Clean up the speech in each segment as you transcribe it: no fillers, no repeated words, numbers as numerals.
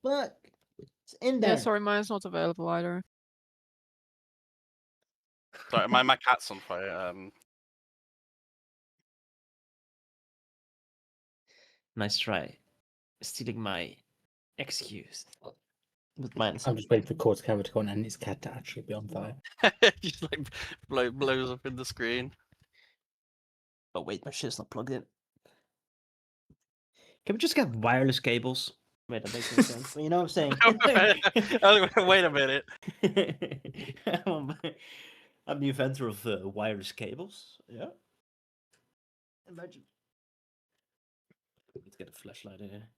fuck? It's in there. Yeah, sorry, mine's not available either. Sorry, my cat's on fire. Nice try. Stealing my excuse. With mine. I'm just waiting for Court's camera to go on and his cat to actually be on fire. Just like blows up in the screen. Oh wait, my shit's not plugged in. Can we just get wireless cables? Wait, that makes no sense. You know what I'm saying? Wait a minute. I'm the inventor of wireless cables. Yeah. Imagine. Let's get a flashlight in here.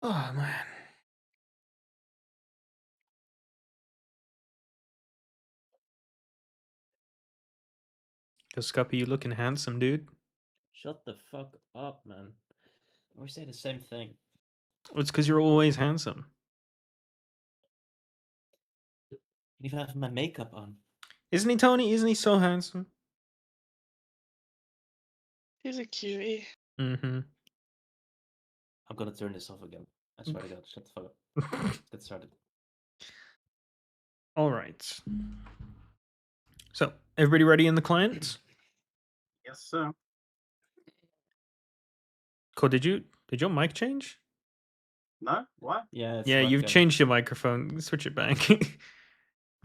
Oh man. Cause Scuppy, you looking handsome, dude. Shut the fuck up, man. I always say the same thing. It's because you're always handsome. I don't even have my makeup on. Isn't he, Tony? Isn't he so handsome? He's a cutie. Mm-hmm. I'm gonna turn this off again. I swear to God, shut the fuck up. Let's get started. All right. So, everybody ready in the client? Yes, sir. Cool. Did your mic change? No? What? Yeah, it's Yeah, you've working. changed your microphone. Switch it back.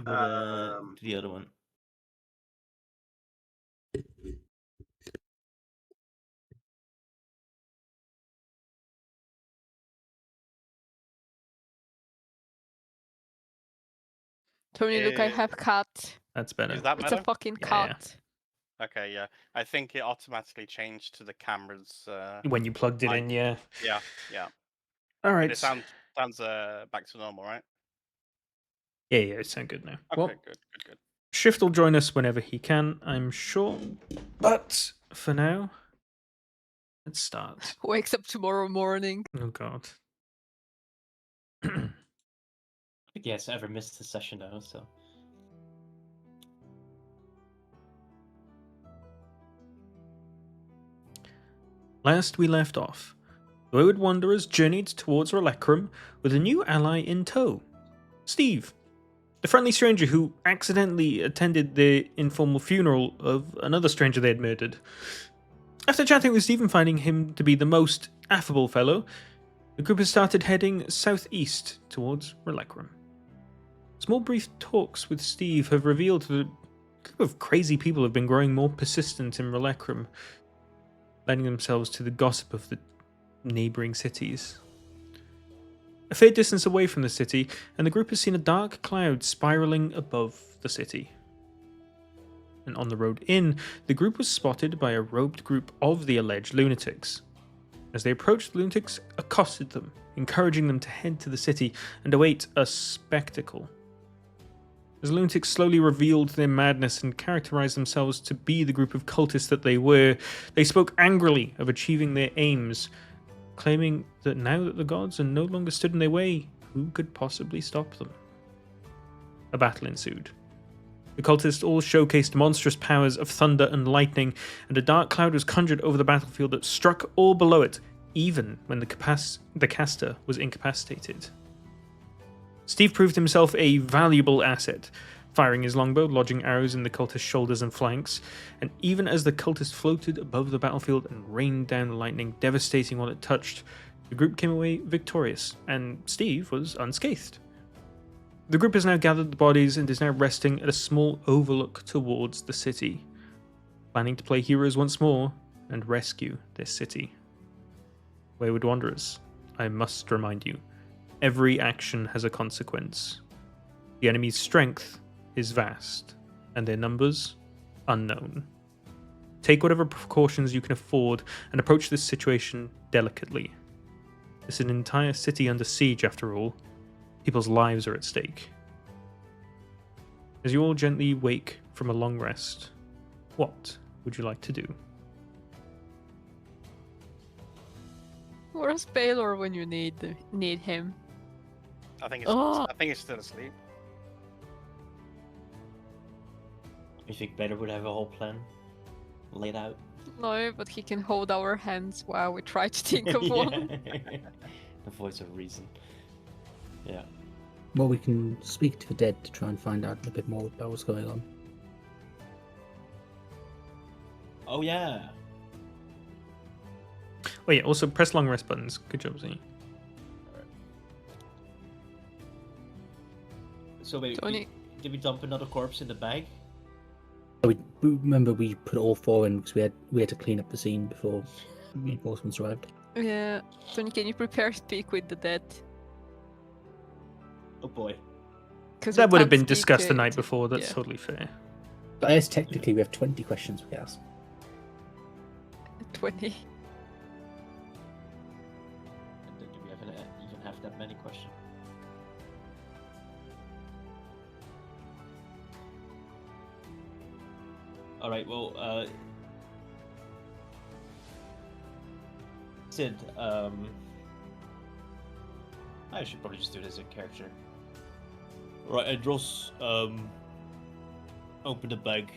But, the other one. Tony, look, I have cat. That's better. Is that It's better? a fucking Yeah, cat. Okay, yeah. I think it automatically changed to the cameras. When you plugged it in, yeah. Yeah. All But right. it sounds back to normal, right? Yeah, it sounds good now. Okay, Well, good. Shift will join us whenever he can, I'm sure. But for now, let's start. Wakes up tomorrow morning. Oh God. I think he has ever missed a session though, so. Last we left off, the Wayward Wanderers journeyed towards Relecrum with a new ally in tow, Steve, the friendly stranger who accidentally attended the informal funeral of another stranger they had murdered. After chatting with Steve and finding him to be the most affable fellow, the group has started heading southeast towards Relecrum. Small brief talks with Steve have revealed that a group of crazy people have been growing more persistent in Relecrum, lending themselves to the gossip of the neighbouring cities. A fair distance away from the city, and the group has seen a dark cloud spiralling above the city. And on the road in, the group was spotted by a robed group of the alleged lunatics. As they approached, the lunatics accosted them, encouraging them to head to the city and await a spectacle. As the lunatics slowly revealed their madness and characterized themselves to be the group of cultists that they were, they spoke angrily of achieving their aims, claiming that now that the gods are no longer stood in their way, who could possibly stop them? A battle ensued. The cultists all showcased monstrous powers of thunder and lightning, and a dark cloud was conjured over the battlefield that struck all below it, even when the caster was incapacitated. Steve proved himself a valuable asset, firing his longbow, lodging arrows in the cultist's shoulders and flanks, and even as the cultist floated above the battlefield and rained down lightning, devastating what it touched, the group came away victorious, and Steve was unscathed. The group has now gathered the bodies and is now resting at a small overlook towards the city, planning to play heroes once more and rescue their city. Wayward Wanderers, I must remind you, every action has a consequence. The enemy's strength is vast, and their numbers unknown. Take whatever precautions you can afford and approach this situation delicately. It's an entire city under siege after all. People's lives are at stake. As you all gently wake from a long rest, what would you like to do? Where's Baylor when you need him? I think it's. Oh. I think it's still asleep. You think Better would have a whole plan laid out? No, but he can hold our hands while we try to think of one. The voice of reason. Yeah. Well, we can speak to the dead to try and find out a bit more about what's going on. Oh yeah. Oh yeah, also press long rest buttons. Good job, Z. So wait, Tony. did we dump another corpse in the bag? We remember we put all 4 in because we had to clean up the scene before reinforcements arrived. Yeah. Tony, can you prepare speak with the dead? Oh boy. 'Cause That we would have can't been discussed the speak, night before. That's yeah. totally fair. But I guess technically we have 20 questions we can ask. 20. And then do we even have that many questions? All right. Well, Sid. I should probably just do this as a character. Right, Andros. Open the bag.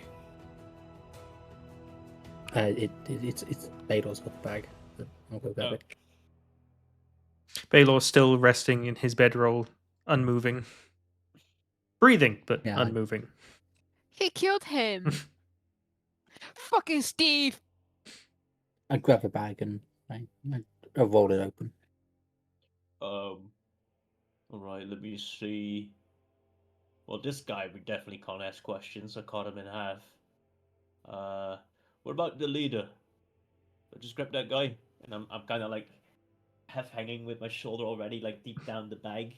It's Baylor's got the bag. But I'll go grab Oh. it. Baylor's still resting in his bedroll, unmoving. Breathing, but Yeah, unmoving. He killed him. Fucking Steve. I grab the bag and I'll roll it open. All right. Let me see. Well, this guy we definitely can't ask questions. I cut him in half. What about the leader? I just grab that guy, and I'm kind of like half hanging with my shoulder already, like deep down the bag.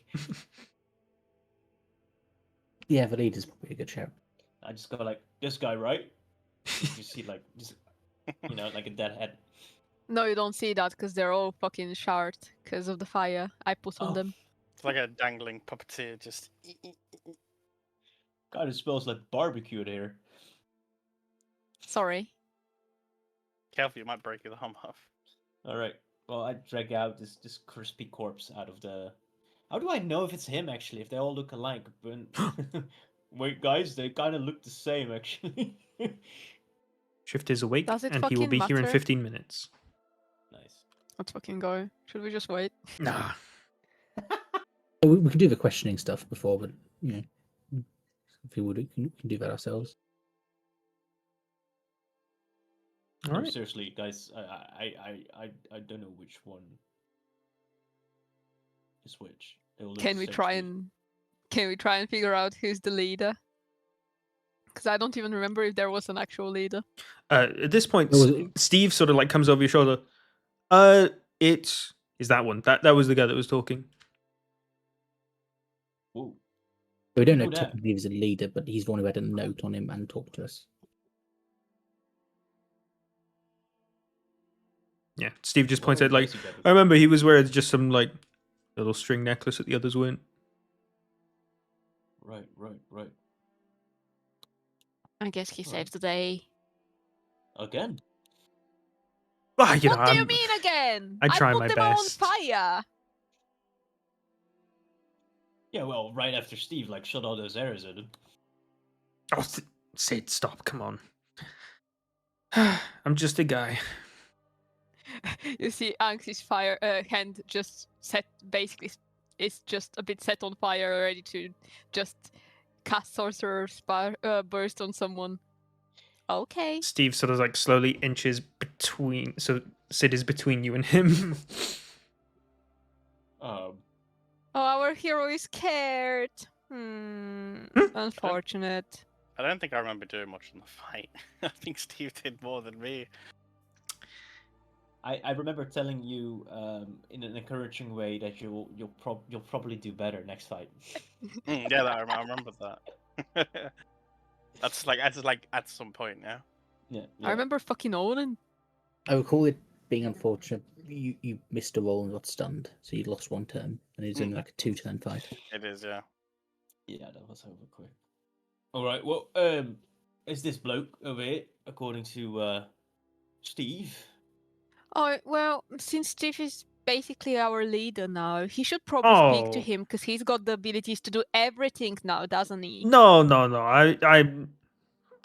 Yeah, the leader's probably a good shout. I just go like, this guy, right? You see, like, just like a dead head. No, you don't see that because they're all fucking showered because of the fire I put on Oh, them. It's like a dangling puppeteer. Just. God, it smells like barbecue in here. Sorry. Careful, you might break your arm off. All right. Well, I drag out this crispy corpse out of the. How do I know if it's him actually? If they all look alike? But... Wait, guys, they kind of look the same actually. Shift is awake, Does it and he will fucking be here in matter? 15 minutes. Nice. Let's fucking go. Should we just wait? Nah. We can do the questioning stuff before, but if we would, we can do that ourselves. All No, right. seriously, guys, I don't know which one is which. They all look Can the we same try to me. and figure out who's the leader? Because I don't even remember if there was an actual leader. At this point, There was- Steve sort of like comes over your shoulder. It is that one. That was the guy that was talking. Whoa. We don't know Who dat? technically if he's a leader, but he's the one who had a note on him and talked to us. Yeah, Steve just points Oh, out like, yes, you got it. I remember he was wearing just some like little string necklace that the others weren't. Right. I guess he Right. saved the day. Again. Ah, you know, What do you I'm- mean again? I try put my them best. on fire. Yeah, well, right after Steve like shot all those arrows at him. Oh, Sid, stop! Come on. I'm just a guy. You see Ang's fire hand just basically is just a bit set on fire, ready to just cast sorcerer's burst on someone. Okay. Steve sort of like slowly inches between, so Sid is between you and him. Oh, our hero is scared. Unfortunate. I don't think I remember doing much in the fight. I think Steve did more than me. I remember telling you in an encouraging way that you'll probably do better next fight. Yeah, I remember that. That's like at some point now. Yeah. I remember fucking Owen. I recall it being unfortunate. You missed a roll and got stunned, so you lost 1 turn, and it was only like a 2-turn fight. It is, yeah. Yeah, that was over quick. All right. Well, is this bloke over here, according to Steve? Oh, well, since Steve is basically our leader now. He should probably speak to Oh. him because he's got the abilities to do everything now, doesn't he? No. I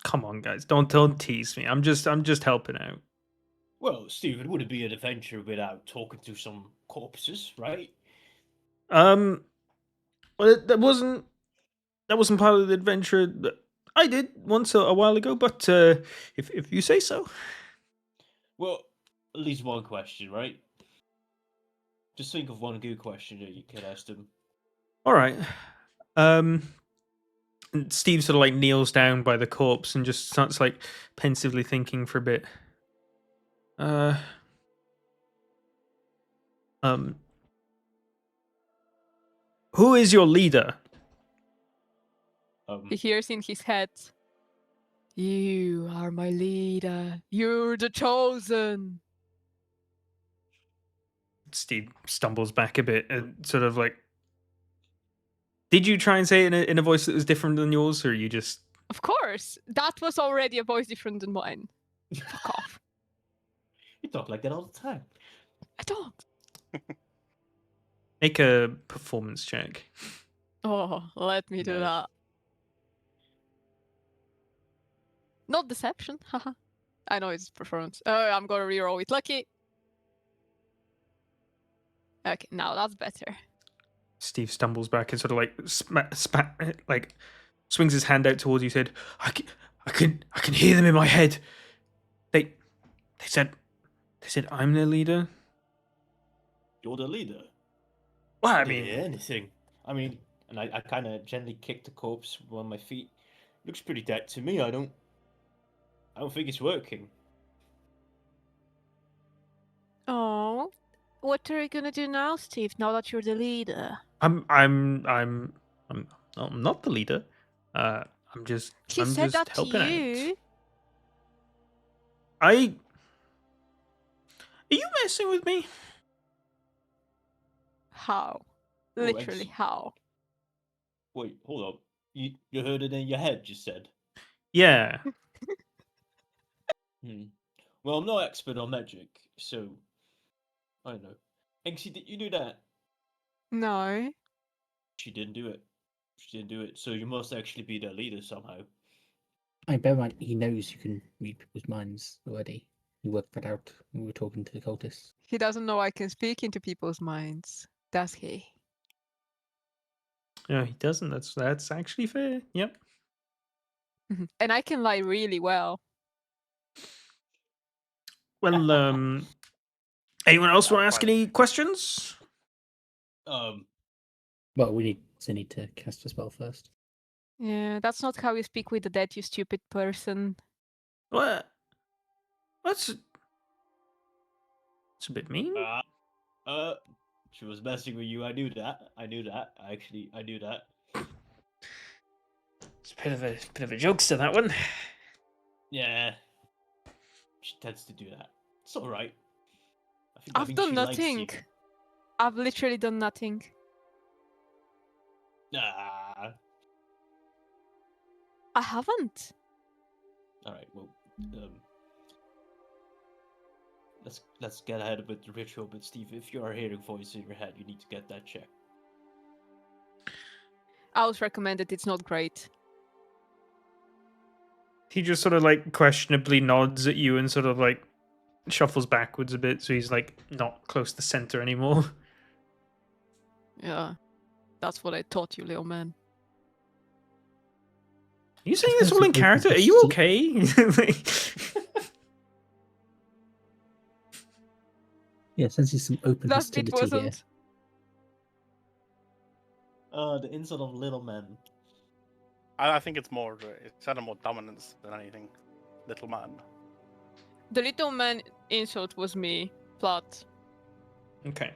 come on, guys. Don't tease me. I'm just helping out. Well, Steve, it wouldn't be an adventure without talking to some corpses, right? Well, that wasn't part of the adventure that I did once a while ago. But if you say so. Well, at least one question, right? Just think of one good question that you could ask them. All right. And Steve sort of like kneels down by the corpse and just starts like pensively thinking for a bit. Who is your leader? He hears in his head, "You are my leader. You're the chosen." Steve stumbles back a bit and sort of like, did you try and say it in a voice that was different than yours, or you just? Of course, that was already a voice different than mine. Fuck off. You talk like that all the time. I don't. Make a performance check. Oh, let me do Nice. that. Not deception, haha. I know it's performance. I'm gonna reroll it. Lucky. Okay, now that's better. Steve stumbles back and sort of like like swings his hand out towards you. Said, I can hear them in my head. They said I'm their leader. You're the leader. Well, I I didn't mean, hear anything. I mean, and I kind of gently kicked the corpse with one of my feet. Looks pretty dead to me. I don't think it's working. Oh, what are you gonna do now, Steve? Now that you're the leader? I'm not the leader. I'm just He said that to helping you. out. Are you messing with me? How? Oh, Literally, how? Wait, hold up. You heard it in your head, you said. Yeah. Well, I'm no expert on magic, so I don't know. Inksy, did you do that? No. She didn't do it. She didn't do it. So you must actually be their leader somehow. I bear in mind he knows you can read people's minds already. We worked that out when we were talking to the cultists. He doesn't know I can speak into people's minds, does he? No, he doesn't. That's actually fair. Yep. And I can lie really well. Well, anyone else Yeah, want to ask quite. any questions? Well, we need to cast a spell first. Yeah, that's not how you speak with the dead, you stupid person. What? That's a bit mean. She was messing with you. I knew that. I knew that. I knew that. It's a bit of a jokester, that one. Yeah. She tends to do that. It's all right. I've think done she likes you. nothing. I've literally done nothing. Nah. I haven't. All right. Well, let's get ahead with the ritual. But Steve, if you are hearing voices in your head, you need to get that checked. I was recommended. It's not great. He just sort of like questionably nods at you and sort of like shuffles backwards a bit, so he's like not close to center anymore. Yeah, that's what I taught you, little man. Are you saying this all in character? Are you okay? Yeah, since he's some open That bit hostility here. wasn't. The insult of little men. I think it's more. It's kind of more dominance than anything. Little man. The little man insult was me. Plot. Okay.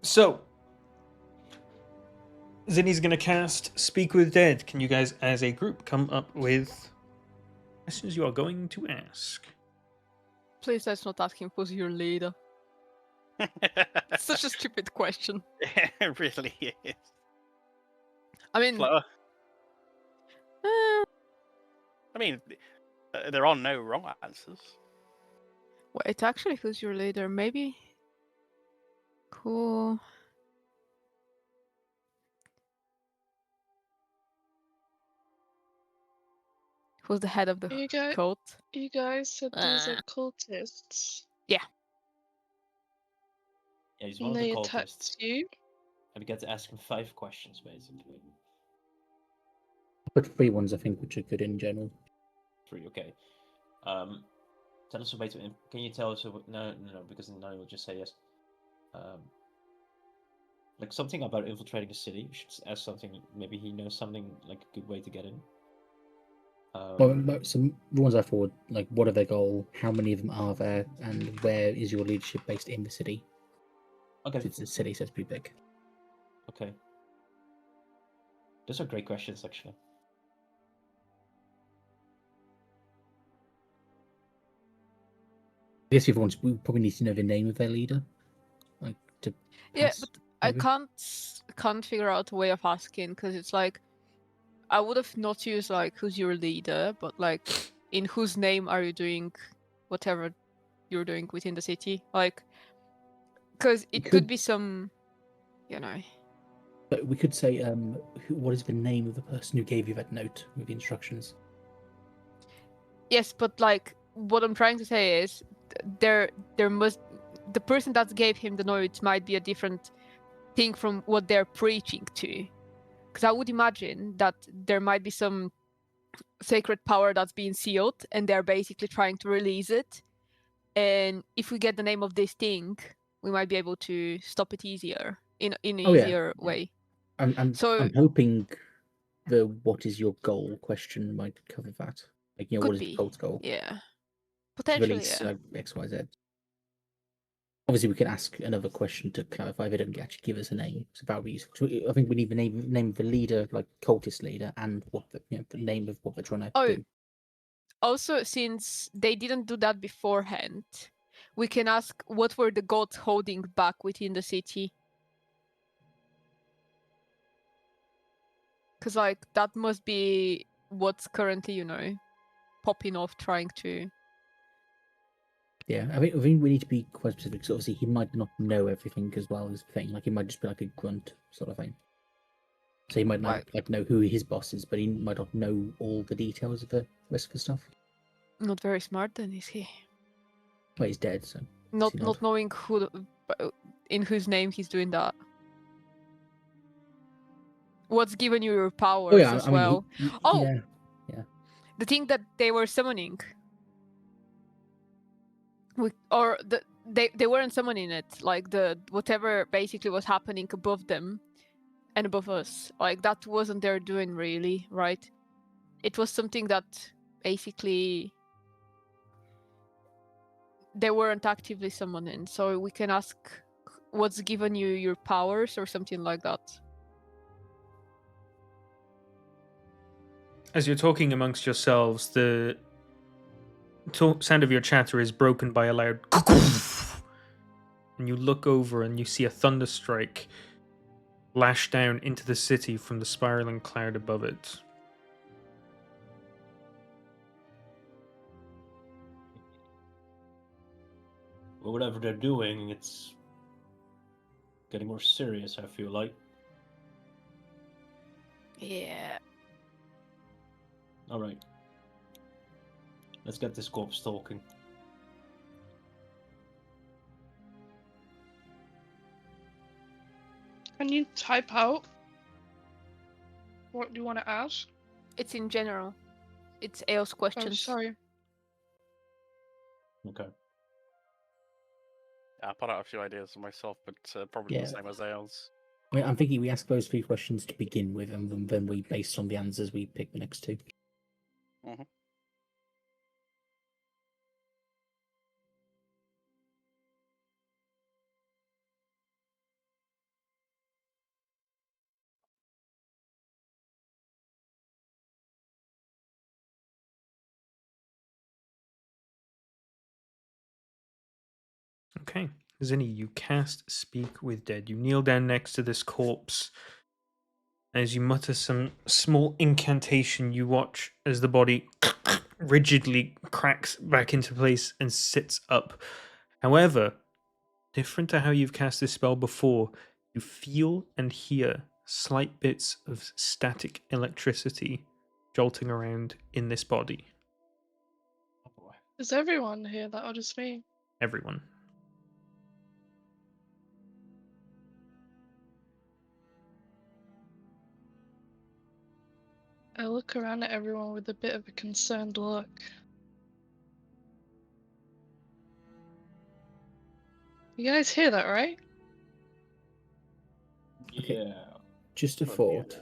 So, Zinni's gonna cast Speak with Dead. Can you guys, as a group, come up with questions you are going to ask? Please let's not ask him who's your leader. Such a stupid question. It really is. I mean, Flo- I mean, there are no wrong answers. wait, actually, who's your leader? Maybe Cool. Who's the head of the You guys, cult? you guys said these are Uh. cultists. Yeah, he's one And of the they cultists. attacked you. And we get to ask him 5 questions, basically. But 3 ones, I think, which are good in general. 3, okay. Tell us a way to... Can you tell us... No, because now he'll just say yes. Like something about infiltrating a city. We should ask something. Maybe he knows something, like a good way to get in. Well, some the ones I forward, like, what are their goal? How many of them are there? And where is your leadership based in the city? Okay. It's a city, so it's pretty big. Okay. Those are great questions, actually. I guess the other ones, we probably need to know the name of their leader. Like, to Yeah, pass, but maybe. I can't figure out a way of asking because it's like I would have not used like who's your leader, but like in whose name are you doing whatever you're doing within the city? Like, because it could be some, you know. But we could say, what is the name of the person who gave you that note with the instructions? Yes, but like what I'm trying to say is there must the person that gave him the note might be a different thing from what they're preaching to. Because I would imagine that there might be some sacred power that's being sealed and they're basically trying to release it. And if we get the name of this thing, we might be able to stop it easier in an easier way. I'm hoping the what is your goal question might cover that. Like, you know, what is the cult's goal? Yeah. To Potentially, release yeah. X, Y, Z. Obviously, we can ask another question to clarify. They don't actually give us a name. It's about useful. So I think we need the name of the leader, like cultist leader, and what the name of what they're trying to do. Also, since they didn't do that beforehand, we can ask what were the gods holding back within the city. Because like that must be what's currently, you know, popping off, trying to. Yeah, I think we need to be quite specific. Because obviously, he might not know everything as well as the thing. Like, he might just be like a grunt sort of thing. So he might not like know who his boss is, but he might not know all the details of the rest of the stuff. Not very smart, then, is he? Well, he's dead, so not knowing who, in whose name he's doing that. What's given you your powers as well? Yeah. The thing that they were summoning. They weren't summoning it, like the whatever basically was happening above them and above us, like that wasn't their doing really, right? It was something that basically they weren't actively summoning, so we can ask what's given you your powers or something like that. As you're talking amongst yourselves, the sound of your chatter is broken by a loud and you look over and you see a thunderstrike lash down into the city from the spiraling cloud above it. Well, whatever they're doing, it's getting more serious, I feel like. Yeah. Alright. Let's get this corpse talking. Can you type out what you want to ask? It's in general. It's Ao's questions. Oh, sorry. Okay. Yeah, I put out a few ideas for myself, but probably the same as Ales. I mean, I'm thinking we ask those 3 questions to begin with, and then we, based on the answers, we pick the next 2. Mm-hmm. Okay. Zinni, you cast Speak with Dead. You kneel down next to this corpse. As you mutter some small incantation, you watch as the body rigidly cracks back into place and sits up. However, different to how you've cast this spell before, you feel and hear slight bits of static electricity jolting around in this body. Oh boy. Is everyone here that or just me? Everyone. I look around at everyone with a bit of a concerned look. You guys hear that, right? Okay. Yeah. Just a thought.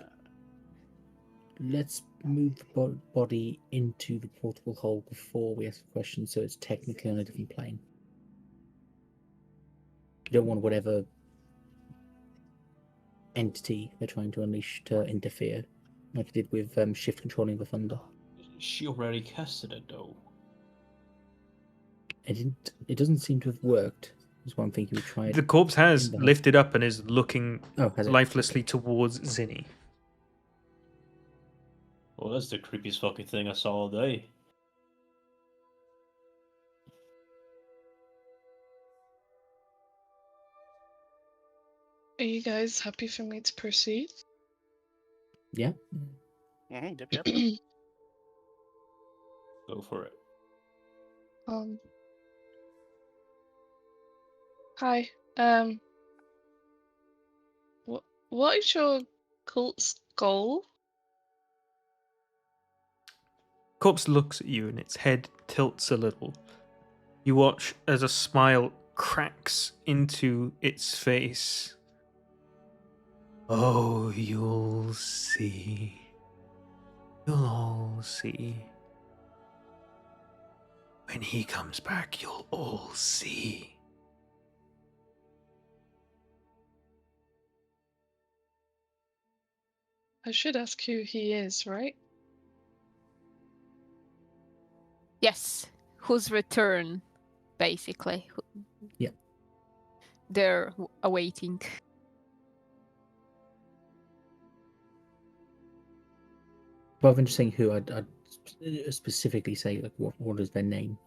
Let's move the body into the portable hole before we ask a question, so it's technically on a different plane. You don't want whatever entity they're trying to unleash to interfere, like it did with shift controlling the thunder. She already casted it though. It didn't. It doesn't seem to have worked. Is one thing you would try. The corpse has in the hole. lifted up and is looking Oh, has it? lifelessly towards Zinni. Well, that's the creepiest fucking thing I saw all day. Are you guys happy for me to proceed? Yeah. Yep, yep. Go for it. um. Hi. What is your cult's goal? Corpse looks at you and its head tilts a little. You watch as a smile cracks into its face. Oh, you'll see. You'll all see. When he comes back, you'll all see. I should ask who he is, right? Yes, whose return, basically. Yeah. They're awaiting. Rather than just saying who, I'd specifically say like what is their name.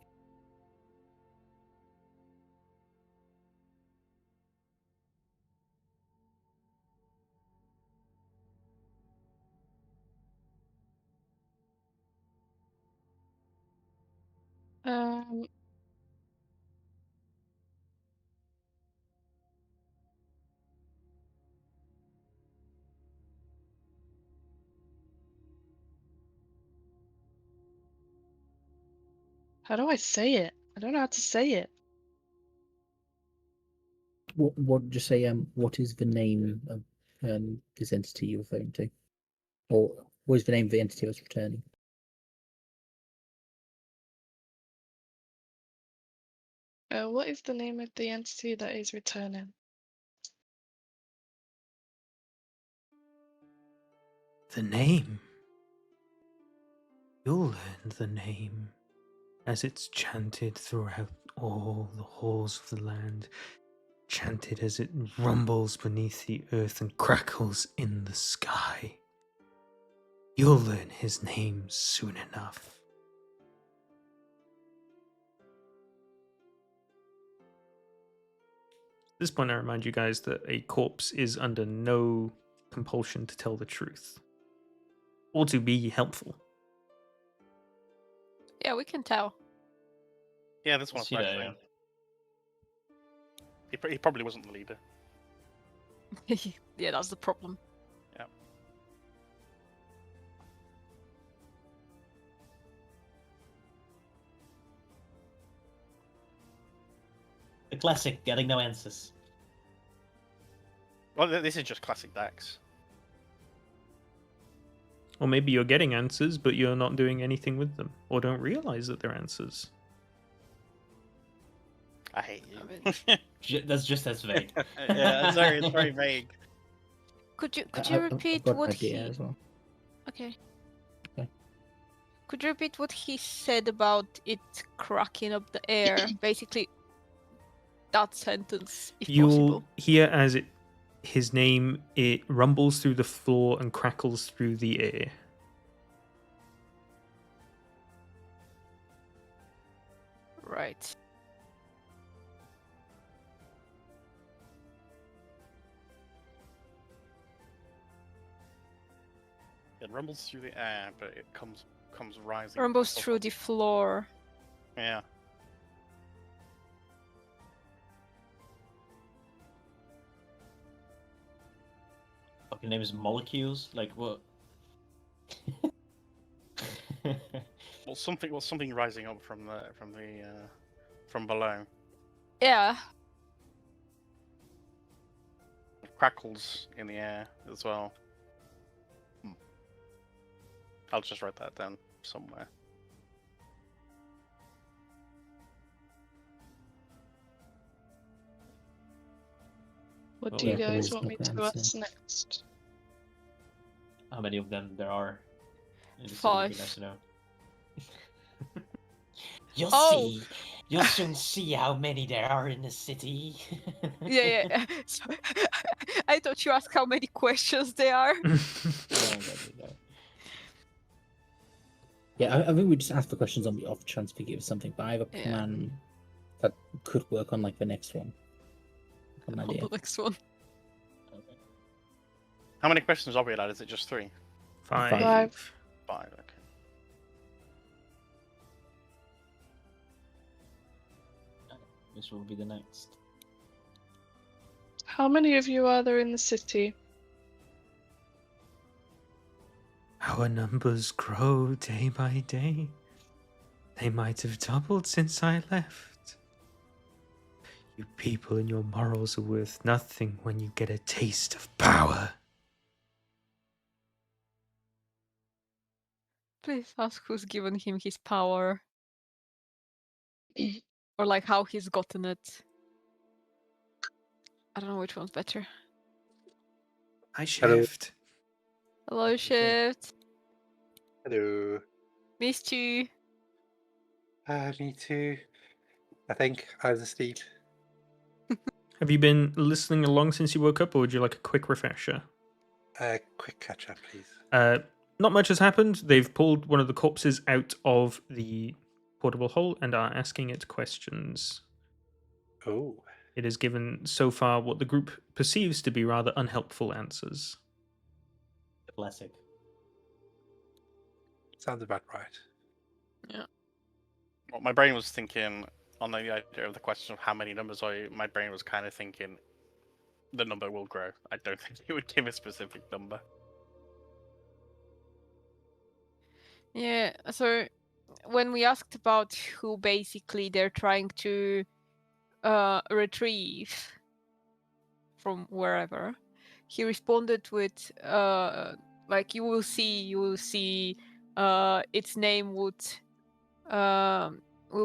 Um. How do I say it? I don't know how to say it. What just say what is the name of this entity you're referring to, or what is the name of the entity that's returning? What is the name of the entity that is returning? The name. You'll learn the name as it's chanted throughout all the halls of the land. Chanted as it rumbles beneath the earth and crackles in the sky. You'll learn his name soon enough. At this point, I remind you guys that a corpse is under no compulsion to tell the truth or to be helpful. Yeah, we can tell. Yeah, this one's See my that, thing. He probably wasn't the leader. Yeah, that's the problem. The classic, getting no answers. Well, this is just classic Dax. Or maybe you're getting answers, but you're not doing anything with them, or don't realize that they're answers. I hate you. That's just as vague. Yeah, it's very vague. Could you I've repeat got an what idea he? as well. Okay. Okay. Could you repeat what he said about it cracking up the air? Basically, that sentence, if You'll possible. hear as his name, it rumbles through the floor and crackles through the air. Right. It rumbles through the air, but it comes rising. Rumbles up. through the floor. Yeah. Fucking name is molecules. Like what? Well, something rising up from below. Yeah. It crackles in the air as well. I'll just write that down somewhere. What Oh, do you yeah, guys please, want me not to the ask answer. next? How many of them there are in the city? 5. Would be nice to know. You'll Oh. see. You'll soon see how many there are in the city. Yeah. So, I thought you asked how many questions there are. No, no. Yeah, I think we just ask for questions on the off chance we give something, but I have a Yeah. plan that could work on like the next one. An On idea. the next one. Okay. How many questions are we allowed? Is it just 3? 5. 5. 5. Okay. This will be the next. How many of you are there in the city? Our numbers grow day by day. They might have doubled since I left. You people and your morals are worth nothing when you get a taste of power. Please ask who's given him his power. Or like how he's gotten it. I don't know which one's better. I Hello. shift. Hello, Shift. Hello. Missed you. Me too. I think I was asleep. Have you been listening along since you woke up, or would you like a quick refresher? Quick catch up, please. Not much has happened. They've pulled one of the corpses out of the portable hole and are asking it questions. Oh, It has given so far what the group perceives to be rather unhelpful answers. Classic. sounds about right. Well, my brain was thinking on the idea of the question of how many numbers are you. My brain was kind of thinking the number will grow. I don't think it would give a specific number. Yeah, so when we asked about who basically they're trying to retrieve from wherever, he responded with like you will see its name will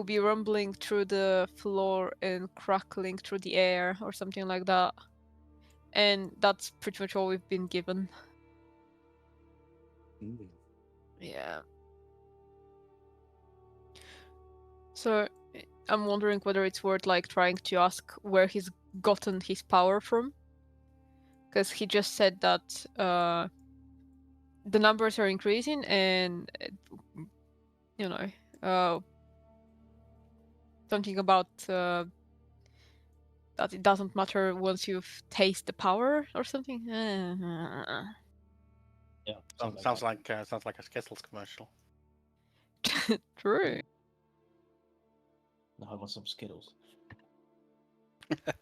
be rumbling through the floor and crackling through the air or something like that. And that's pretty much all we've been given. Yeah. So I'm wondering whether it's worth like trying to ask where he's gotten his power from, because he just said that the numbers are increasing and you know something about that it doesn't matter once you've tasted the power or something. Yeah. Sounds like a Skittles commercial. True. Now I want some Skittles. Do you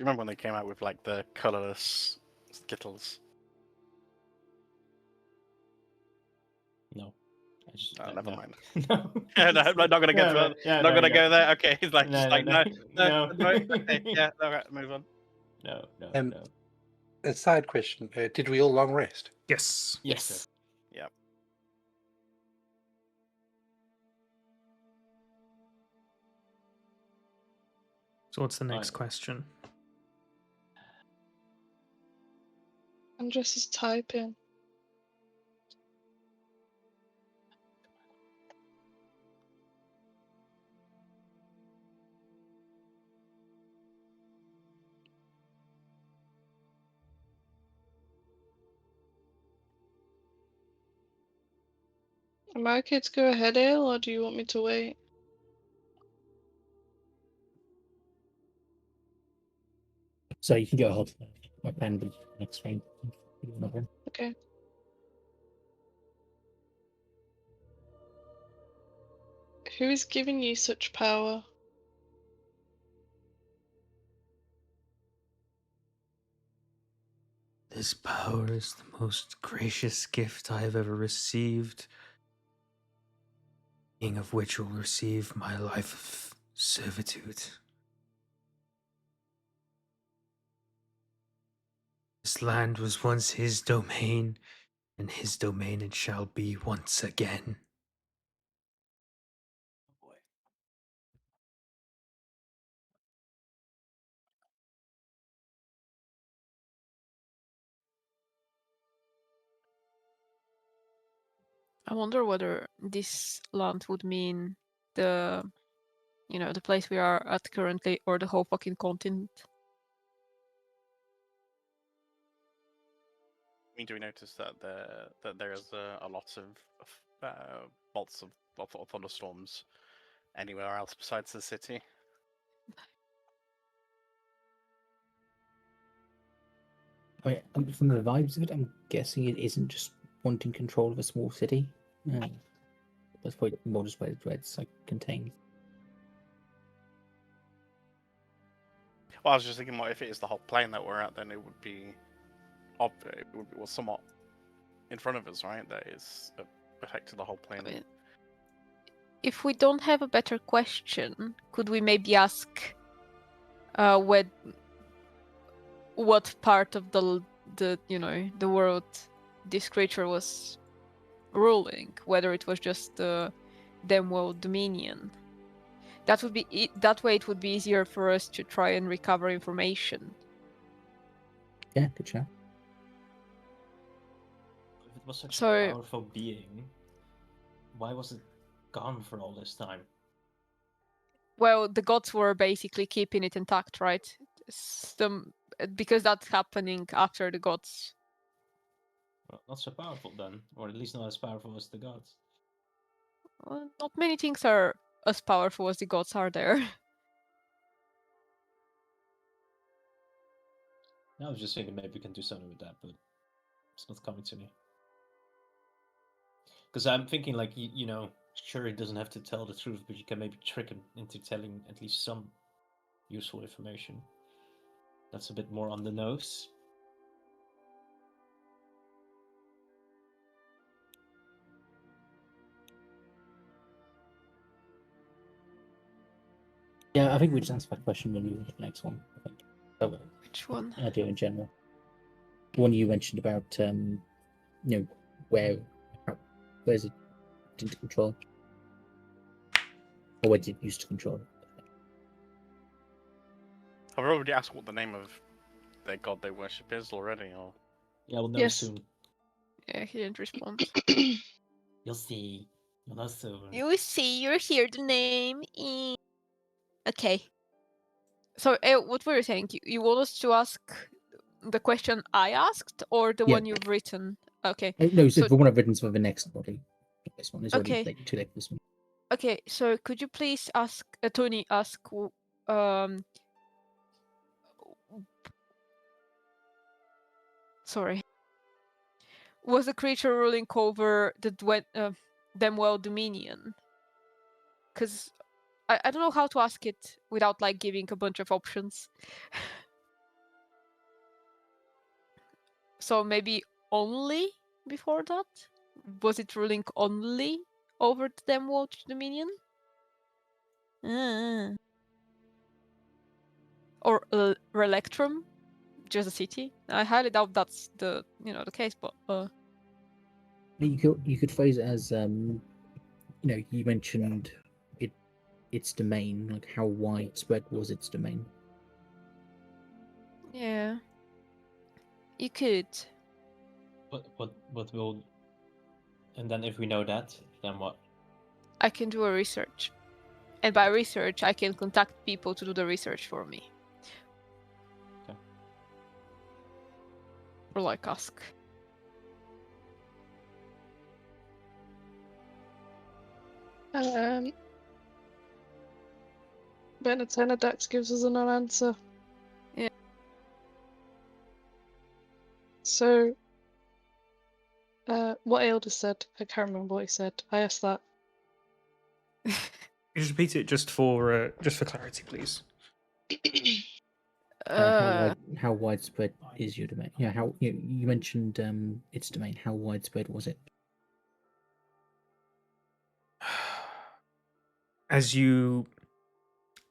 remember when they came out with like the colorless Skittles? No. I just, Oh, never no. mind. No. No, I'm not gonna get to it. Yeah, Not no, gonna no. go there. Okay, he's like, No, just no, like no. no. No. Okay, yeah, all right, move on. No. Um, No. A side question: did we all long rest? Yes. Yes. Sir. Yep. So what's the next Alright. question? Andres is typing. Am I okay to go ahead, Ale, or do you want me to wait? So you can go ahead. My plan will be next round. Okay. Who is giving you such power? This power is the most gracious gift I have ever received, being of which will receive my life of servitude. This land was once his domain, and his domain it shall be once again. Boy. I wonder whether this land would mean the, the place we are at currently, or the whole fucking continent. I mean, do we notice that there is a lot of bolts of thunderstorms anywhere else besides the city? I mean, from the vibes of it, I'm guessing it isn't just wanting control of a small city. That's probably more just where it's like contained. Well, I was just thinking, what if it is the whole plane that we're at? Then it would be, somewhat in front of us, right? That is affecting the whole plane. I mean, if we don't have a better question, could we maybe ask what part of the world this creature was ruling? Whether it was just the Demworld Dominion. That would be that way. It would be easier for us to try and recover information. Yeah, good shout. If it was such So- a powerful being, why was it gone for all this time? Well, the gods were basically keeping it intact, right? Because that's happening after the gods. Well, not so powerful then, or at least not as powerful as the gods. Well, not many things are as powerful as the gods are there. I was just thinking maybe we can do something with that, but it's not coming to me. Because I'm thinking, like, sure, he doesn't have to tell the truth, but you can maybe trick him into telling at least some useful information. That's a bit more on the nose. Yeah, I think we just answer that question when we move to the next one. I think. Which one? Idea in general. The one you mentioned about, where's it into control, or where did it used to control? I've already asked what the name of their god they worship is already, or Yeah, we'll know Yes. soon. Yeah, he didn't respond. You'll see. You'll know soon. You see, you hear the name. Okay. So, what were you saying? You want us to ask the question I asked, or the Yeah. one you've written? Okay. No, so So- the one I've written is for the next body. This one is already Okay. too late for this one. Okay. So, could you please ask Tony? Sorry. Was the creature ruling over the Demwell Dominion? Because I don't know how to ask it without like giving a bunch of options. So maybe only before that? Was it ruling only over the Demwell Dominion? Or Relectrum? Just a city? I highly doubt that's the case, but You could phrase it as you mentioned its domain, like how widespread was its domain? yeah. You could. What will... And then if we know that, then what? I can do a research. And by research, I can contact people to do the research for me. Okay. Or like ask. Benetenedax gives us an answer. Yeah. So, what Ailda said, I can't remember what he said. I asked that. Just repeat it just for clarity, please. How widespread is your domain? Yeah, how you mentioned its domain. How widespread was it? As you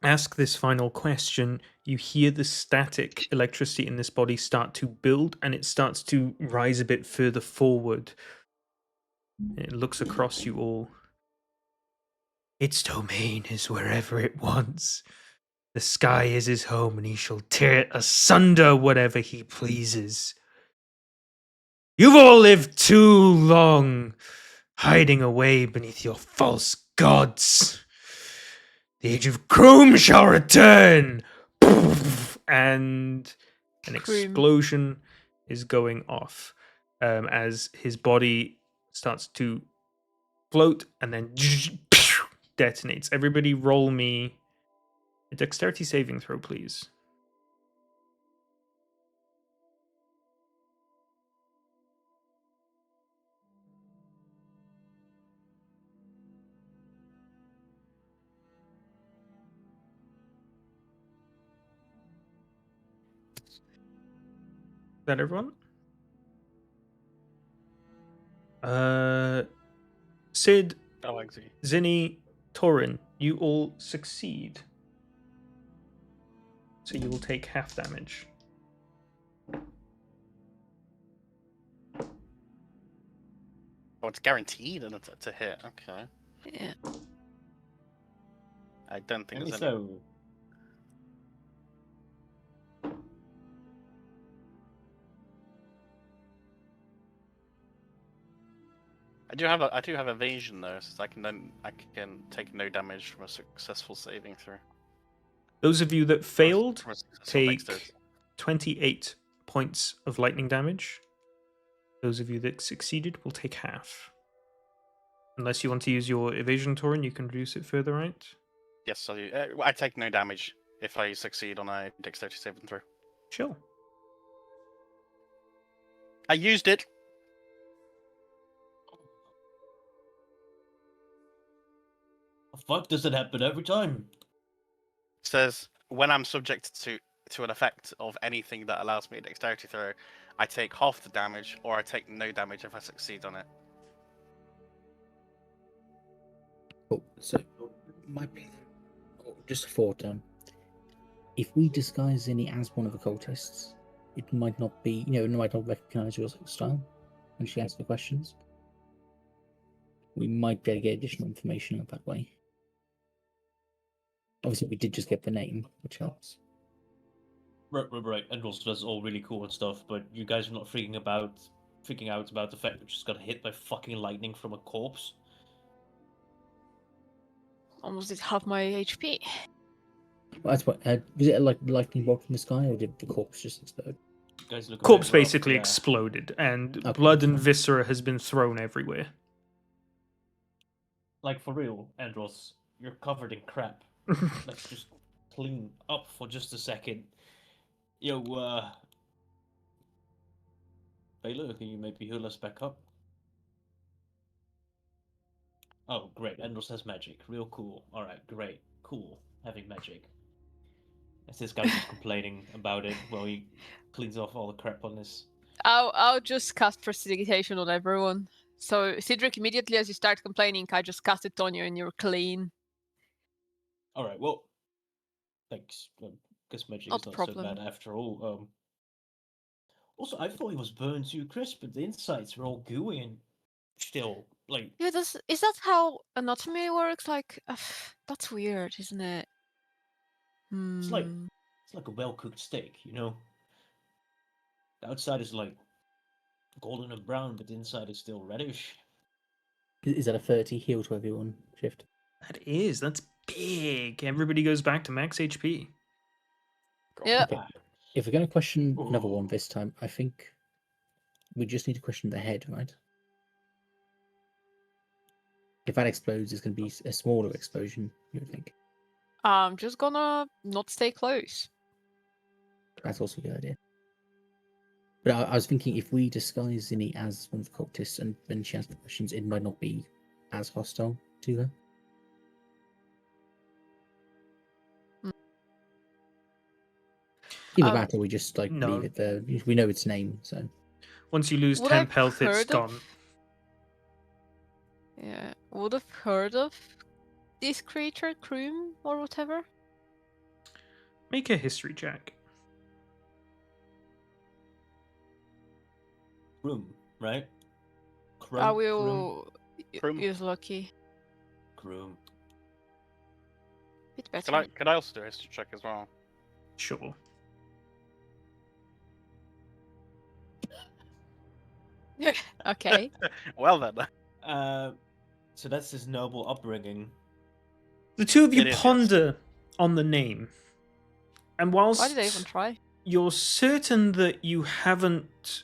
ask this final question, you hear the static electricity in this body start to build, and it starts to rise a bit further forward. It looks across you all. Its domain is wherever it wants. The sky is his home, and he shall tear it asunder whatever he pleases. You've all lived too long, hiding away beneath your false gods. The age of Chrome shall return! And an explosion is going off as his body starts to float and then detonates. Everybody roll me a dexterity saving throw, please. Is that everyone? Sid, Alexi. Zinni, Torin, you all succeed. So you will take half damage. Oh, it's guaranteed to hit. Okay. Yeah. I don't think Maybe there's any. so. I do have evasion though, so I can take no damage from a successful saving throw. Those of you that failed From a successful take dexterity. 28 points of lightning damage. Those of you that succeeded will take half. Unless you want to use your evasion, Torin, you can reduce it further, right? Yes, I take no damage if I succeed on a dexterity saving throw. Sure. I used it. The fuck does it happen every time? It says when I'm subject to an effect of anything that allows me a dexterity throw, I take half the damage, or I take no damage if I succeed on it. Oh, so my just a thought. If we disguise Zinni as one of the cultists, it might not be, it might not recognize your style when she asks the questions. We might be able to get additional information out that way. Obviously, we did just get the name, which helps. Right. Andros does all really cool and stuff, but you guys are not freaking out about the fact that she just got hit by fucking lightning from a corpse. Almost did half my HP. Well, that's what. Was it like lightning bolt from the sky, or did the corpse just explode? Guys look a Corpse bit rough, basically yeah. exploded, and Okay, blood and fine. viscera has been thrown everywhere. Like for real, Andros, you're covered in crap. Let's just clean up for just a second. Yo, Baylor, can you maybe heal us back up? Oh, great. Andros has magic. Real cool. Alright, great. Cool. Having magic. As this guy keeps complaining about it while he cleans off all the crap on this. I'll just cast prestidigitation on everyone. So Cedric, immediately as you start complaining, I just cast it on you and you're clean. Alright, well, thanks. I guess magic Not is a not so problem. bad after all. Also, I thought he was burned to crisp, but the insides were all gooey and still, like, Yeah, is that how anatomy works? Like, that's weird, isn't it? it's like a well-cooked steak, you know? The outside is like golden and brown, but the inside is still reddish. Is that a 30 heal to everyone shift? That's big. Everybody goes back to max HP. Yeah. Okay. If we're going to question another one this time, I think we just need to question the head, right? If that explodes, it's going to be a smaller explosion, you would think. I'm just gonna not stay close. That's also a good idea. But I was thinking if we disguise Zinni as one of the cultists and when she asks the questions, it might not be as hostile to her. Either Um, that or we just like no. leave it there. We know its name, so Once you lose Would temp I've health, it's heard gone. of? Yeah, would have heard of this creature, Kroom or whatever. Make a history check. Room, right? I Crum, will Kroom. use lucky. Crum. Bit better. Could I also do a history check as well? Sure. Okay. Well then. So that's his noble upbringing. The two of you It is, yes. ponder on the name. And whilst Why did I even try? you're certain that you haven't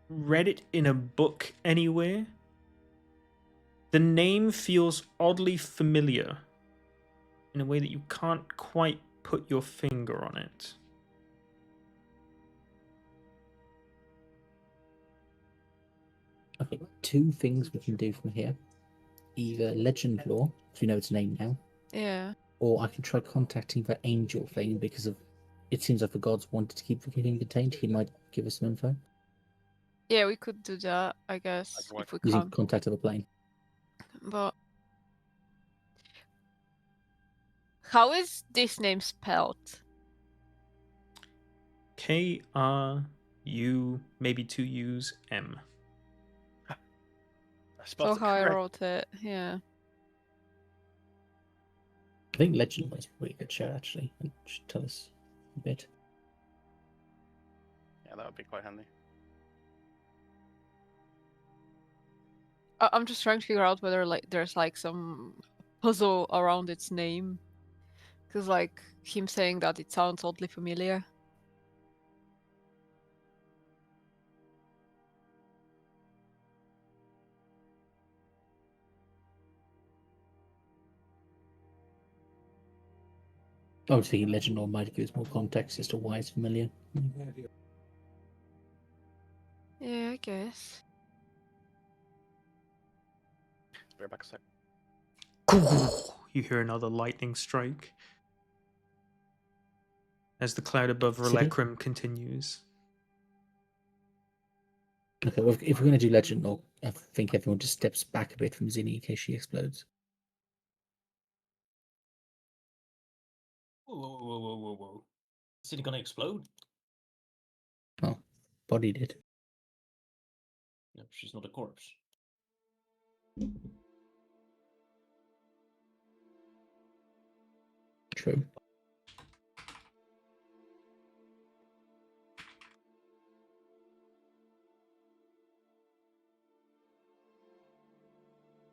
read it in a book anywhere, the name feels oddly familiar in a way that you can't quite put your finger on it. okay. Two things we can do from here: either legend lore, if we know its name now, Yeah. or I can try contacting the angel thing because of. It seems like the gods wanted to keep the thing contained. He might give us some info. Yeah, we could do that, I guess, Like if we Using can. contact of a plane. But how is this name spelled? K-R-U, maybe two U's, M. I So spelled it how I correct. wrote it, yeah. I think legend lore is a pretty good show actually. It should tell us a bit. Yeah, that would be quite handy. I'm just trying to figure out whether like there's like some puzzle around its name. Because like him saying that it sounds oddly familiar. I was thinking legend lore might give us more context as to why it's familiar. Yeah, I guess. Be right back a sec. You hear another lightning strike as the cloud above City? Relecrim continues. Okay, well, if we're going to do legend lore, I think everyone just steps back a bit from Zinni in case she explodes. Whoa, whoa, whoa, whoa, whoa, whoa. Is it gonna explode? Oh, body did. No, she's not a corpse. True.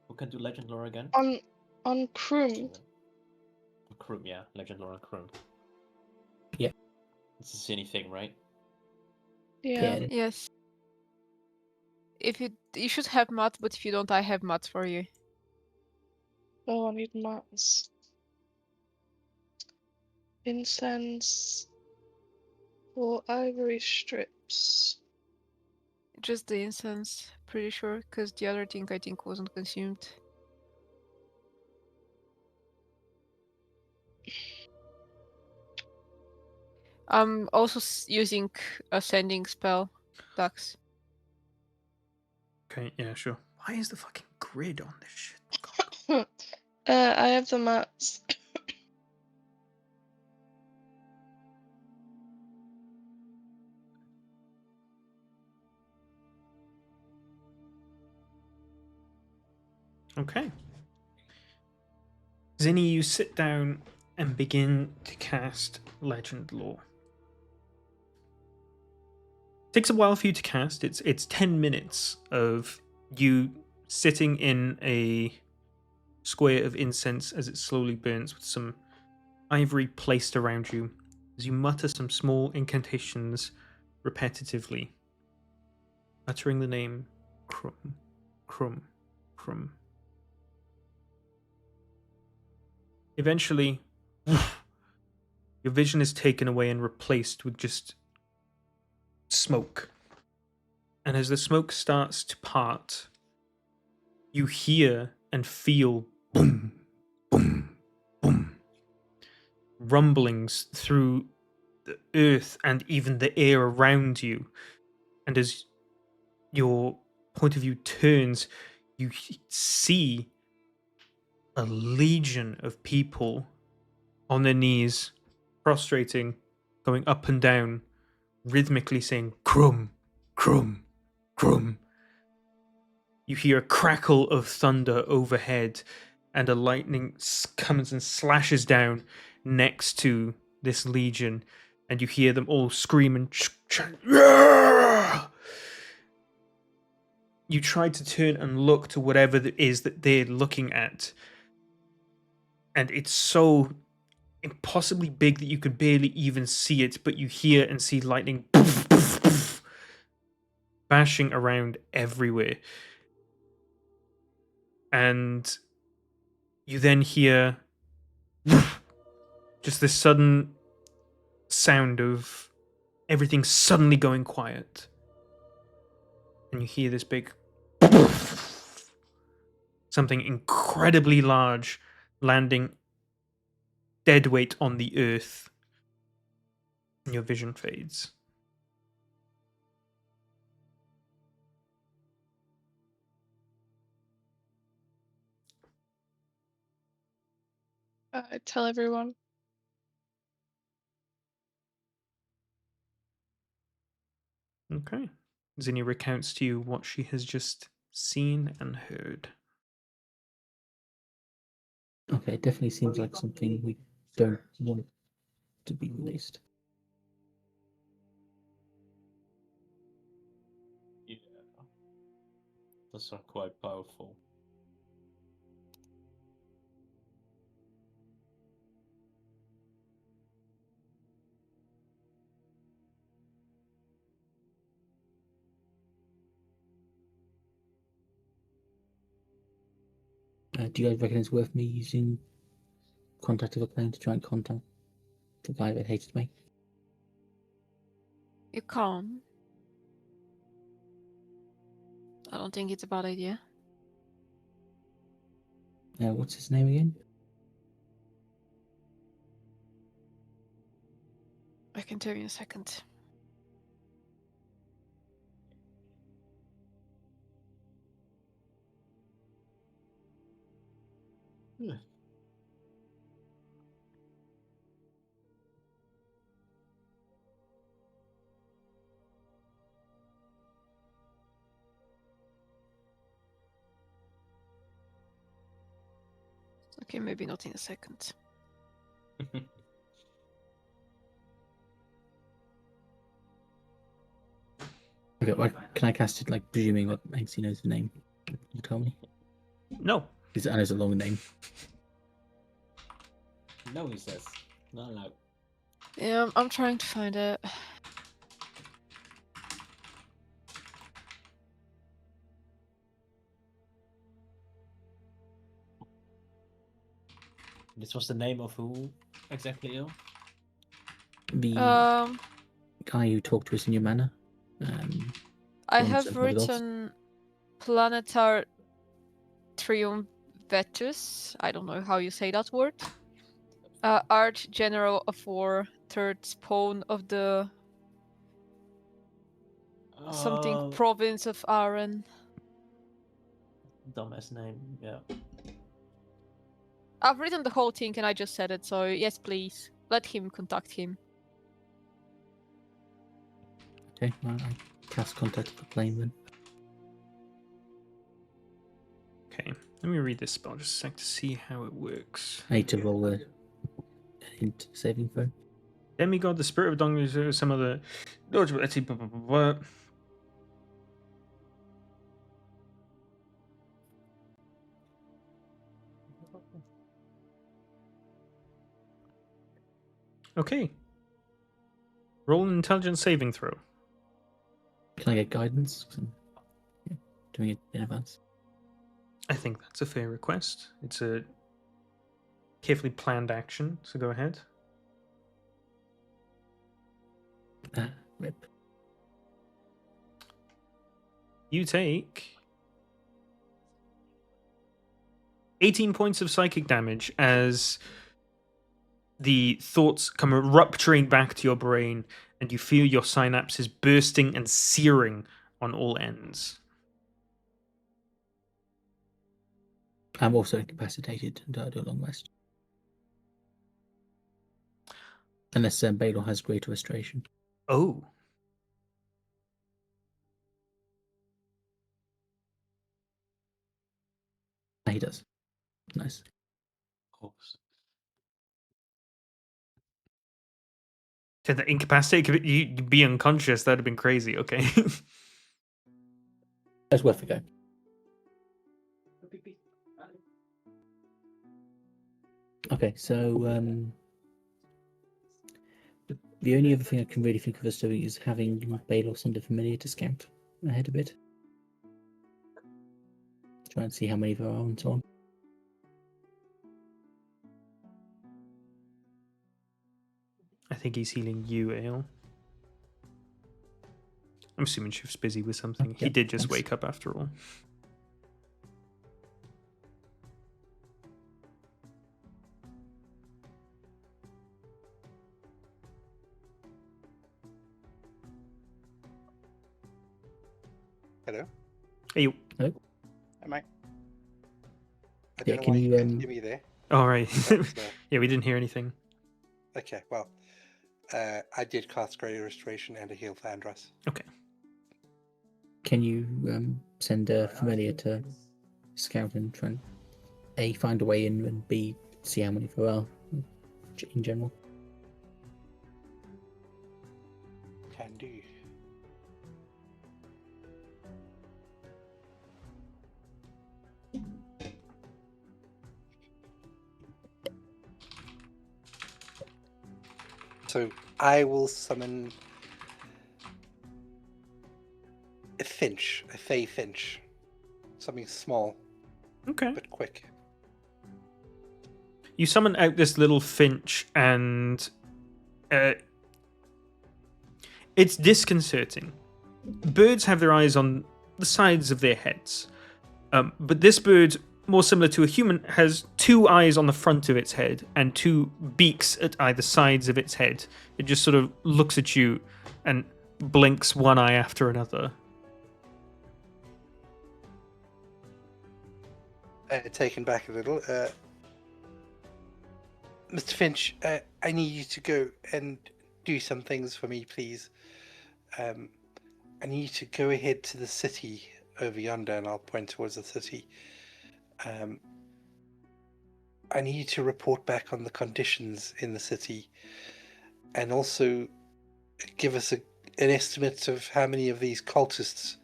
Who can do legend lore again? On Kroom. Krum, yeah, legend lore on Krum. Yeah. It's a Zinni thing, right? Yeah. Yeah. Yes. If you should have math, but if you don't, I have math for you. Oh, I need mats. Incense. Or ivory strips. Just the incense, pretty sure, because the other thing I think wasn't consumed. I'm also using a sending spell, Dax. Okay, yeah, sure. Why is the fucking grid on this shit? I have the mats. Okay. Zinni, you sit down and begin to cast Legend Lore. Takes a while for you to cast. It's 10 minutes of you sitting in a square of incense as it slowly burns with some ivory placed around you as you mutter some small incantations repetitively, uttering the name Krum, Krum, Krum. Eventually, your vision is taken away and replaced with just smoke. And as the smoke starts to part, you hear and feel boom, boom, boom, rumblings through the earth and even the air around you. And as your point of view turns, you see a legion of people on their knees, prostrating, going up and down, rhythmically saying, "Crum, crum, crum." You hear a crackle of thunder overhead, and a lightning comes and slashes down next to this legion, and you hear them all scream and chant, "Yeah!" You try to turn and look to whatever it is that they're looking at, and it's so impossibly big that you could barely even see it, but you hear and see lightning bashing around everywhere. And you then hear just this sudden sound of everything suddenly going quiet. And you hear this big something incredibly large landing dead weight on the earth. And your vision fades. Tell everyone. Okay. Zinni recounts to you what she has just seen and heard. Okay, it definitely seems like something we don't want to be released. Yeah. Those are quite powerful. Do you guys reckon it's worth me using contact of a plane to try and contact the guy that hated me? You can. I don't think it's a bad idea. What's his name again? I can tell you in a second. Okay, maybe not in a second. Okay, well, can I cast it, like, presuming that Maxie knows the name? You tell me? No. Because I know it's a long name. No, he says. Not allowed. Yeah, I'm trying to find it. This was the name of who exactly? Il? The guy who talked to us in your manor. I one have sent my results. written Planetar Triumvetus. I don't know how you say that word. Arch General of War, third spawn of the something province of Aren. Dumbass name, yeah. I've written the whole thing and I just said it, so yes, please. Let him contact him. Okay, well, I cast contact of the plane then. Okay, let me read this spell just a sec to see how it works. I need to roll a hint saving throw. Demigod, the spirit of Dong, some other. Let's see. Blah, blah, blah, blah. Okay. Roll an intelligence saving throw. Can I get guidance? 'Cause I'm doing it in advance. I think that's a fair request. It's a carefully planned action, so go ahead. Rip. You take 18 points of psychic damage as the thoughts come rupturing back to your brain, and you feel your synapses bursting and searing on all ends. I'm also incapacitated and I do a long rest. Unless Balor has greater restoration. Oh. He does. Nice. Of course. So the incapacitate, you'd be unconscious. That'd have been crazy. Okay. That's worth a go. Okay, so the only other thing I can really think of us doing is having Balor send a familiar to scout ahead a bit. Try and see how many there are and so on. I think he's healing you, Ale. I'm assuming Shift's busy with something. He Yep, did just thanks. wake up after all. Hello? Hey, you. Am I? I Yeah, don't know can why you, you couldn't hear me there. All right. But, Yeah, we didn't hear anything. okay, well, I did cast Greater Restoration and a heal for Andros. Okay. Can you send a familiar to scout and try and A, find a way in, and B, see how many there are in general? Can do. So I will summon a finch, a fey finch. Something small Okay. but quick. You summon out this little finch, and it's disconcerting. Birds have their eyes on the sides of their heads, but this bird, more similar to a human, has two eyes on the front of its head and two beaks at either sides of its head. It just sort of looks at you and blinks one eye after another. Taken back a little. Mr. Finch, I need you to go and do some things for me, please. I need you to go ahead to the city over yonder, and I'll point towards the city. I need you to report back on the conditions in the city, and also give us an estimate of how many of these cultists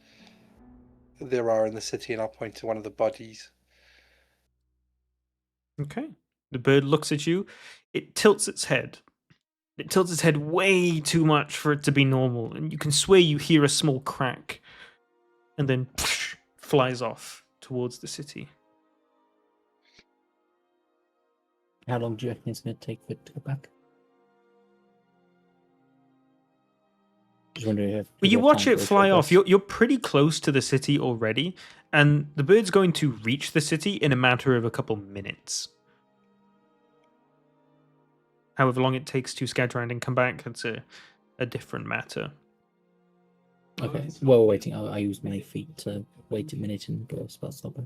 there are in the city, and I'll point to one of the bodies. Okay. The bird looks at you. It tilts its head. It tilts its head way too much for it to be normal, and you can swear you hear a small crack, and then flies off towards the city. How long do you reckon it's going to take for it to go back? Just wondering if Well, you have watch time it for a fly short off. rest. You're pretty close to the city already, and the bird's going to reach the city in a matter of a couple minutes. However long it takes to scout around and come back, that's a different matter. Okay, while we're waiting, I use my feet to wait a minute and go spell stopper.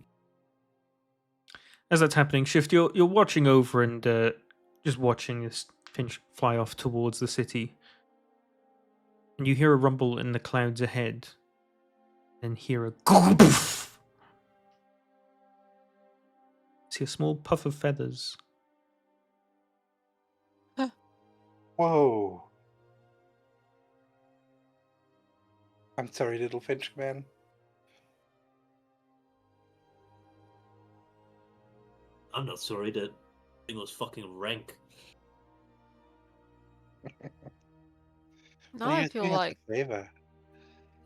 As that's happening, Shift, you're watching over and just watching this finch fly off towards the city. And you hear a rumble in the clouds ahead. And hear a see a small puff of feathers. Whoa. I'm sorry, little Finch man. I'm not sorry, that thing was fucking rank. Now Well, I you feel do have like, the flavor.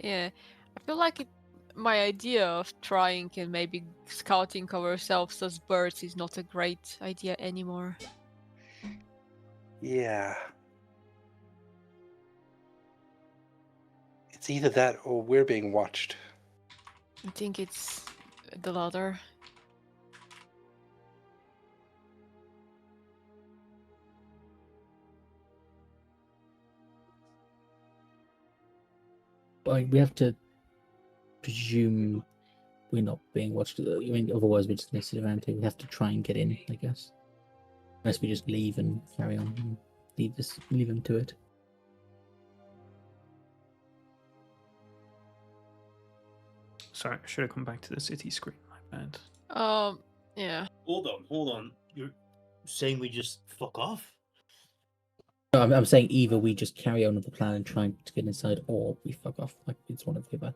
yeah, I feel like my idea of trying and maybe scouting ourselves as birds is not a great idea anymore. Yeah. It's either that or we're being watched. I think it's the latter. we have to presume we're not being watched. I mean, otherwise we're just going to sit around here. We have to try and get in, I guess. Unless we just leave and carry on and leave them to it. Sorry, I should have come back to the city screen. My bad. Yeah. Hold on. You're saying we just fuck off? No, I'm saying either we just carry on with the plan and try to get inside, or we fuck off. Like, it's one of the other.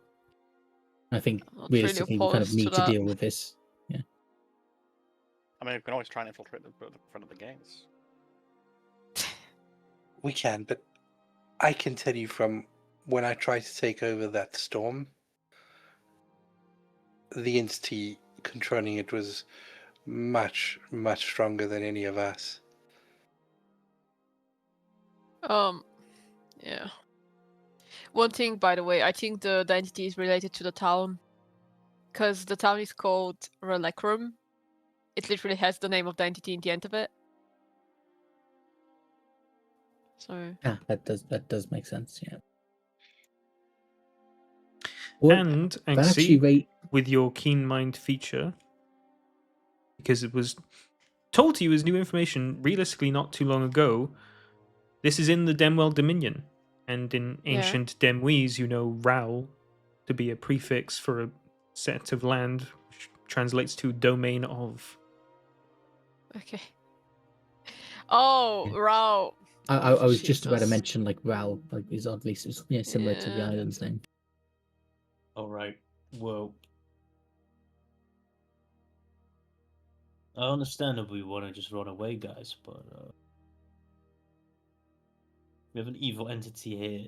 I think I'm not really realistically we kind of opposed to need to that. deal with this. Yeah. I mean, we can always try and infiltrate the front of the gates. We can, but I can tell you from when I tried to take over that storm, the entity controlling it was much, much stronger than any of us. Yeah. One thing, by the way, I think the entity is related to the town, because the town is called Relecrum. It literally has the name of the entity in the end of it. So. Ah, that does make sense. Yeah. Well, And that actually with your keen mind feature, because it was told to you as new information realistically not too long ago, this is in the Demwell Dominion, and in ancient Demwese, you know Ral to be a prefix for a set of land, which translates to domain of. Okay. Oh, Rao. I was just about to Jesus. mention like Ral, like is oddly similar to the Yeah. island's name. Alright, well. I understand that we want to just run away, guys, but we have an evil entity here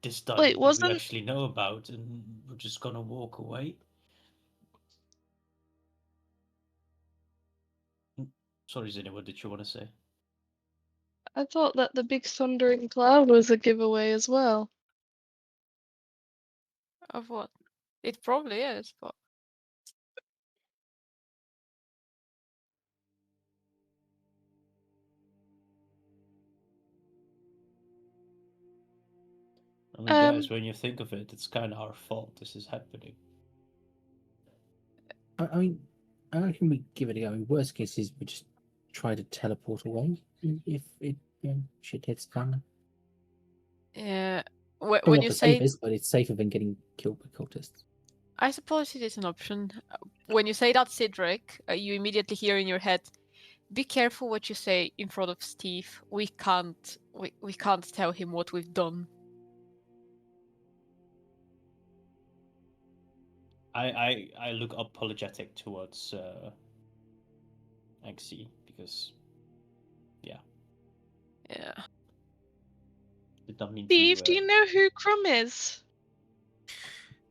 this time Wait, that wasn't- we actually know about, and we're just gonna walk away. Sorry, Zinni, what did you want to say? I thought that the big thundering cloud was a giveaway as well. Of what? It probably is, but. I mean, guys, when you think of it, it's kind of our fault this is happening. I mean, I reckon we give it a go. I mean, worst case is we just try to teleport away if it shit hits fan. Yeah. When When you say. safest, but it's safer than getting killed by cultists. I suppose it is an option. When you say that, Cedric, you immediately hear in your head, be careful what you say in front of Steve. We can't tell him what we've done. I look apologetic towards Axie because Yeah. did not mean Steve, to. do you know who Crumb is?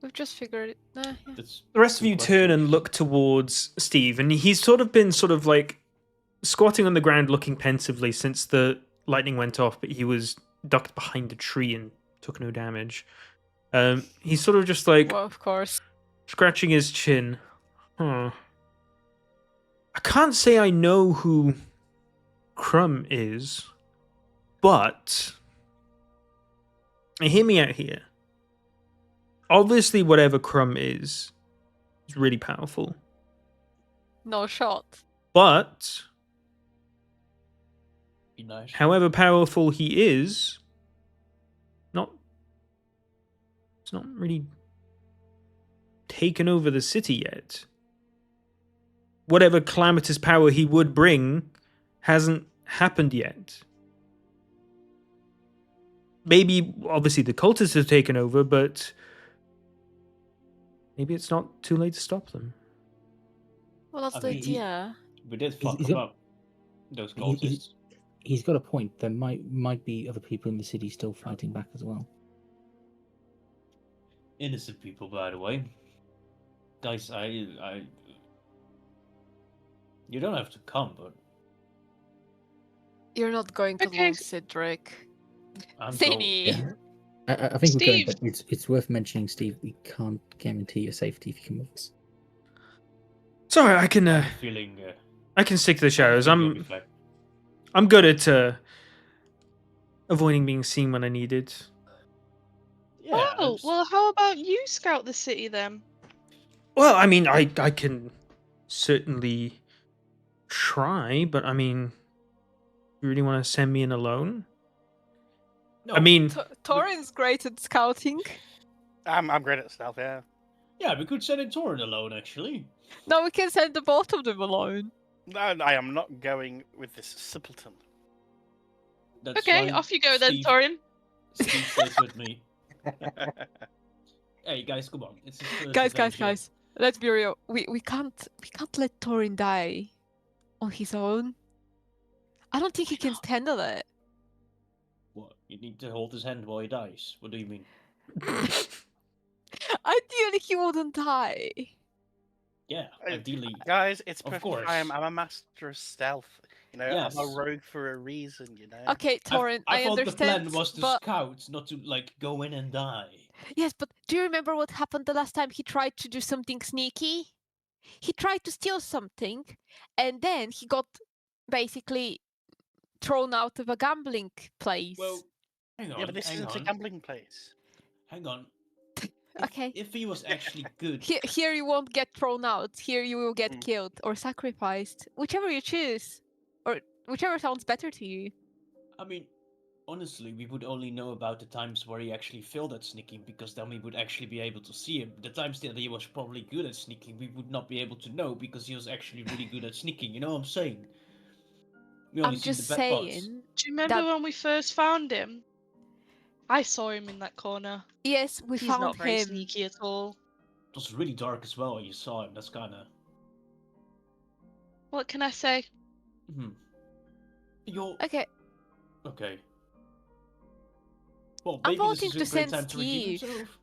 We've just figured it. Yeah. That's The rest of good you turn question. and look towards Steve, and he's sort of been like squatting on the ground looking pensively since the lightning went off, but he was ducked behind a tree and took no damage. He's sort of just like Well, of course. scratching his chin. Huh. I can't say I know who Crumb is, but hear me out here. Obviously, whatever Crumb is really powerful. No shot. But Be nice. however powerful he is, it's not really taken over the city yet. Whatever calamitous power he would bring hasn't happened yet. Maybe, obviously, the cultists have taken over, but maybe it's not too late to stop them. Well, that's I the mean, idea. We did He's fuck got- them up. Those cultists. He's got a point. There might be other people in the city still fighting back as well. Innocent people, by the way. Guys, I. You don't have to come, but You're not going to Okay. lose, Cedric. I'm Zany. Yeah. I think we're going, Steve. but it's worth mentioning, Steve. We can't guarantee your safety if you come with us. Sorry, I can feeling. I can stick to the shadows. I think you'll be fine. I'm good at avoiding being seen when I need it. Yeah. I'm Oh, s- well, how about you scout the city then? Well, I mean, I can certainly try, but I mean, you really want to send me in alone? no. I mean, Torin's great at scouting. I'm great at stealth, yeah. Yeah, we could send in Torin alone, actually. No, we can send the both of them alone. No, I am not going with this simpleton. That's Okay, fine. off you go then, Steve- Torin. Steve stays with me. Hey guys, come on! It's his first adventure. Guys, let's be real. We can't let Torin die on his own. I don't think he can handle it. What? You need to hold his hand while he dies. What do you mean? Ideally, he wouldn't die. Yeah, ideally. Guys, it's Of perfectly course. fine. I'm a master of stealth. You know, I'm Yes. a rogue for a reason, you know. Okay, Torin, I thought understand. the plan was to but scout, not to like go in and die. yes, but do you remember what happened the last time he tried to do something sneaky? He tried to steal something, and then he got basically thrown out of a gambling place. Well, hang on. Yeah, but this hang isn't on. a gambling place. Hang on. Okay. If he was actually good, Here you won't get thrown out. Here you will get Mm. killed or sacrificed, whichever you choose, or whichever sounds better to you. I mean, honestly, we would only know about the times where he actually failed at sneaking, because then we would actually be able to see him. The times that he was probably good at sneaking, we would not be able to know because he was actually really good at sneaking. You know what I'm saying? We only I'm see just the bad parts. saying. Do you remember That- when we first found him? I saw him in that corner. Yes, we He's found not very him. sneaky at all. It was really dark as well. You saw him. That's kind of. What can I say? You're Okay, okay. Well, I'm maybe voting this is to a great send time to redeem Steve. himself.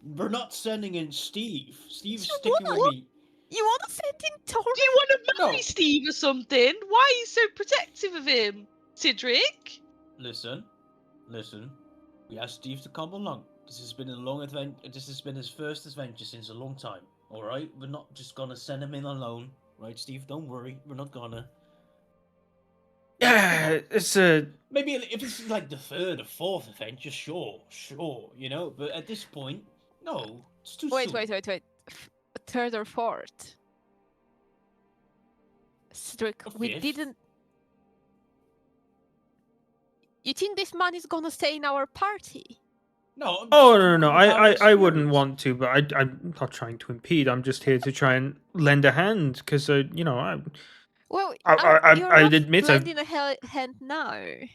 We're not sending in Steve. Steve's You sticking with wanna- me. You want to marry No. Steve or something? Why are you so protective of him, Cedric? Listen. We asked Steve to come along. This has been a long adventure. This has been his first adventure since a long time. All right, we're not just gonna send him in alone, right, Steve? Don't worry, we're not gonna. Yeah, it's a. Maybe if it's like the third or fourth adventure, sure, you know. But at this point, no, it's too Wait. soon. Third or fourth? Cedric, Or we fifth. didn't. You think this man is gonna stay in our party? No. I'm Oh just no! talking about I wouldn't experience. want to, but I'm not trying to impede. I'm just here to try and lend a hand because you know Well, I'd you're not admit I've- lending a hand now. You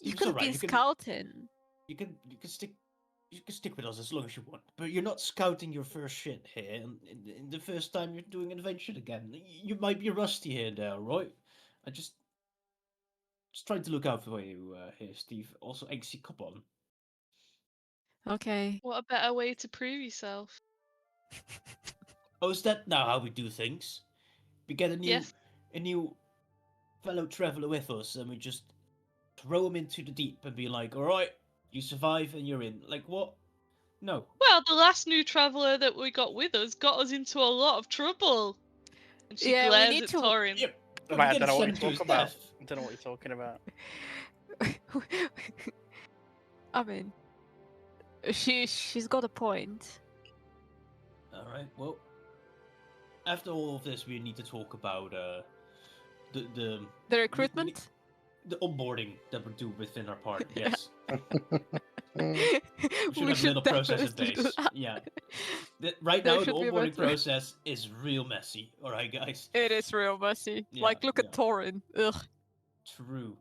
It's could have alright, been you can- scouting. You can stick with us as long as you want, but you're not scouting your first shit here. And in the first time you're doing an adventure again, you might be rusty here and there, right? I just trying to look out for you here, Steve. Also, Eggsy, come on. Okay. What a better way to prove yourself. Oh, is that now how we do things? We get Yes. a new fellow traveler with us, and we just throw him into the deep and be like, "All right, you survive and you're in." Like what? No. Well, the last new traveller that we got with us got us into a lot of trouble. And she Yeah, we glares need at to- Torin. Yep. But Right, we I didn't don't know what send you're him to his talking about. death. I don't know what you're talking about. I mean, she's got a point. All right. Well, after all of this, we need to talk about the The recruitment. the onboarding that we do within our party. Yeah. Yes. Mm. We should have a little process in definitely do place. that. Yeah. Right There now, the should be a onboarding better- process is real messy. All right, guys. It is real messy. Yeah, Like, look yeah. at Torin. Ugh. True.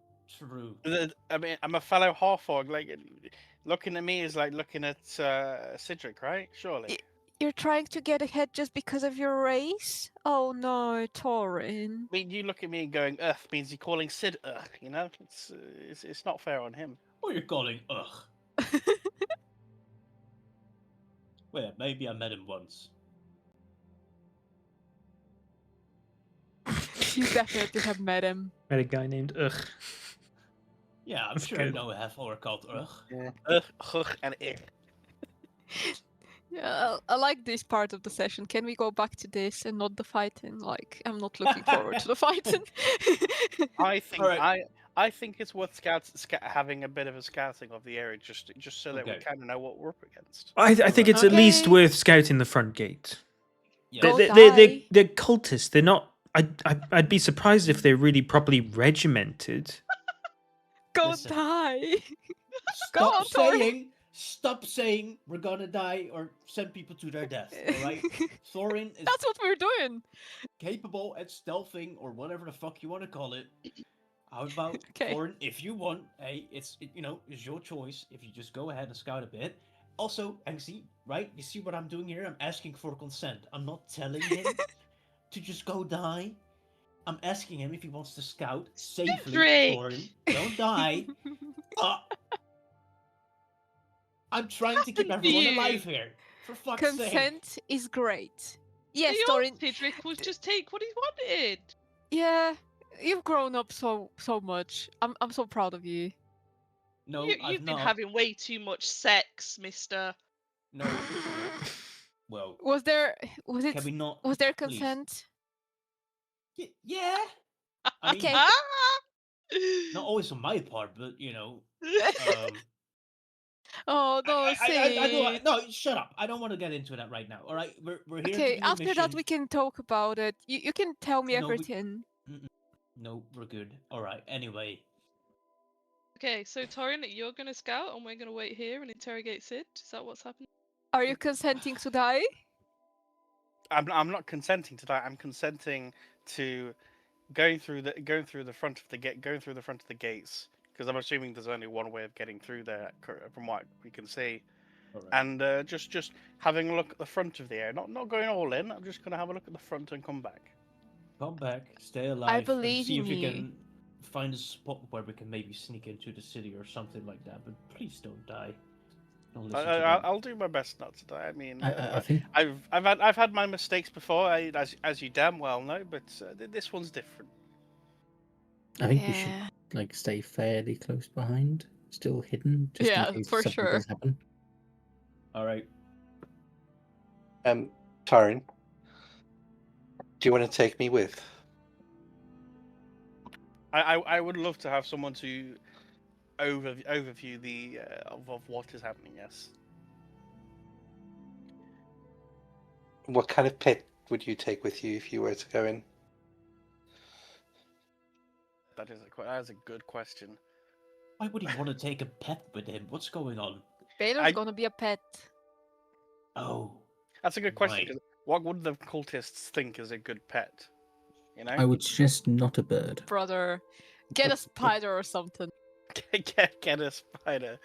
I mean, I'm a fellow half-orc. Like, looking at me is like looking at Cedric, right? Surely. You're trying to get ahead just because of your race? Oh no, Torin. I mean, you look at me and going, "Ugh," means you're calling Sid ugh. You know, it's not fair on him. What you're calling ugh? Well, maybe I met him once. You definitely have met him. met a guy named Ugh. Yeah, I'm That's sure I good. know a half-orc called ugh. Ugh, ugh, and ich. Yeah, I like this part of the session. Can we go back to this and not the fighting? Like, I'm not looking forward to the fighting. I think Alright. I think it's worth having a bit of a scouting of the area, just so that we Okay. kind of know what we're up against. I think it's at least Okay. worth scouting the front gate. Yeah. Go They're die. cultists. They're not. I'd be surprised if they're really properly regimented. Go Listen. die. Stop on, Tori. saying we're gonna die or send people to their death. All right. Thorin is That's what we're doing. capable at stealthing or whatever the fuck you want to call it. How about Okay. Thorin? If you want, hey, it's your choice. If you just go ahead and scout a bit. Also, Angsty, right? You see what I'm doing here? I'm asking for consent. I'm not telling him to just go die. I'm asking him if he wants to scout safely. Cedric! Thorin, don't die. I'm trying to keep happened to everyone you? alive here. For fuck's sake. Consent is great. Yes, Your Dorin. Cedric was just take what he wanted. Yeah, you've grown up so much. I'm so proud of you. No, You've I've been not. having way too much sex, mister. No. Well, Was there can we not? was there please? consent? Yeah. I mean, Okay. not always on my part, but Oh no, I Sid. no, shut up. I don't want to get into that right now. All right, we're here Okay, to do a after that mission. we can talk about it. You can tell me No, we- everything. No, we're good. All right. Anyway, Okay, so Torin, you're gonna scout and we're gonna wait here and interrogate Sid. Is that what's happening? Are you consenting to die? I'm not consenting to that. I'm consenting to going through the front of the gates, because I'm assuming there's only one way of getting through there from what we can see. all right. And just having a look at the front of the area, not going all in. I'm just gonna have a look at the front and come back. Come back, stay alive, believe and see in if we you. can find a spot where we can maybe sneak into the city or something like that. But please don't die. Don't listen to them. I'll do my best not to die. I mean, I think I've had my mistakes before, as you damn well know, but this one's different. I think we should Yeah. like stay fairly close behind, still hidden, just Yeah, in case for something sure. does happen. All right. Torin, do you want to take me with? I would love to have someone to overview the of what is happening. Yes. What kind of pet would you take with you if you were to go in? That is a good question. Why would he want to take a pet with him? What's going on? Baylor's gonna be a pet. Oh, That's a good question. Right. 'Cause what would the cultists think is a good pet? You know, I would suggest not a bird. Brother. Get a spider or something. get a spider.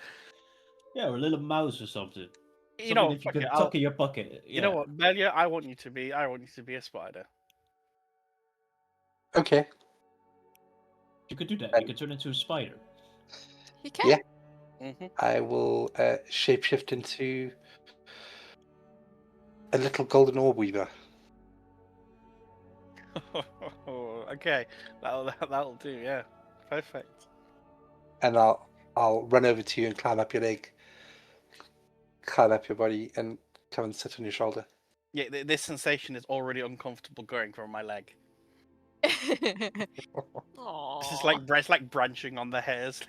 yeah, or a little mouse or something. You know, Something that you fuck could it, tuck in your pocket. you know what, Melia? I want you to be a spider. Okay. You could do that. You could turn into a spider. He can. Yeah. Mm-hmm. I will shapeshift into a little golden orb weaver. Okay, that'll do. Yeah, perfect. And I'll run over to you and climb up your leg, climb up your body, and come and sit on your shoulder. Yeah, this sensation is already uncomfortable going from my leg. This is it's like branching on the hairs.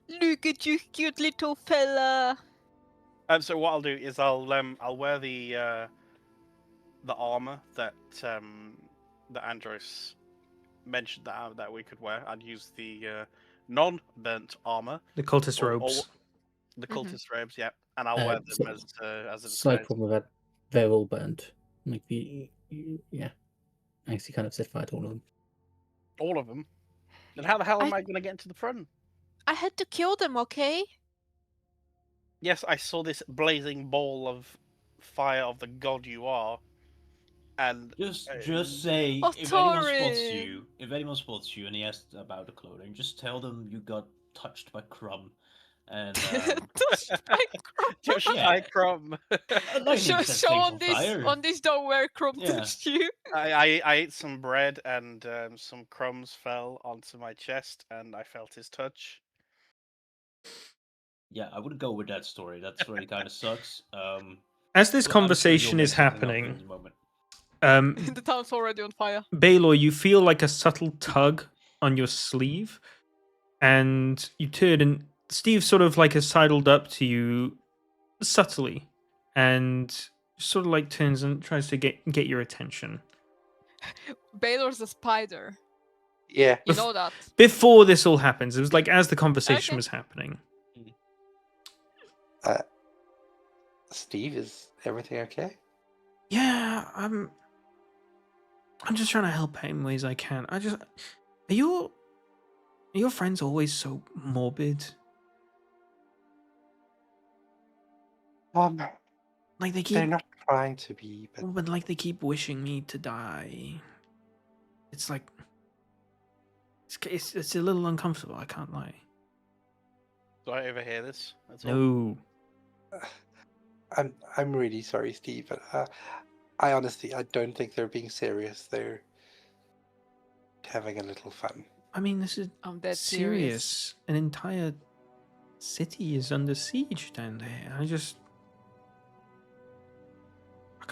Look at you, cute little fella. So what I'll do is I'll wear the armor that Andros mentioned that we could wear. I'd use the non-burnt armor, The cultist or robes. the Mhm. cultist robes. Yeah, and I'll wear them So- as a Slight disguise. problem with that. They're all burnt. Like yeah. I actually kind of set fire to all of them. All of them. Then how the hell am I going to get into the front? I had to kill them, okay? Yes, I saw this blazing ball of fire of the god you are, and Just say Oh, if anyone spots Torin. you and he asks about the clothing, just tell them you got touched by Crumb. And Touched by Crumb. just Yeah. like Crumb. lightning Show, sets show things on this fire. on this door where Crumb Yeah. touched you. I ate some bread and some crumbs fell onto my chest and I felt his touch. Yeah, I wouldn't go with that story. That story kind of sucks. As this But I'm sure conversation you'll is make something up happening, in a moment. The town's already on fire. Baylor, you feel like a subtle tug on your sleeve, and you turn, and Steve sort of like has sidled up to you subtly, and sort of like turns and tries to get your attention. Baylor's a spider. Yeah. You know that. Before this all happens, it was like as the conversation Okay. was happening. Steve, is everything okay? Yeah, I'm just trying to help out in ways I can. Are your friends always so morbid? Like they They're keep, not trying to be, but but like they keep wishing me to die. It's like it's a little uncomfortable. I can't lie. Do I overhear this? That's all. No, I'm really sorry, Steve, but I honestly I don't think they're being serious. They're having a little fun. I mean this is I'm dead serious. serious. An entire city is under siege down there. I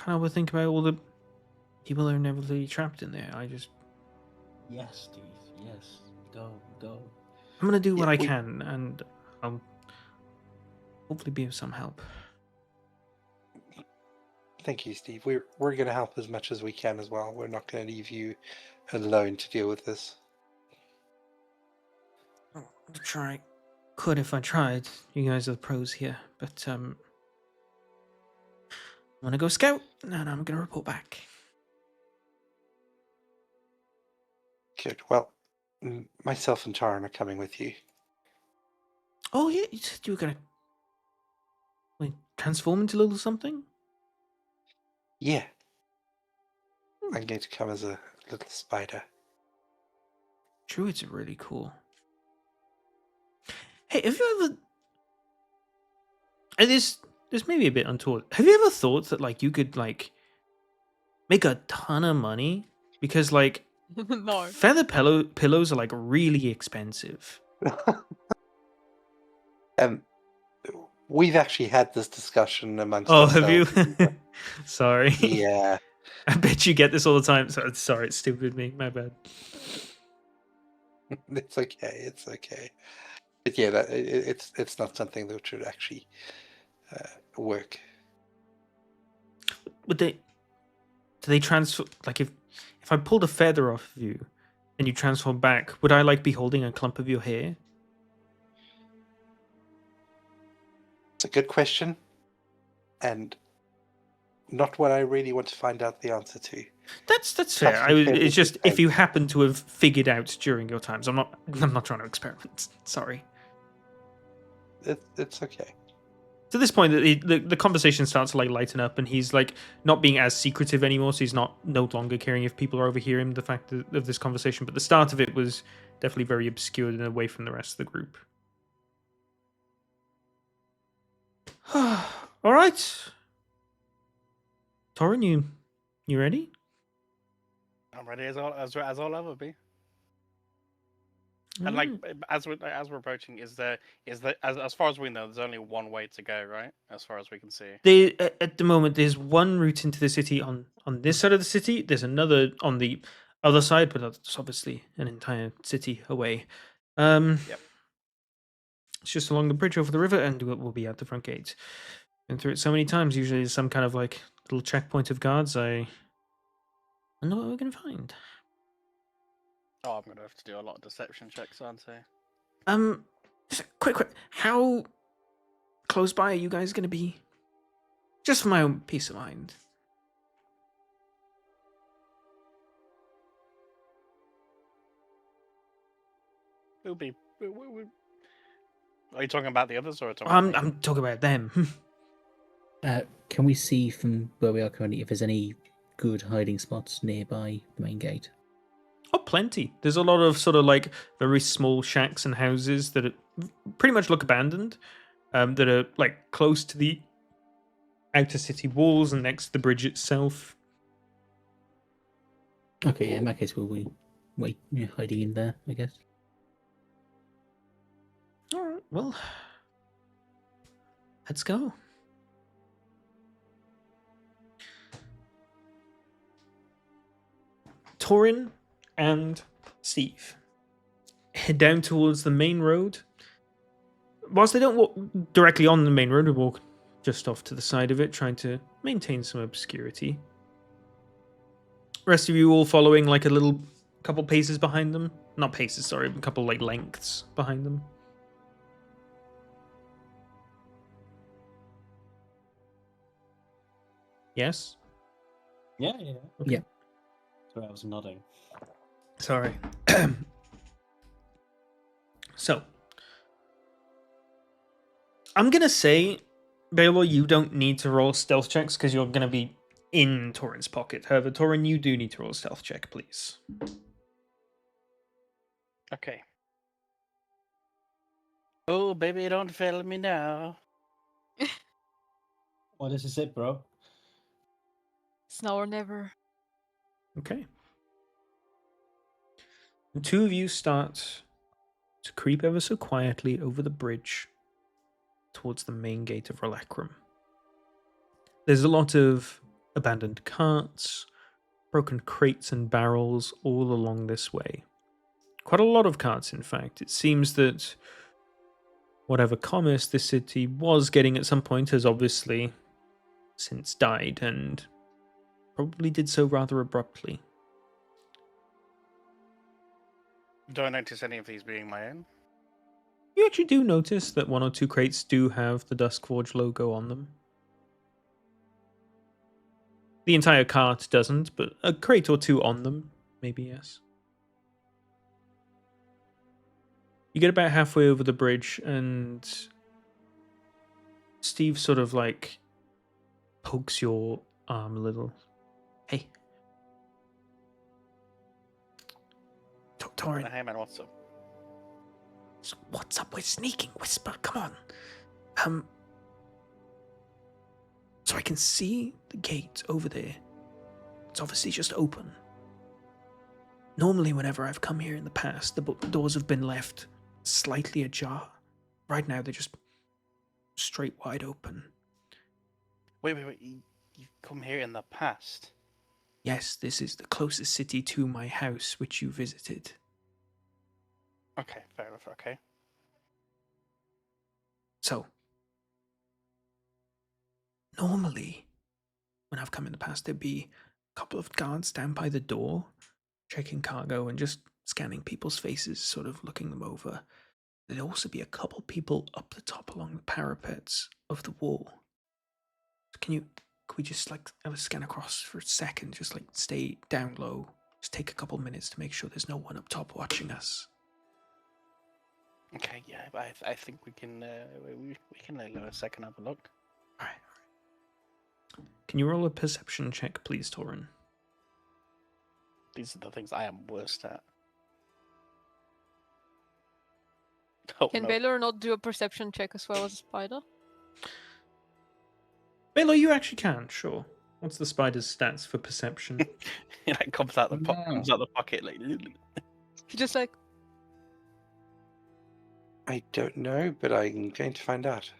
can't ever think about all the people that are inevitably trapped in there. Yes, Steve. Yes. Go. I'm gonna do what Yeah, I we- can, and I'll hopefully be of some help. Thank you, Steve. We're going to help as much as we can as well. We're not going to leave you alone to deal with this. I'll try. Could if I tried. You guys are the pros here, but I'm gonna go scout, and I'm gonna report back. Good. Well, myself and Taran are coming with you. Oh yeah, you said you were gonna transform into a little something. Yeah. I'm going to come as a little spider. Druids are really cool. Hey, have you ever? And this may be a bit untoward. Have you ever thought that like you could like make a ton of money because like No. feather pillows are like really expensive. We've actually had this discussion amongst Oh, ourselves. have you? Sorry. Yeah. I bet you get this all the time. Sorry, it's stupid of me. My bad. It's okay. It's okay. But yeah, it's not something that should actually work. Would they? Do they transfer? Like if I pulled a feather off of you and you transform back, would I like be holding a clump of your hair? It's a good question, and not what I really want to find out the answer to. That's fair. Custom feathers It's just if depends. you happen to have figured out during your times. I'm not trying to experiment. Sorry. It's okay. To this point, the conversation starts to like lighten up, and he's like not being as secretive anymore. So he's no longer caring if people are overhearing the fact of this conversation. But the start of it was definitely very obscured and away from the rest of the group. All right, Torin, you ready? I'm ready as I'll ever be. And like as we're approaching, is there as far as we know, there's only one way to go, right? As far as we can see. At the moment, there's one route into the city on this side of the city. There's another on the other side, but that's obviously an entire city away. Yep. It's just along the bridge over the river, and we'll be at the front gate. Been through it so many times. Usually, there's some kind of like little checkpoint of guards. I know what we're gonna find. Oh, I'm gonna have to do a lot of deception checks, aren't I? Just quick. How close by are you guys gonna be? Just for my own peace of mind. It'll be. Are you talking about the others or talking about me? I'm talking about them. Can we see from where we are currently if there's any good hiding spots nearby the main gate? Oh, plenty. There's a lot of sort of like very small shacks and houses that pretty much look abandoned, that are like close to the outer city walls and next to the bridge itself. Okay, yeah, in that case, will we wait hiding in there, I guess? All right, well, let's go. Torin and Steve, head down towards the main road. Whilst they don't walk directly on the main road, they walk just off to the side of it, trying to maintain some obscurity. Rest of you all following like a little couple paces behind them. Not paces, sorry, a couple like lengths behind them. Yes? Yeah. Okay. Yeah. Sorry, I was nodding. Sorry. So, I'm gonna say, Baylor, you don't need to roll stealth checks because you're gonna be in Torin's pocket. However, Torin, you do need to roll a stealth check, please. Okay. Oh, baby, don't fail me now. Well, this is it, bro. It's now or never. Okay. The two of you start to creep ever so quietly over the bridge towards the main gate of Relacrum. There's a lot of abandoned carts, broken crates and barrels all along this way. Quite a lot of carts, in fact. It seems that whatever commerce this city was getting at some point has obviously since died, and probably did so rather abruptly. Don't notice any of these being my own. You actually do notice that one or two crates do have the Duskforge logo on them. The entire cart doesn't, but a crate or two on them, maybe, yes. You get about halfway over the bridge, and Steve sort of like pokes your arm a little. Hey. Torin. Hey man, what's up? What's up with sneaking? Whisper, come on. So I can see the gate over there. It's obviously just open. Normally, whenever I've come here in the past, the doors have been left slightly ajar. Right now, they're just straight wide open. Wait. You've come here in the past? Yes, this is the closest city to my house, which you visited. Okay, fair enough, okay. So, normally, when I've come in the past, there'd be a couple of guards down by the door, checking cargo and just scanning people's faces, sort of looking them over. There'd also be a couple people up the top along the parapets of the wall. Can we just like scan across for a second, just like stay down low, just take a couple minutes to make sure there's no one up top watching us? Okay, yeah, but I think we can lay low a second, have a look. All right. Can you roll a perception check, please, Torin? These are the things I am worst at. Oh, Can no. Baylor not do a perception check as well as a spider? Baylor, you actually can, sure. What's the spider's stats for perception? It comes out the pocket like. He just like, I don't know, but I'm going to find out.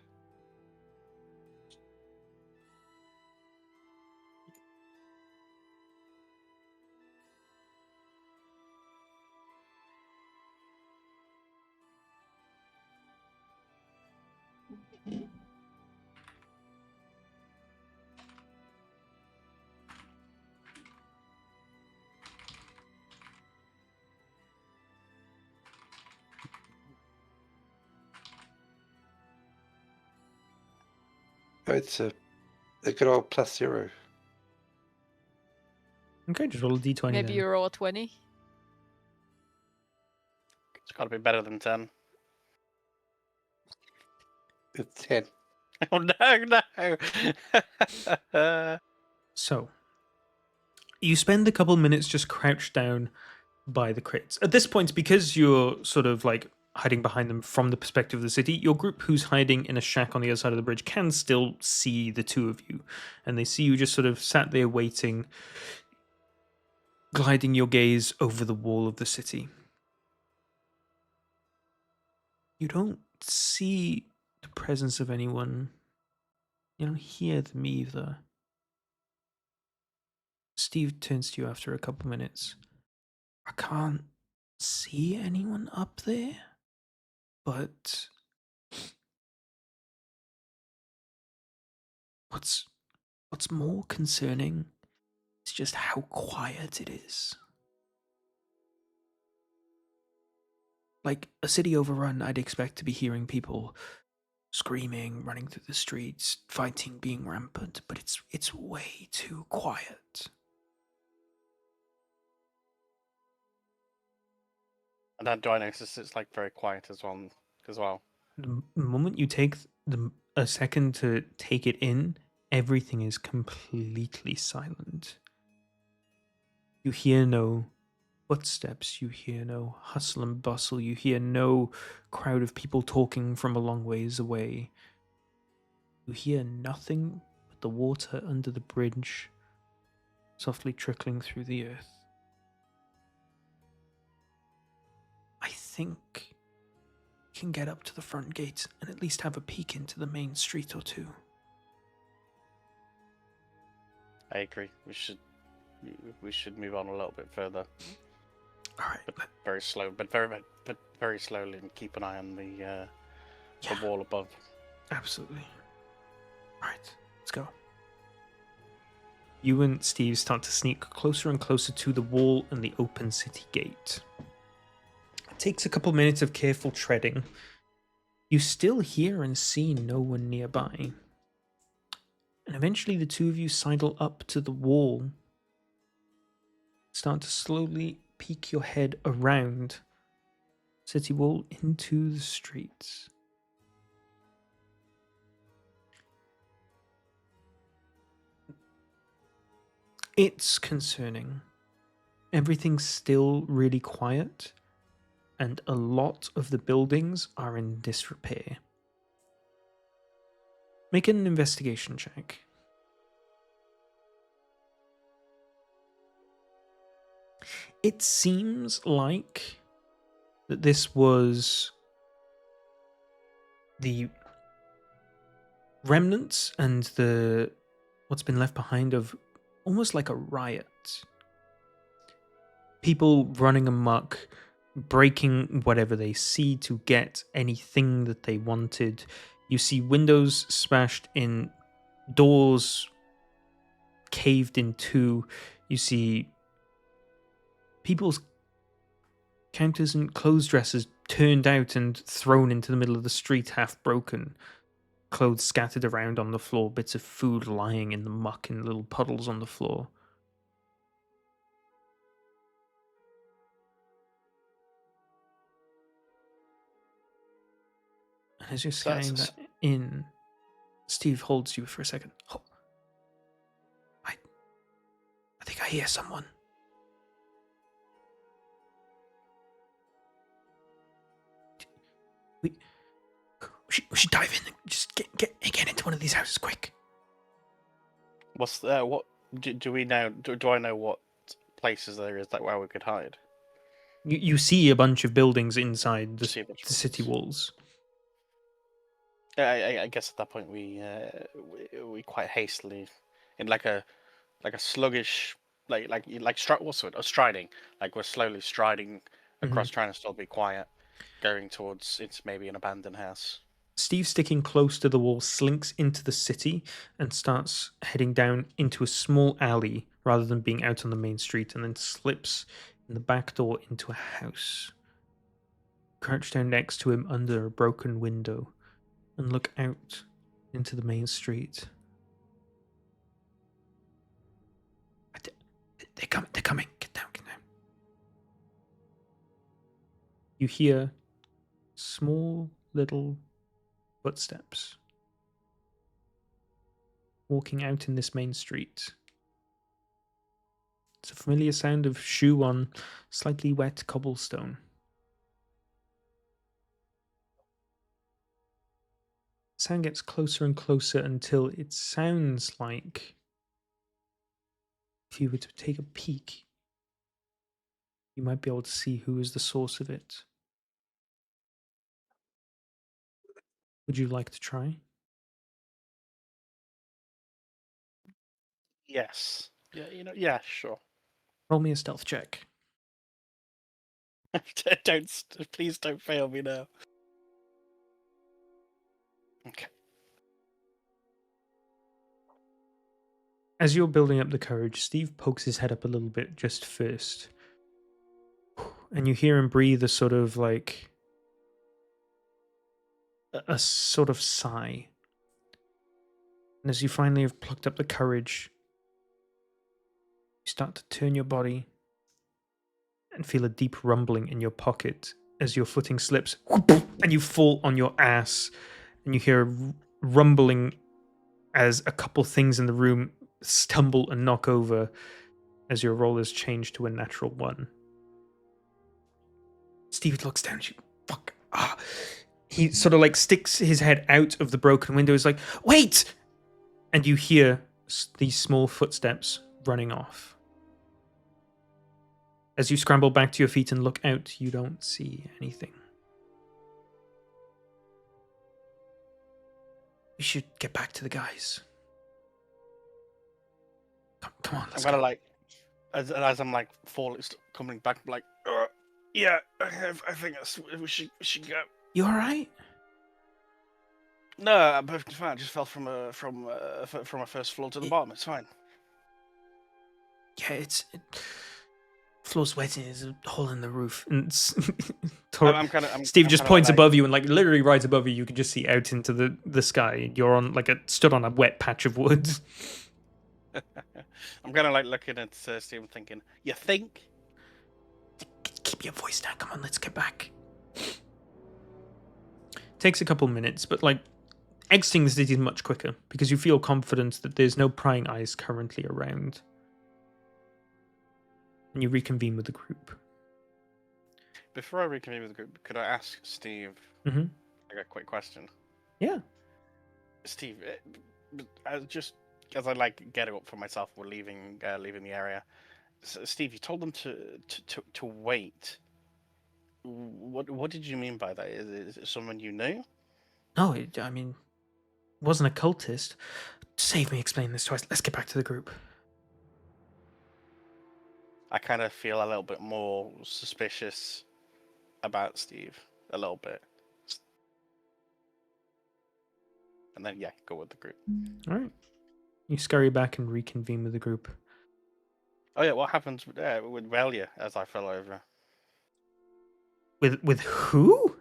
Oh, it's a good old +0. Okay, just roll a d20 maybe then. you roll a 20. It's got to be better than 10. It's 10. Oh no! So, you spend a couple minutes just crouched down by the crates. At this point, because you're sort of like hiding behind them from the perspective of the city, your group who's hiding in a shack on the other side of the bridge can still see the two of you. And they see you just sort of sat there waiting, gliding your gaze over the wall of the city. You don't see the presence of anyone. You don't hear them either. Steve turns to you after a couple minutes. I can't see anyone up there, but what's more concerning is just how quiet it is. Like a city overrun, I'd expect to be hearing people screaming, running through the streets, fighting being rampant, but it's way too quiet. And then do I notice it's like very quiet as well? The moment you take a second to take it in, everything is completely silent. You hear no footsteps, you hear no hustle and bustle, you hear no crowd of people talking from a long ways away. You hear nothing but the water under the bridge softly trickling through the earth. I think we can get up to the front gate and at least have a peek into the main street or two. I agree. We should move on a little bit further, All right, but very slow, but very slowly, and keep an eye on the wall above. absolutely. All right, let's go. You and Steve start to sneak closer and closer to the wall and the open city gate. It takes a couple minutes of careful treading. You still hear and see no one nearby. And eventually the two of you sidle up to the wall, start to slowly peek your head around city wall into the streets. It's concerning. Everything's still really quiet, and a lot of the buildings are in disrepair. Make an investigation check. It seems like that this was the remnants and the what's been left behind of almost like a riot. People running amok, breaking whatever they see to get anything that they wanted. You see windows smashed in, doors caved in two. You see people's counters and clothes dressers turned out and thrown into the middle of the street, half broken. Clothes scattered around on the floor, bits of food lying in the muck in little puddles on the floor. And as you're scanning that in, Steve holds you for a second. Oh, I think I hear someone. We should dive in and just get into one of these houses quick. What's what do we know? Do I know what places there is where we could hide? You see a bunch of buildings inside the See a bunch of city walls. I guess at that point we quite hastily, in like a sluggish what's the word? Striding. Like we're slowly striding across, trying to still be quiet, going towards it's maybe an abandoned house. Steve, sticking close to the wall, slinks into the city and starts heading down into a small alley rather than being out on the main street, and then slips in the back door into a house. Crouch down next to him under a broken window and look out into the main street. They're coming. Get down. You hear small little footsteps walking out in this main street. It's a familiar sound of shoe on slightly wet cobblestone. The sound gets closer and closer until it sounds like if you were to take a peek, you might be able to see who is the source of it. Would you like to try? Yes. Yeah. Yeah. Sure. Roll me a stealth check. Please don't fail me now. Okay. As you're building up the courage, Steve pokes his head up a little bit just first. And you hear him breathe a sort of like a sort of sigh. And as you finally have plucked up the courage, you start to turn your body and feel a deep rumbling in your pocket as your footing slips and you fall on your ass. And you hear a rumbling as a couple things in the room stumble and knock over as your roll is changed to a natural 1. Steve looks down at you. Fuck. Ah. He sort of like sticks his head out of the broken window. He's like, wait! And you hear these small footsteps running off. As you scramble back to your feet and look out, you don't see anything. We should get back to the guys. Come on, let's I'm gonna go. like, as I'm like falling, coming back, I'm like, yeah, I think we should go. You all right? No, I'm perfectly fine. I just fell from a first floor to the bottom. It's fine. Yeah, floor's wet and there's a hole in the roof. And Steve just points above you and like literally right above you, you can just see out into the sky. You're on like stood on a wet patch of wood. I'm kind of like looking at Steve thinking, you think? Keep your voice down. Come on, let's get back. Takes a couple minutes, but like exiting the city is much quicker because you feel confident that there's no prying eyes currently around. And you reconvene with the group. Before I reconvene with the group, could I ask Steve Mm-hmm. like a quick question? Yeah. Steve, just as I like getting up for myself, we're leaving the area. So, Steve, you told them to wait. What did you mean by that? Is it someone you knew? No, I mean, wasn't a cultist. Save me explaining this twice. Let's get back to the group. I kind of feel a little bit more suspicious about Steve, a little bit. And then, yeah, go with the group. All right. You scurry back and reconvene with the group. Oh yeah, what happens with Velia as I fell over? With who?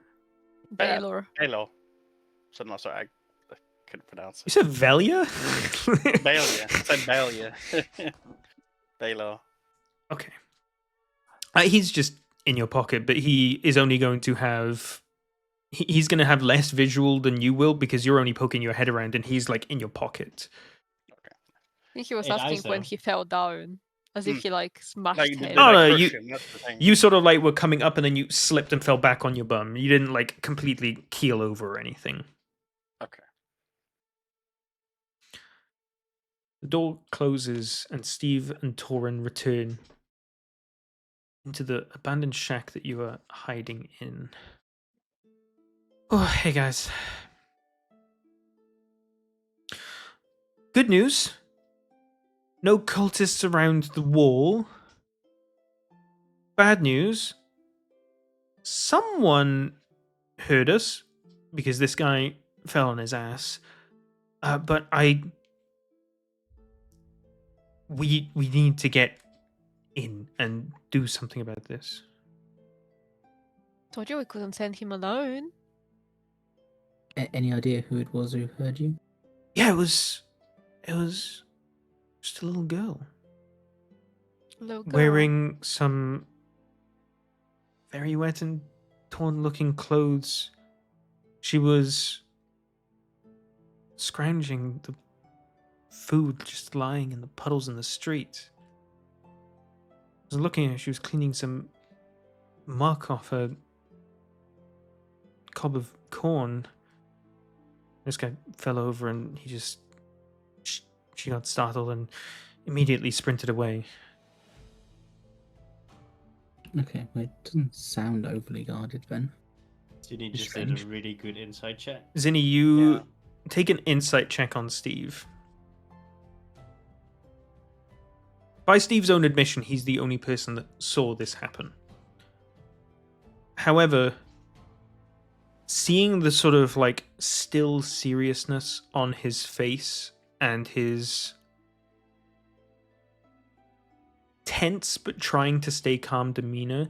Baylor. Halo. So no, sorry, I couldn't pronounce You it. said Velia? Balia. I said Balia. Baylor. Okay. He's just in your pocket, but he is only going to have... He's going to have less visual than you will because you're only poking your head around and he's like in your pocket. Okay. I think he was Hey, asking nice, when though. he fell down, as if he like smashed No, you him. did No, like no, crush you- him, that's the thing. You sort of like were coming up and then you slipped and fell back on your bum. You didn't like completely keel over or anything. Okay. The door closes and Steve and Torin return into the abandoned shack that you were hiding in. Oh, hey guys. Good news. No cultists around the wall. Bad news. Someone heard us because this guy fell on his ass. But we need to get in and do something about this. Told you we couldn't send him alone. Any idea who it was who heard you? Yeah, it was just a little girl Little girl. wearing some very wet and torn looking clothes. She was scrounging the food just lying in the puddles in the street. I was looking at her, she was cleaning some muck off a cob of corn. This guy fell over and she got startled and immediately sprinted away. Okay, well, it doesn't sound overly guarded then. Zinni It's just did strange. a really good inside check. Zinni, you Yeah. take an insight check on Steve. By Steve's own admission, he's the only person that saw this happen. However, seeing the sort of like still seriousness on his face and his tense but trying to stay calm demeanor,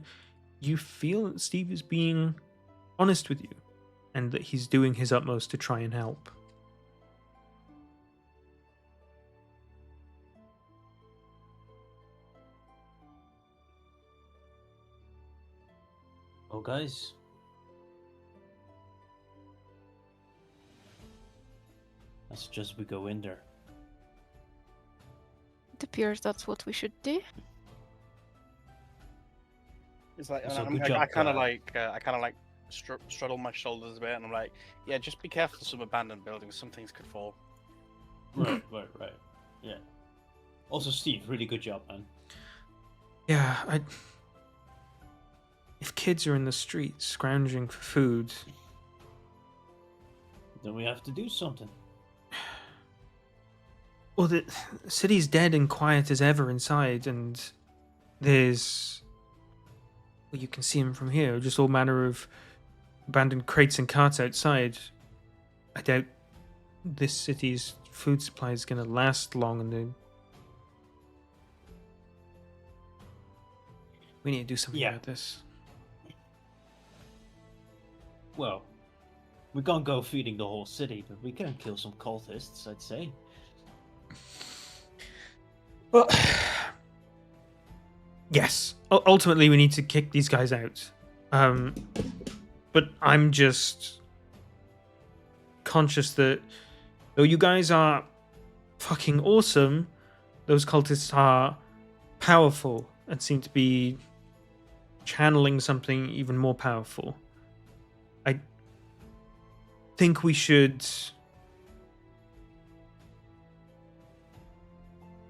you feel that Steve is being honest with you and that he's doing his utmost to try and help. Oh, guys. I suggest we go in there. It appears that's what we should do. It's like So I good I job, kind of like straddle my shoulders a bit, and I'm like, yeah, just be careful of some abandoned buildings. Some things could fall. Right. Yeah. Also, Steve, really good job, man. Yeah, if kids are in the streets scrounging for food, Then we have to do something. well, the city's dead and quiet as ever inside, and there's, well, you can see them from here, just all manner of abandoned crates and carts outside. I doubt this city's food supply is going to last long, and we need to do something Yeah. about this. Well, we can't go feeding the whole city, but we can kill some cultists, I'd say. Well, yes. Ultimately, we need to kick these guys out. But I'm just conscious that though you guys are fucking awesome, those cultists are powerful and seem to be channeling something even more powerful. I think we should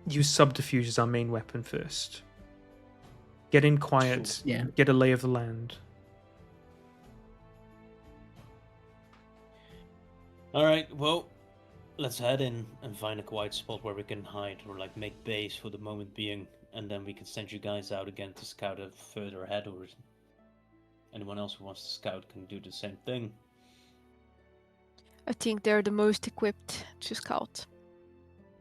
use subterfuge as our main weapon first. Get in quiet, Yeah. get a lay of the land. Alright, well, let's head in and find a quiet spot where we can hide or like make base for the moment being, and then we can send you guys out again to scout it further ahead, or anyone else who wants to scout can do the same thing. I think they're the most equipped to scout.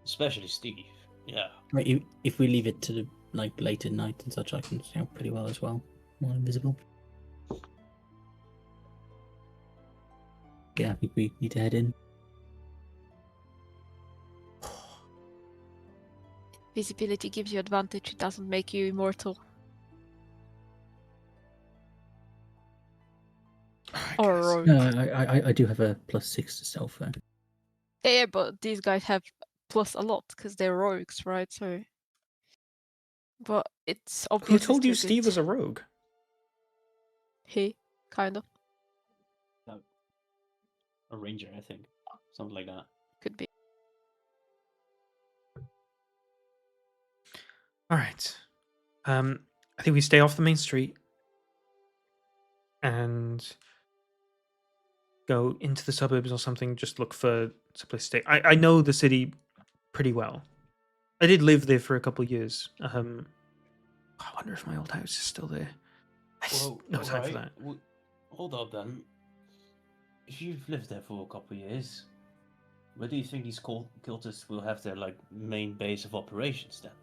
Especially Steve. Yeah. Right, if we leave it to the like late at night and such, I can scout pretty well as well, while invisible. Yeah, I think we need to head in. Visibility gives you advantage, it doesn't make you immortal. Or rogue. No, I do have a +6 to stealth though. Yeah, but these guys have plus a lot because they're rogues, right? So, but it's Who obvious. told you Steve was a rogue? He, kind of, A ranger, I think. Something like that. could be. All right. I think we stay off the main street and go into the suburbs or something. Just look for someplace to stay. I know the city pretty well. I did live there for a couple of years. I wonder if my old house is still there. Whoa, No time for alright. that. Hold up then. If you've lived there for a couple of years, where do you think these cultists will have their like main base of operations then?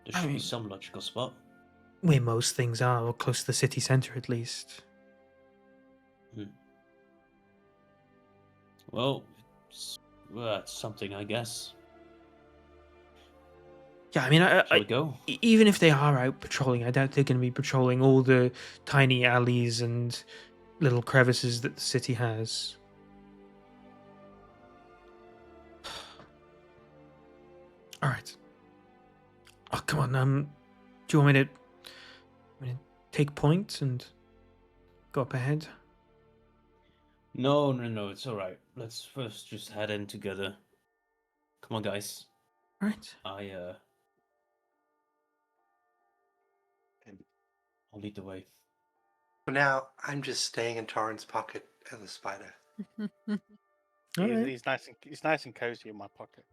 There I should be mean- some logical spot. Where most things are, or close to the city center at least. Well, it's something, I guess. Yeah, I mean, Shall we go? even if they are out patrolling, I doubt they're going to be patrolling all the tiny alleys and little crevices that the city has. All right. Oh, come on. Do you want me to take point and go up ahead? No, it's alright. Let's first just head in together. Come on, guys. All right. I'll lead the way. For now, I'm just staying in Torrent's pocket as a spider. All right. He's nice and cozy in my pocket.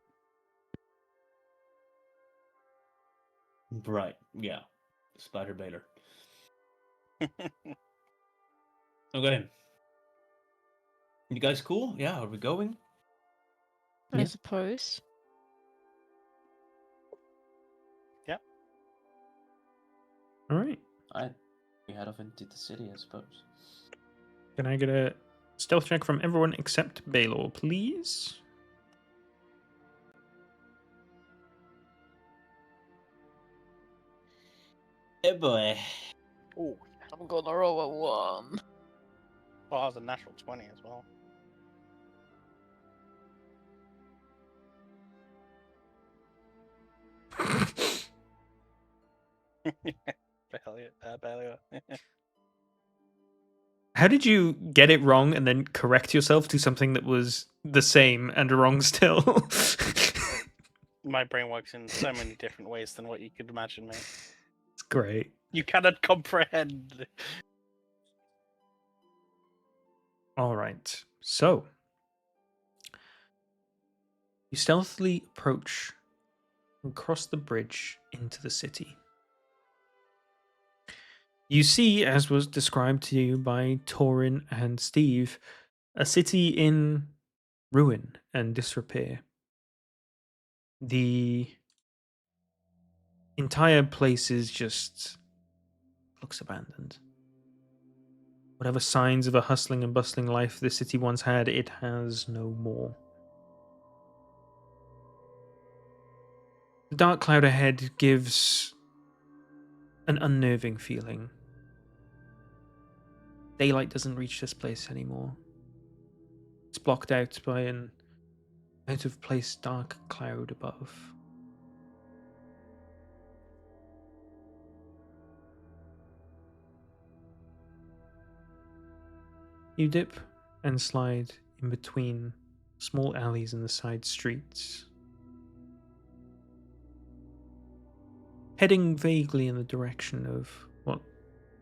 Right, yeah. Spider Baylor. Okay. You guys cool? Yeah, are we going? I Yeah. suppose. All right. We head off into the city, I suppose. Can I get a stealth check from everyone except Baylor, please? Hey boy. Oh, I'm gonna roll a 1. well, I was a natural 20 as well. Barely. How did you get it wrong and then correct yourself to something that was the same and wrong still? My brain works in so many different ways than what you could imagine, mate. It's great. You cannot comprehend. All right. So, you stealthily approach and cross the bridge into the city. You see, as was described to you by Torin and Steve, a city in ruin and disrepair. The entire place is just looks abandoned. Whatever signs of a hustling and bustling life the city once had, it has no more. The dark cloud ahead gives an unnerving feeling. Daylight doesn't reach this place anymore. It's blocked out by an out of place dark cloud above. You dip and slide in between small alleys and the side streets, heading vaguely in the direction of what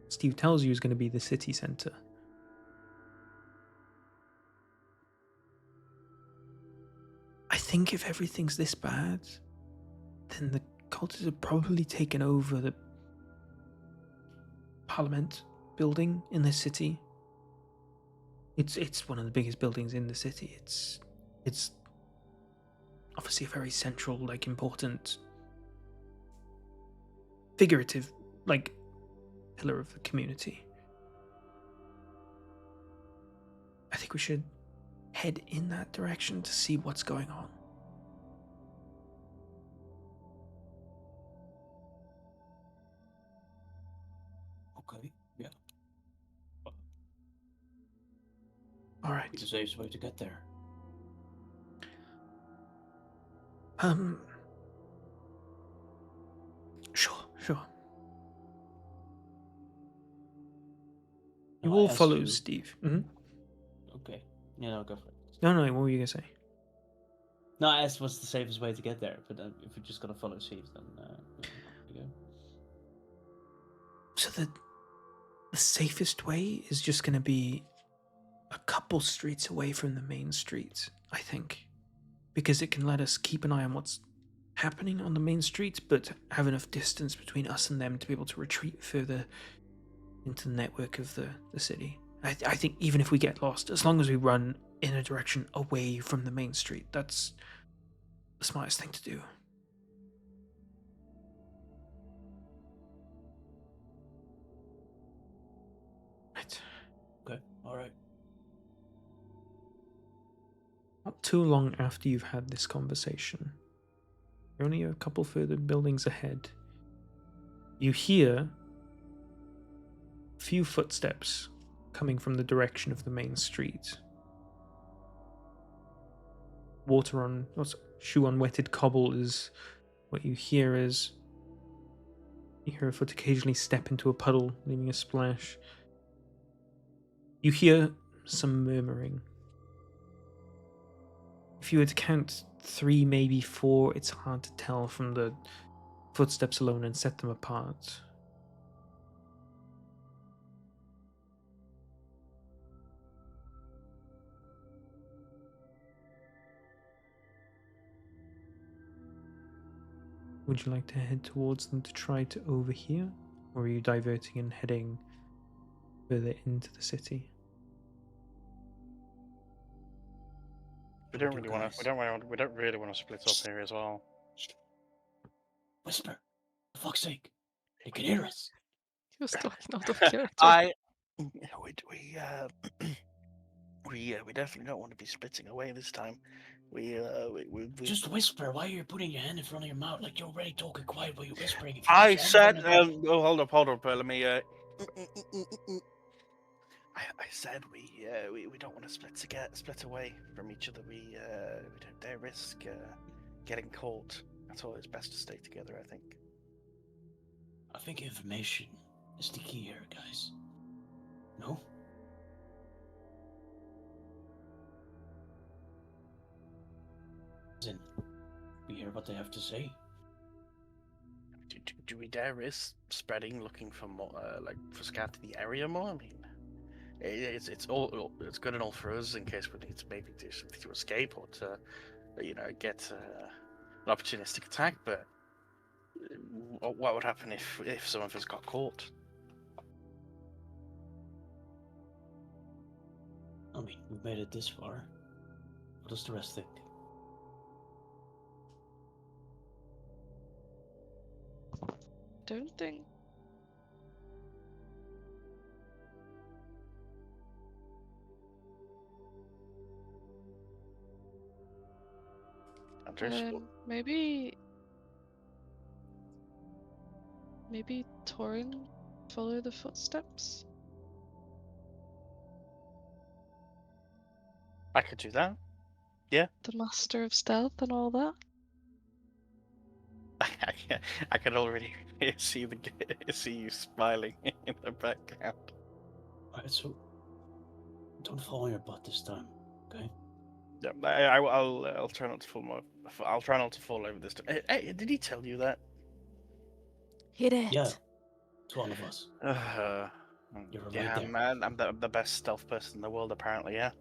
Steve tells you is going to be the city center. I think if everything's this bad, then the cultists have probably taken over the Parliament building in this city. It's one of the biggest buildings in the city. It's obviously a very central, important, figurative, pillar of the community. I think we should head in that direction to see what's going on. Okay, yeah. All right. It's the safest way to get there. Sure. You No, I all asked follow you- Steve. Mm-hmm. Okay. Yeah, no, go for it. No, what were you gonna say? No, I asked what's the safest way to get there, but if we're just gonna follow Steve, then we go. So the safest way is just gonna be a couple streets away from the main street, I think, because it can let us keep an eye on what's happening on the main street, but have enough distance between us and them to be able to retreat further into the network of the city. I think even if we get lost, as long as we run in a direction away from the main street, that's the smartest thing to do. Right. Okay, alright. Not too long after you've had this conversation, you're only a couple further buildings ahead. You hear a few footsteps coming from the direction of the main street. Shoe on wetted cobble is what you hear as you hear a foot occasionally step into a puddle, leaving a splash. You hear some murmuring. If you were to count 3, maybe 4, it's hard to tell from the footsteps alone and set them apart. Would you like to head towards them to try to overhear? Or are you diverting and heading further into the city? We What don't do really want guys? to. We don't really want to split up here as well. Whisper. For fuck's sake. They can hear us. He was talking out of character. We definitely don't want to be splitting away this time. We Just whisper. Why are you putting your hand in front of your mouth like you're already talking quiet while you're whispering? If you I put your hand in said, front of your mouth- oh, hold up, let me. I said we don't want to split away from each other. We don't dare risk getting caught. That's all. It's best to stay together, I think. I think information is the key here, guys. No? Then we hear what they have to say. Do we dare risk spreading, looking for more, for scout to the area more? I mean, it's good and all for us in case we need to maybe do something to escape or to, get an opportunistic attack. But what would happen if some of us got caught? I mean, we've made it this far. What does the rest think? Don't think. Maybe Torin follow the footsteps. I could do that. The master of stealth and all that. I can already see you smiling in the background. Alright, so don't fall on your butt this time, okay? Yeah, I'll try not to fall. I'll try not to fall over this time. Hey, did he tell you that? Hit it. Yeah. It's one of us. You're right Yeah, there. man, I'm the best stealth person in the world, apparently. Yeah,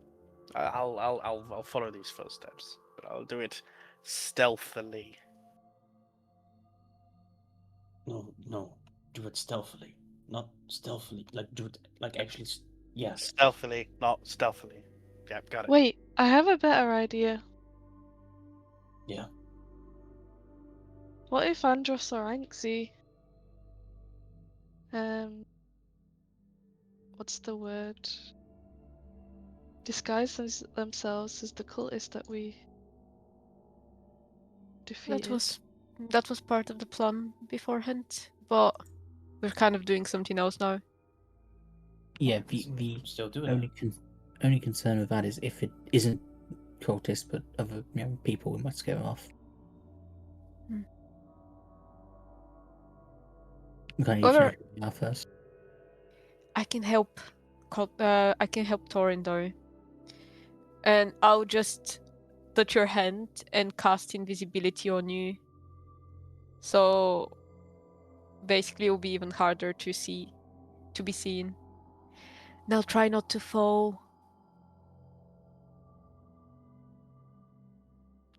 I'll follow these footsteps, but I'll do it stealthily. No. Do it stealthily. Not stealthily. Like, do it, like, actually, yeah. Stealthily, not stealthily. Yeah, got it. Wait, I have a better idea. Yeah. What if Andros or Anxie, what's the word? Disguise themselves as the cultist that we defeated. That was part of the plan beforehand, but we're kind of doing something else now. Yeah, the Still doing only it. only concern with that is if it isn't cultists but other people, we must scare them off. We kind of need to know who they are first. I can help. I can help Torin though, and I'll just touch your hand and cast invisibility on you. So basically, it'll be even harder to be seen. Now try not to fall.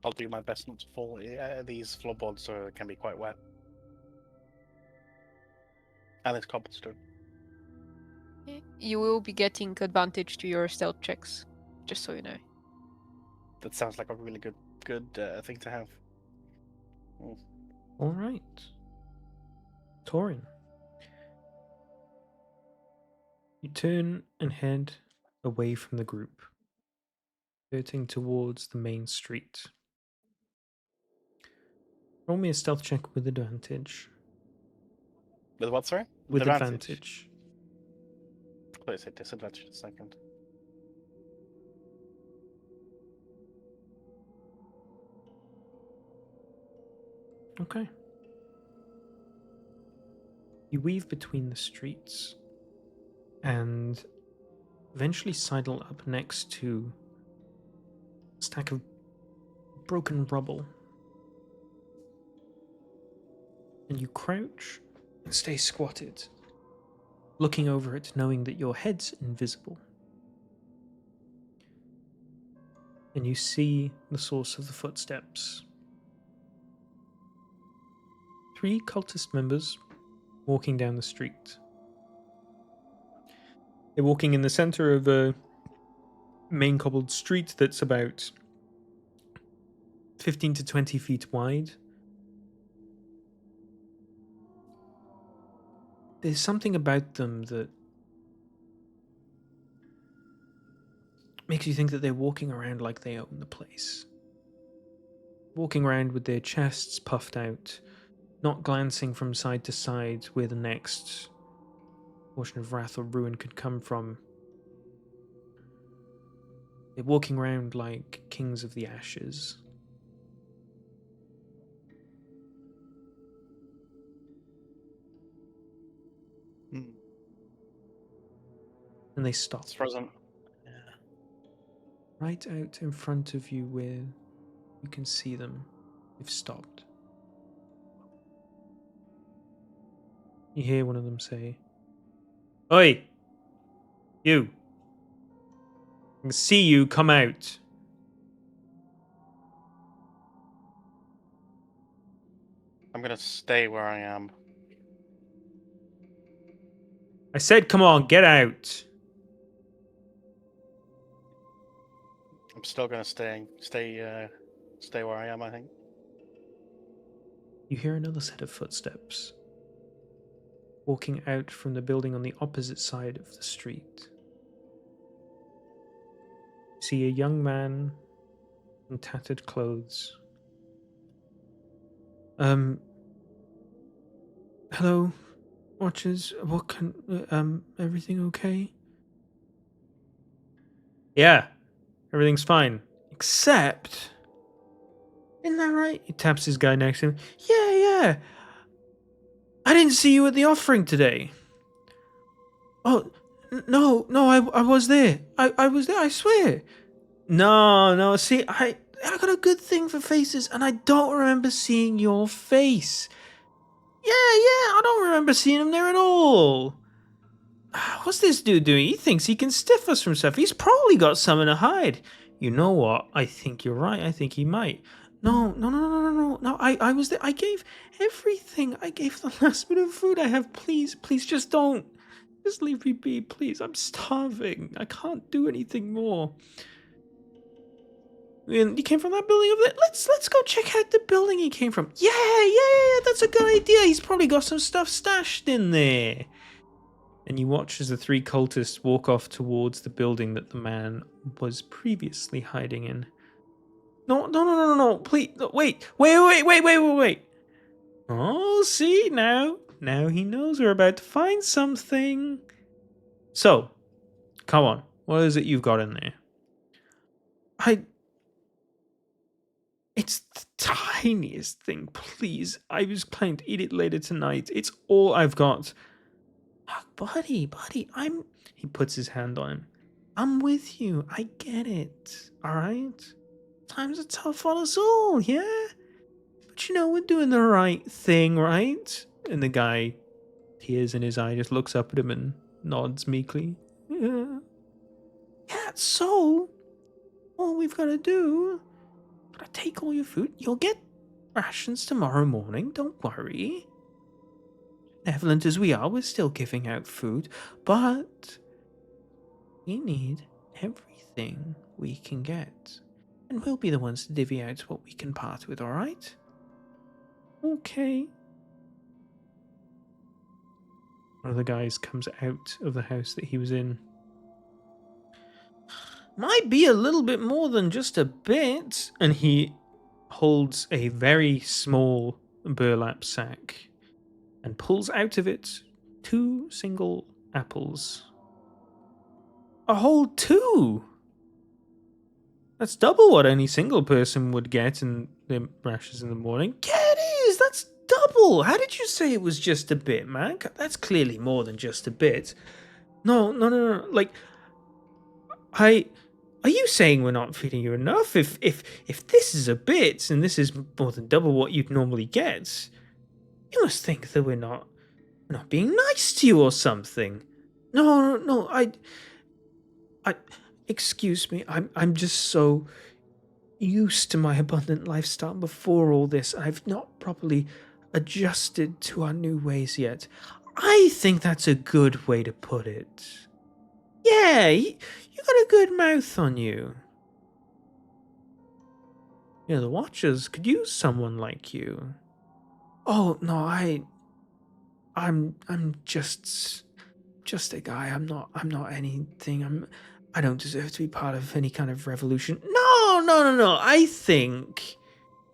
I'll do my best not to fall. These floorboards can be quite wet, and it's cobblestone. You will be getting advantage to your stealth checks, just so you know. That sounds like a really good thing to have. All right. Torin. You turn and head away from the group, skirting towards the main street. Roll me a stealth check with advantage. With what, sorry? With advantage. Please say disadvantage in a second. Okay. You weave between the streets and eventually sidle up next to a stack of broken rubble. And you crouch and stay squatted, looking over it, knowing that your head's invisible. And you see the source of the footsteps. 3 cultist members walking down the street. They're walking in the center of a main cobbled street that's about 15 to 20 feet wide. There's something about them that makes you think that they're walking around like they own the place. Walking around with their chests puffed out, not glancing from side to side where the next portion of wrath or ruin could come from. They're walking around like kings of the ashes. Hmm. And they stop. It's frozen. Right out in front of you where you can see them. They've stopped. You hear one of them say, "Oi! You! I can see you, come out!" I'm gonna stay where I am. I said, come on, get out! I'm still gonna stay where I am, I think. You hear another set of footsteps walking out from the building on the opposite side of the street. You see a young man in tattered clothes. Hello, watchers. What can, everything okay? Yeah, everything's fine. Except, isn't that right? He taps his guy next to him. Yeah. I didn't see you at the offering today. Oh, no, I was there. I was there, I swear. No, see, I got a good thing for faces, and I don't remember seeing your face. Yeah, I don't remember seeing him there at all. What's this dude doing? He thinks he can stiff us from stuff. He's probably got something to hide. You know what? I think you're right. I think he might. No. I was there. I gave everything. I gave the last bit of food I have. Please, just don't. Just leave me be, please. I'm starving. I can't do anything more. And he came from that building over there. Let's go check out the building he came from. Yeah. That's a good idea. He's probably got some stuff stashed in there. And you watch as the three cultists walk off towards the building that the man was previously hiding in. No, please, no, wait. Oh, see, now he knows we're about to find something. So, come on, what is it you've got in there? It's the tiniest thing, please. I was planning to eat it later tonight. It's all I've got. Buddy, He puts his hand on him. I'm with you. I get it. All right? Times are tough on us all, yeah? But we're doing the right thing, right? And the guy, tears in his eye, just looks up at him and nods meekly. Yeah, so, all we've got to do, take all your food. You'll get rations tomorrow morning. Don't worry. Benevolent as we are, we're still giving out food, but we need everything we can get. And we'll be the ones to divvy out what we can part with, alright? Okay. One of the guys comes out of the house that he was in. Might be a little bit more than just a bit. And he holds a very small burlap sack and pulls out of it 2 single apples. A whole 2! That's double what any single person would get in their rations in the morning. Yeah, it is! That's double! How did you say it was just a bit, man? That's clearly more than just a bit. No. Like, are you saying we're not feeding you enough? If this is a bit, and this is more than double what you'd normally get, you must think that we're not being nice to you or something. No, I excuse me. I'm just so used to my abundant lifestyle before all this. I've not properly adjusted to our new ways yet. I think that's a good way to put it. Yeah, you got a good mouth on you. Yeah, the Watchers could use someone like you. Oh no, I'm just a guy. I'm not anything. I don't deserve to be part of any kind of revolution. No. I think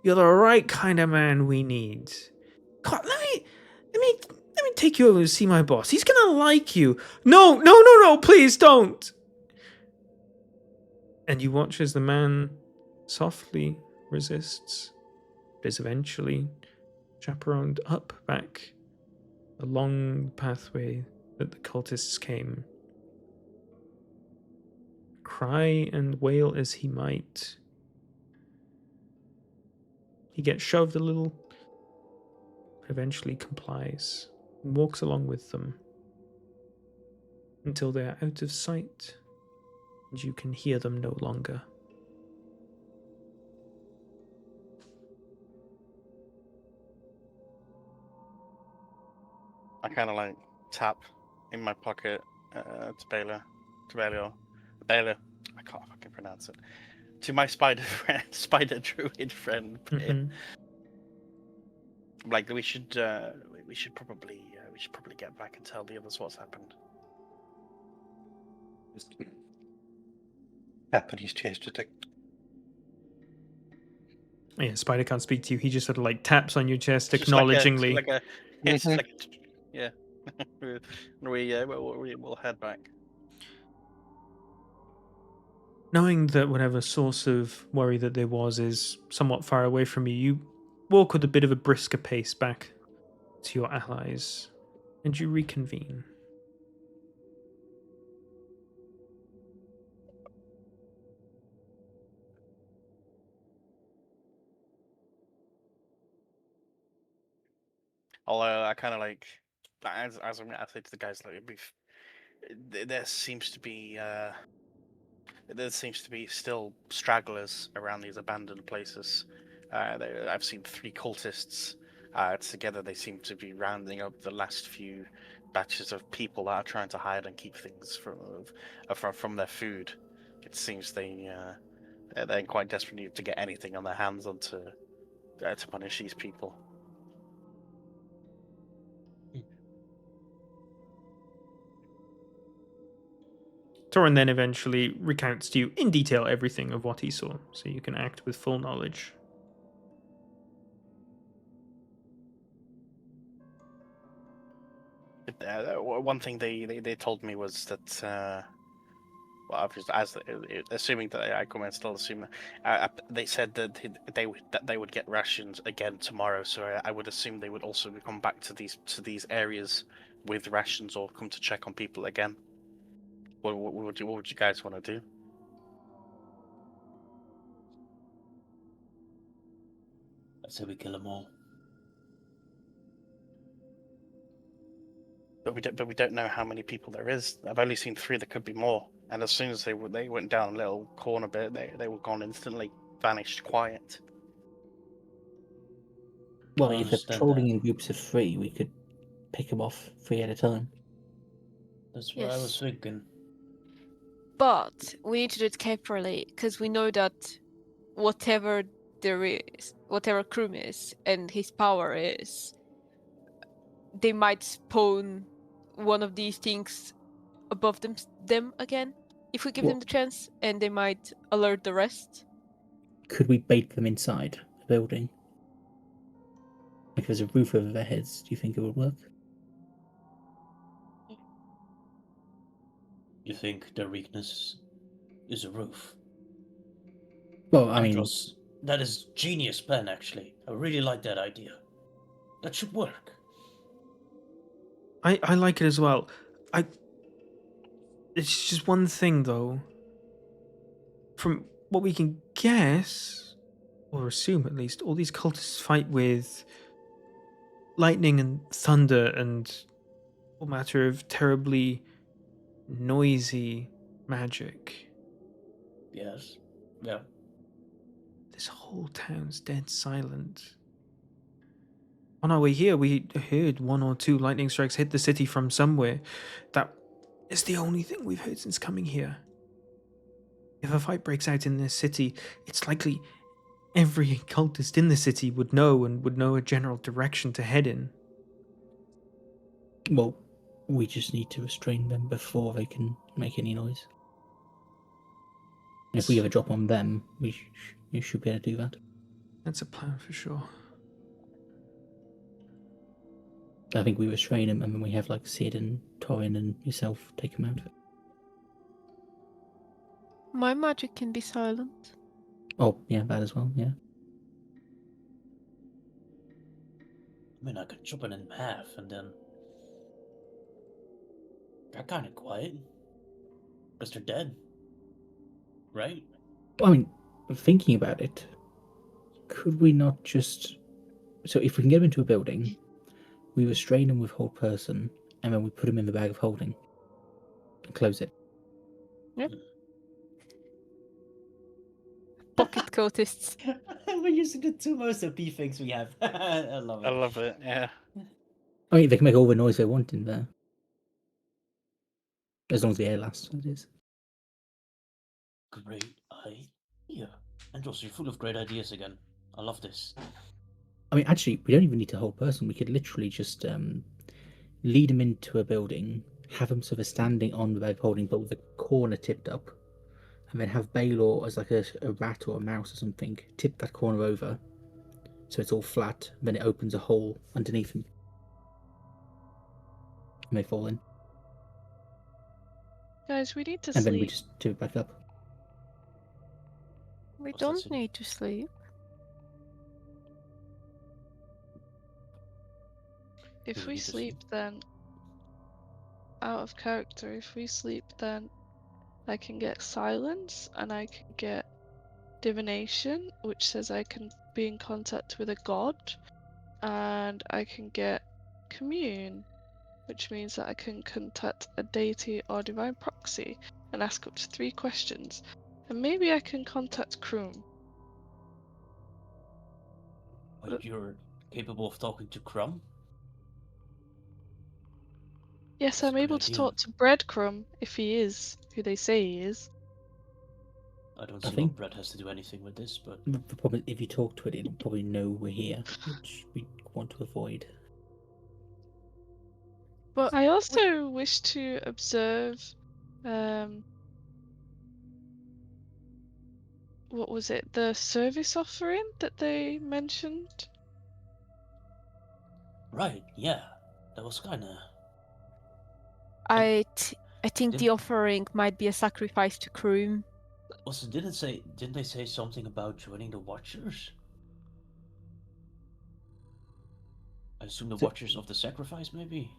you're the right kind of man we need. God, let me take you over to see my boss. He's gonna like you. No, please don't. And you watch as the man softly resists, but is eventually chaperoned up back along the pathway that the cultists came. Cry and wail as he might, he gets shoved a little, but eventually complies and walks along with them until they are out of sight and you can hear them no longer. I kind of like tap in my pocket to Baylor. I can't fucking pronounce it. To my spider friend, spider druid friend. Mhm. Like we should probably get back and tell the others what's happened. Tap on his chest to take. Yeah, Spider can't speak to you. He just sort of like taps on your chest It's just like a- acknowledgingly. like a, it's Mhm. like yeah. We'll head back. Knowing that whatever source of worry that there was is somewhat far away from you, you walk with a bit of a brisker pace back to your allies, and you reconvene. Although I kind of like, as I say to the guys, like there seems to be still stragglers around these abandoned places. I've seen 3 cultists together. They seem to be rounding up the last few batches of people that are trying to hide and keep things from their food. It seems they're in quite desperate need to get anything on their hands on to punish these people. Torin then eventually recounts to you in detail everything of what he saw, so you can act with full knowledge. One thing they told me was that well, obviously, assuming that I come and still assume, they said that they would get rations again tomorrow. So I would assume they would also come back to these areas with rations or come to check on people again. What would you guys want to do? I say we kill them all. But we don't know how many people there is. I've only seen 3. There could be more. And as soon as they went down a little corner bit, they were gone instantly, vanished, quiet. Well, I if they're understand patrolling that. in groups of 3, we could pick them off 3 at a time. That's what I was Yes. thinking. But we need to do it carefully because we know that whatever there is, whatever Krum is and his power is, they might spawn one of these things above them again if we give them What? the chance, and they might alert the rest. Could we bait them inside the building? If there's a roof over their heads, do you think it would work? You think their weakness is a roof? Well, I mean, Andros, that is genius plan, actually. I really like that idea. That should work. I like it as well. It's just one thing though. From what we can guess, or assume at least, all these cultists fight with lightning and thunder and all matter of terribly noisy magic. Yes. Yeah. This whole town's dead silent. On our way here, we heard 1 or 2 lightning strikes hit the city from somewhere. That is the only thing we've heard since coming here. If a fight breaks out in this city, it's likely every cultist in the city would know and would know a general direction to head in. Well, we just need to restrain them before they can make any noise. And if we have a drop on them, you should be able to do that. That's a plan for sure. I think we restrain them, and then we have like Sid and Torin and yourself take them out. My magic can be silent. Oh, yeah, that as well, yeah. I mean, I could chop it in half and then. They're kind of quiet. Because they're dead. Right? I mean, thinking about it, could we not just... So if we can get them into a building, we restrain them with hold person, and then we put them in the bag of holding and close it. Yep. Pocket cultists. We're using the two most OP things we have. I love it. I love it. Yeah. I mean, they can make all the noise they want in there. As long as the air lasts, that is. Great idea. Andros, you're full of great ideas again. I love this. I mean, actually, we don't even need to hold person. We could literally just lead them into a building, have them sort of standing on the bag of holding, but with the corner tipped up, and then have Baylor as like a rat or a mouse or something, tip that corner over, so it's all flat, then it opens a hole underneath them. And they fall in. Guys, we need to And sleep. then we just tip it back up. We What's that don't say? need to sleep. If Do we we need to sleep, then out of character, if we sleep, then I can get silence and I can get divination, which says I can be in contact with a god, and I can get commune, which means that I can contact a deity or divine proxy and ask up to 3 questions. And maybe I can contact Kroom. Wait, you're capable of talking to Crumb? Yes, That's a I'm good able to idea. talk to Breadcrumb if he is who they say he is. I don't I see think- what Brett has to do anything with this, but The problem is, if you talk to it, it'll probably know we're here, which we want to avoid. But I also wish to observe, what was it? The service offering that they mentioned. right, yeah, that was kind of. I think the Didn't- offering might be a sacrifice to Kroom. Also, didn't they say something about joining the Watchers? I assume the So- Watchers of the Sacrifice, maybe.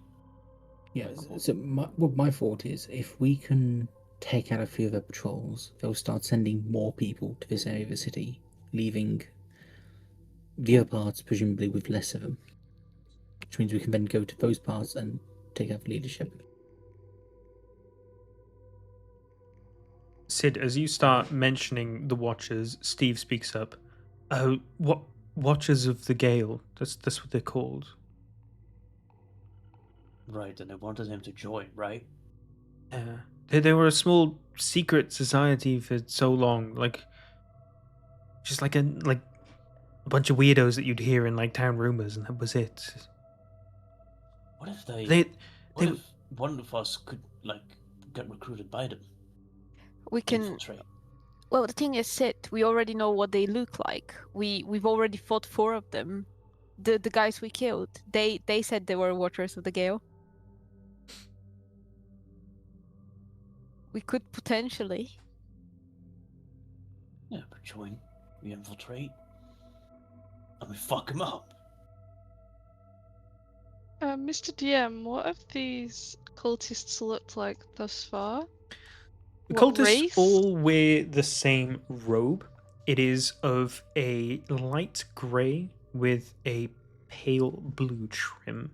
Yeah, Cool. so my thought is, if we can take out a few of the patrols, they'll start sending more people to this area of the city, leaving the other parts presumably with less of them. Which means we can then go to those parts and take out the leadership. Sid, as you start mentioning the Watchers, Steve speaks up. Oh, what Watchers of the Gale? That's what they're called. Right, and they wanted him to join, right? Yeah, they were a small secret society for so long, like just like a bunch of weirdos that you'd hear in like town rumors, and that was it. What if they? They What they- if one of us could like get recruited by them? We can. Infiltrate. Well, the thing is, Sid, we already know what they look like. We've already fought 4 of them. The guys we killed, they said they were Watchers of the Gale. We could potentially. Yeah, we join, we infiltrate, and we fuck them up. Mr. DM, what have these cultists looked like thus far? The What cultists race? all wear the same robe. It is of a light grey with a pale blue trim.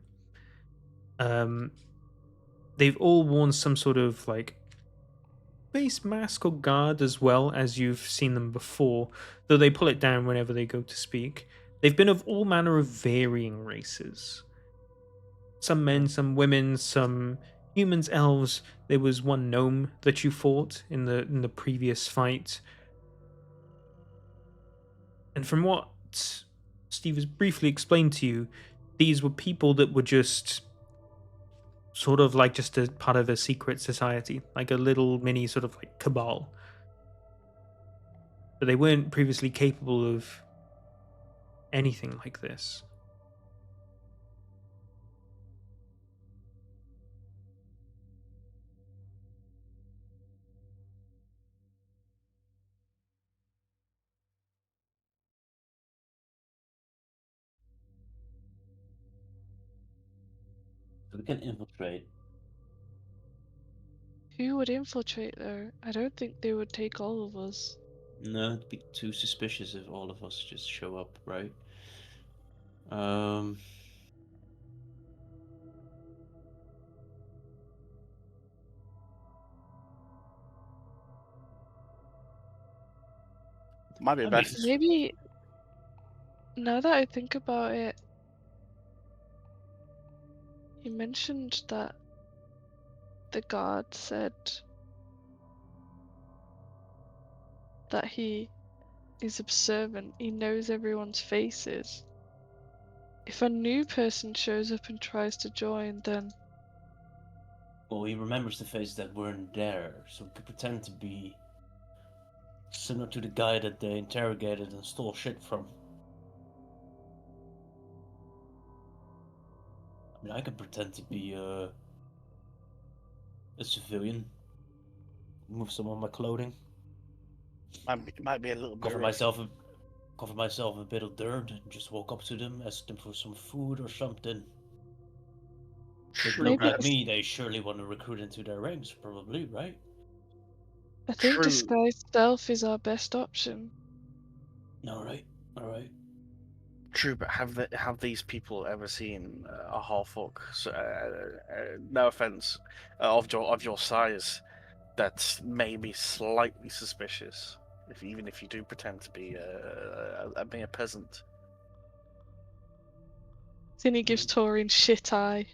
They've all worn some sort of like face mask or guard as well, as you've seen them before, though they pull it down whenever they go to speak. They've been of all manner of varying races. Some men, some women, some humans, elves. There was one gnome that you fought in the previous fight. And from what Steve has briefly explained to you, these were people that were just sort of like just a part of a secret society, like a little mini sort of like cabal. But they weren't previously capable of anything like this. We can infiltrate. Who would infiltrate though? I don't think they would take all of us. No, it'd be too suspicious if all of us just show up, right? Might be I best. mean, Maybe now that I think about it, you mentioned that the guard said that he is observant, he knows everyone's faces. If a new person shows up and tries to join, then well, he remembers the faces that weren't there, so we could pretend to be similar to the guy that they interrogated and stole shit from. I mean, I could pretend to be a civilian, move some of my clothing, Might be a little bit cover risky. myself in a bit of dirt, and just walk up to them, ask them for some food or something. They True, look Maybe like it's- me, they surely want to recruit into their ranks, probably, right? I think True. disguise stealth is our best option. Alright, alright. True, but have these people ever seen a half orc? So, no offense, of your size, that's maybe slightly suspicious. Even if you do pretend to be a mere peasant. Zinni gives Taurine shit eye.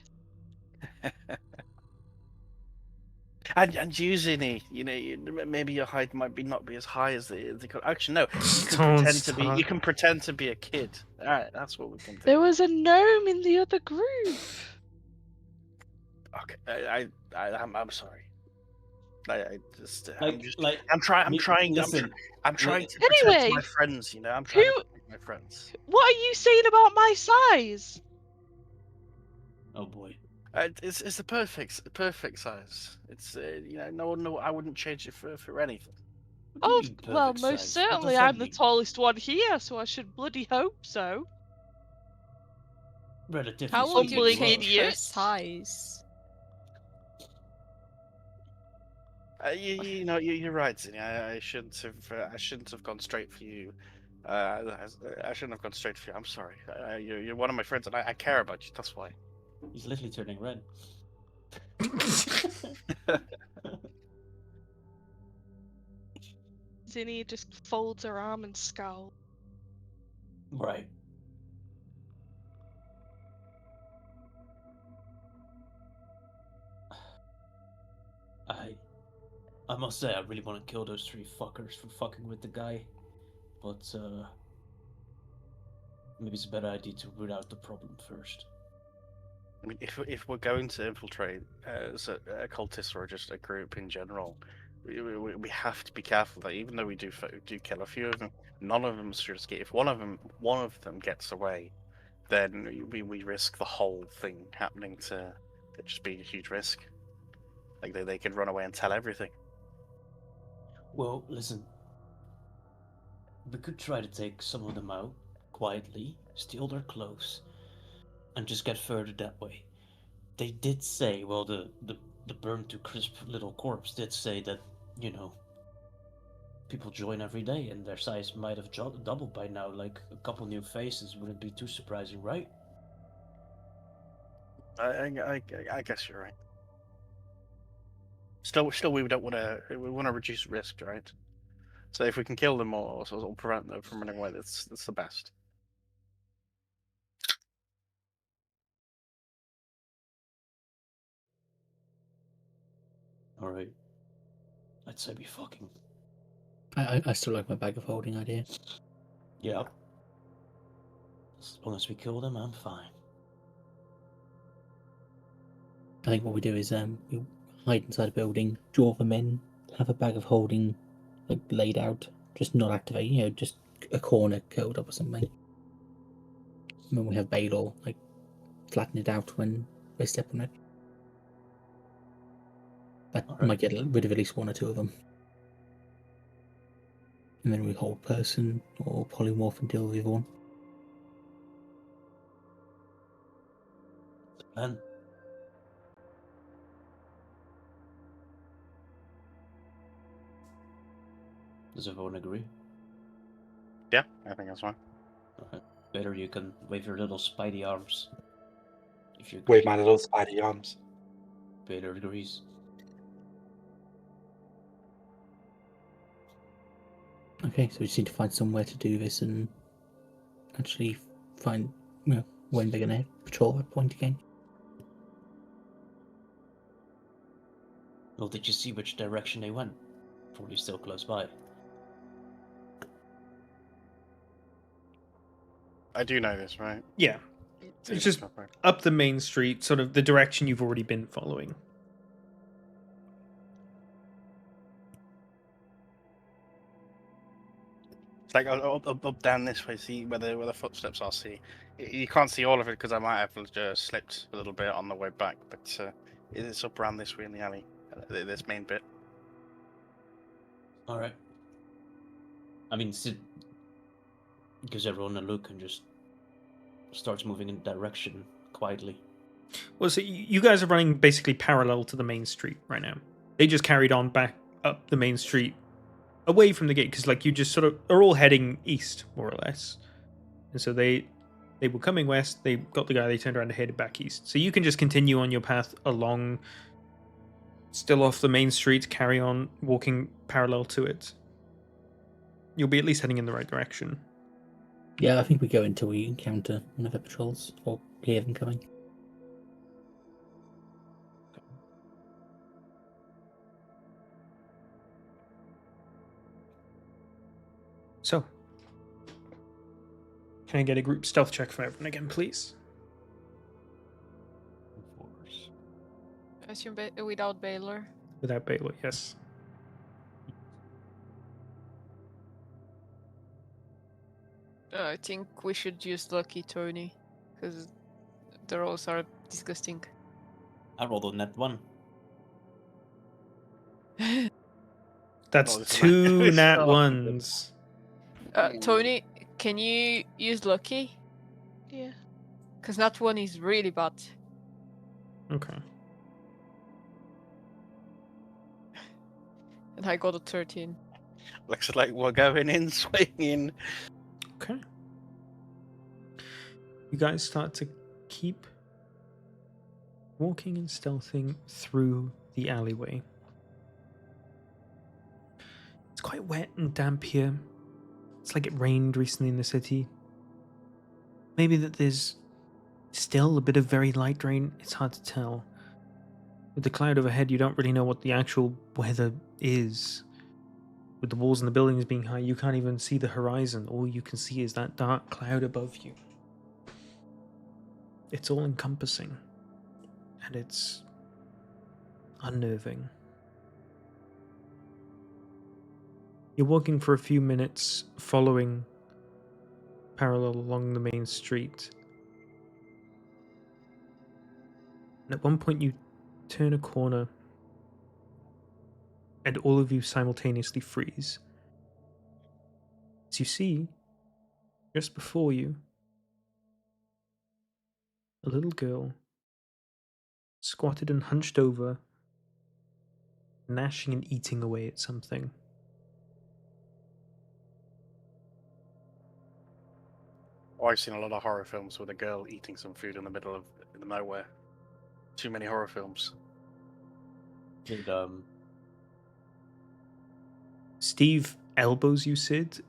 And using maybe your height might not be as high as the actually no, you can Don't pretend to be start. you can pretend to be a kid. All right, that's what we can do. There was a gnome in the other group. Okay, I'm sorry. I'm Listen, trying to protect Anyway, my friends. I'm trying to protect my friends. What are you saying about my size? oh boy. It's the perfect size. It's no, I wouldn't change it for anything. What do you Oh, mean well, perfect most size? What certainly does that I'm the mean? tallest one here, so I should bloody hope so. Relatively How would you Fumbling speaking, change her idiot. size? You're right, Zinni. I shouldn't have gone straight for you. I shouldn't have gone straight for you. I'm sorry. You're one of my friends, and I care about you. That's why. he's literally turning red. Zinni just folds her arm and scowls. Right. I must say, I really want to kill those three fuckers for fucking with the guy, but maybe it's a better idea to root out the problem first. I mean, if we're going to infiltrate as a cultist or just a group in general, we have to be careful that even though we do kill a few of them, none of them should escape. If one of them gets away, then we risk the whole thing happening to just be a huge risk. Like they could run away and tell everything. Well, listen. We could try to take some of them out quietly, steal their clothes, and just get further that way. They did say, well, the burned to crisp little corpse did say that, people join every day, and their size might have doubled by now. Like a couple new faces wouldn't be too surprising, right? I guess you're right. Still, we don't want to. We want to reduce risk, right? So if we can kill them or prevent them from running away, that's the best. All right. I'd say we fucking. I still like my bag of holding idea. Yeah. As long as we kill them, I'm fine. I think what we do is we hide inside a building, draw them in, have a bag of holding like laid out, just not activate, just a corner curled up or something. And when we have Baylor, like flatten it out when they step on it. That Alright. might get rid of at least one or two of them. And then we hold person or polymorph and deal with everyone. And does everyone agree? Yeah, I think that's fine. Alright. Better you can wave your little spidey arms. If you Wave my little spidey arms. Bader agrees. Okay, so we just need to find somewhere to do this and actually find when they're going to patrol that point again. Well, did you see which direction they went? Probably still close by. I do know this, right? Yeah. It's just up the main street, sort of the direction you've already been following. It's like up down this way. See where the footsteps are. See, you can't see all of it because I might have just slipped a little bit on the way back. But it's up around this way in the alley. This main bit. All right. I mean, Sid gives everyone a look and just starts moving in the direction quietly. Well, so you guys are running basically parallel to the main street right now. They just carried on back up the main street, away from the gate, because like you just sort of are all heading east, more or less. And so they were coming west. They got the guy. They turned around and headed back east. So you can just continue on your path along, still off the main street. Carry on walking parallel to it. You'll be at least heading in the right direction. Yeah, I think we go until we encounter one of the patrols or hear them coming. So, can I get a group stealth check from everyone again, please? I assume without Baylor. Without Baylor, yes. I think we should use Lucky Tony, because the rolls are disgusting. I rolled a net 1. That's Oh, this is two this is nat awesome. ones. Tony, can you use Lucky? Yeah. Because nat 1 is really bad. Okay. And I got a 13. Looks like we're going in swinging. Okay. You guys start to keep walking and stealthing through the alleyway. It's quite wet and damp here. It's like it rained recently in the city. Maybe that there's still a bit of very light rain. It's hard to tell. With the cloud overhead, you don't really know what the actual weather is. With the walls and the buildings being high, you can't even see the horizon. All you can see is that dark cloud above you. It's all encompassing. And it's unnerving. You're walking for a few minutes, following parallel along the main street. And at one point you turn a corner and all of you simultaneously freeze. As you see, just before you, a little girl, squatted and hunched over, gnashing and eating away at something. Oh, I've seen a lot of horror films with a girl eating some food in the middle of nowhere. Too many horror films. Did, Steve elbows you, Sid,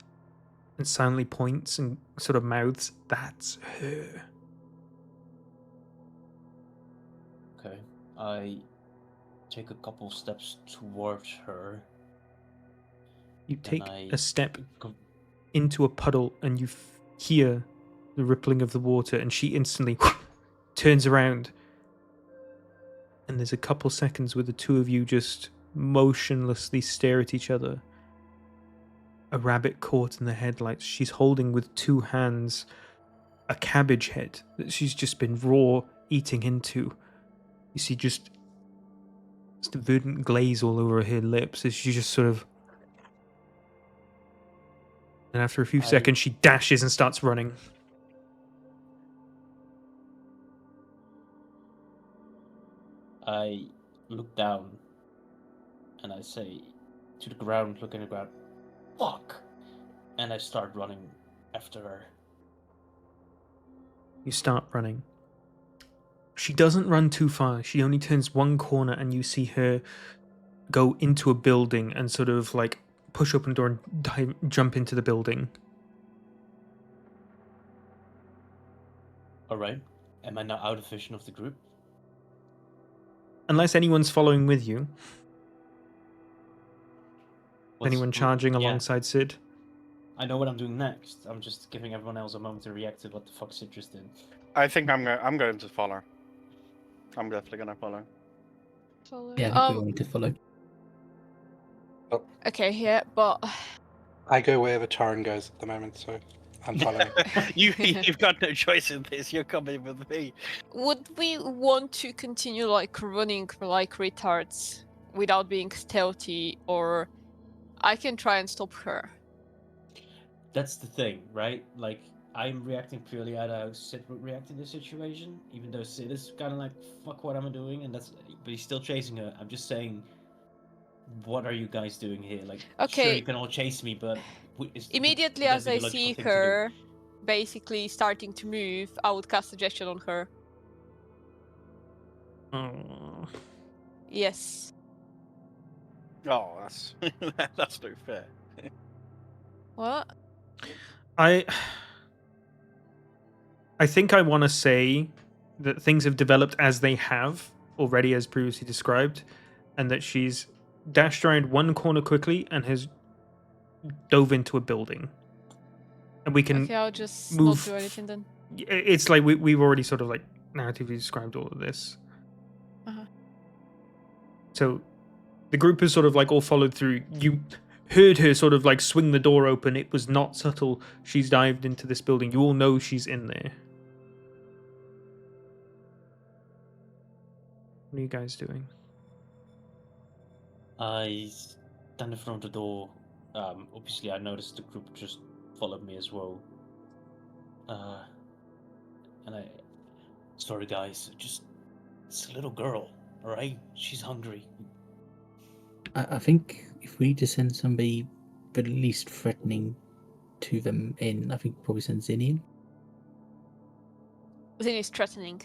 and silently points and sort of mouths, "That's her." okay. I take a couple steps towards her. You take I a step go- into a puddle, and you hear the rippling of the water, and she instantly turns around. And there's a couple seconds where the two of you just motionlessly stare at each other. A rabbit caught in the headlights. She's holding with two hands a cabbage head that she's just been raw eating into. You see just the verdant glaze all over her lips as she just sort of... And after a few seconds, she dashes and starts running. I look down and I say to the ground, looking at the ground, fuck! And I start running after her. You start running. She doesn't run too far. She only turns one corner, and you see her go into a building and sort of like push open the door and jump into the building. Alright. Am I now out of vision of the group? Unless anyone's following with you. What's- Anyone charging yeah. alongside Sid? I know what I'm doing next. I'm just giving everyone else a moment to react to what the fuck Sid just did. I think I'm going to follow. I'm definitely gonna follow. Follow. Yeah, I think we all need to follow. Okay, yeah, but I go wherever Taran goes at the moment, so I'm following. You've got no choice in this. You're coming with me. would we want to continue like running like retards without being stealthy, or I can try and stop her? That's the thing, right? Like, I'm reacting purely out of how Sid would react to this situation, even though Sid is kind of like, fuck what am I doing? And that's, but he's still chasing her. I'm just saying, what are you guys doing here? Like, sure, Okay. you can all chase me, but Immediately would as that be I the logical see thing to do? her basically starting to move, I would cast suggestion on her. Oh. Yes. Oh, that's no fair. What? I think I want to say that things have developed as they have already, as previously described, and that she's dashed around one corner quickly and has dove into a building. And we can Okay, I'll just move not do anything then. It's like we've already sort of like narratively described all of this. Uh-huh. So the group has sort of like all followed through. You heard her sort of like swing the door open. It was not subtle. She's dived into this building. You all know she's in there. What are you guys doing? I stand in front of the door. Obviously, I noticed the group just followed me as well. And sorry guys, it's a little girl, alright? She's hungry. I think if we need to send somebody the least threatening to them in, I think probably send Zinni in. Then it's threatening.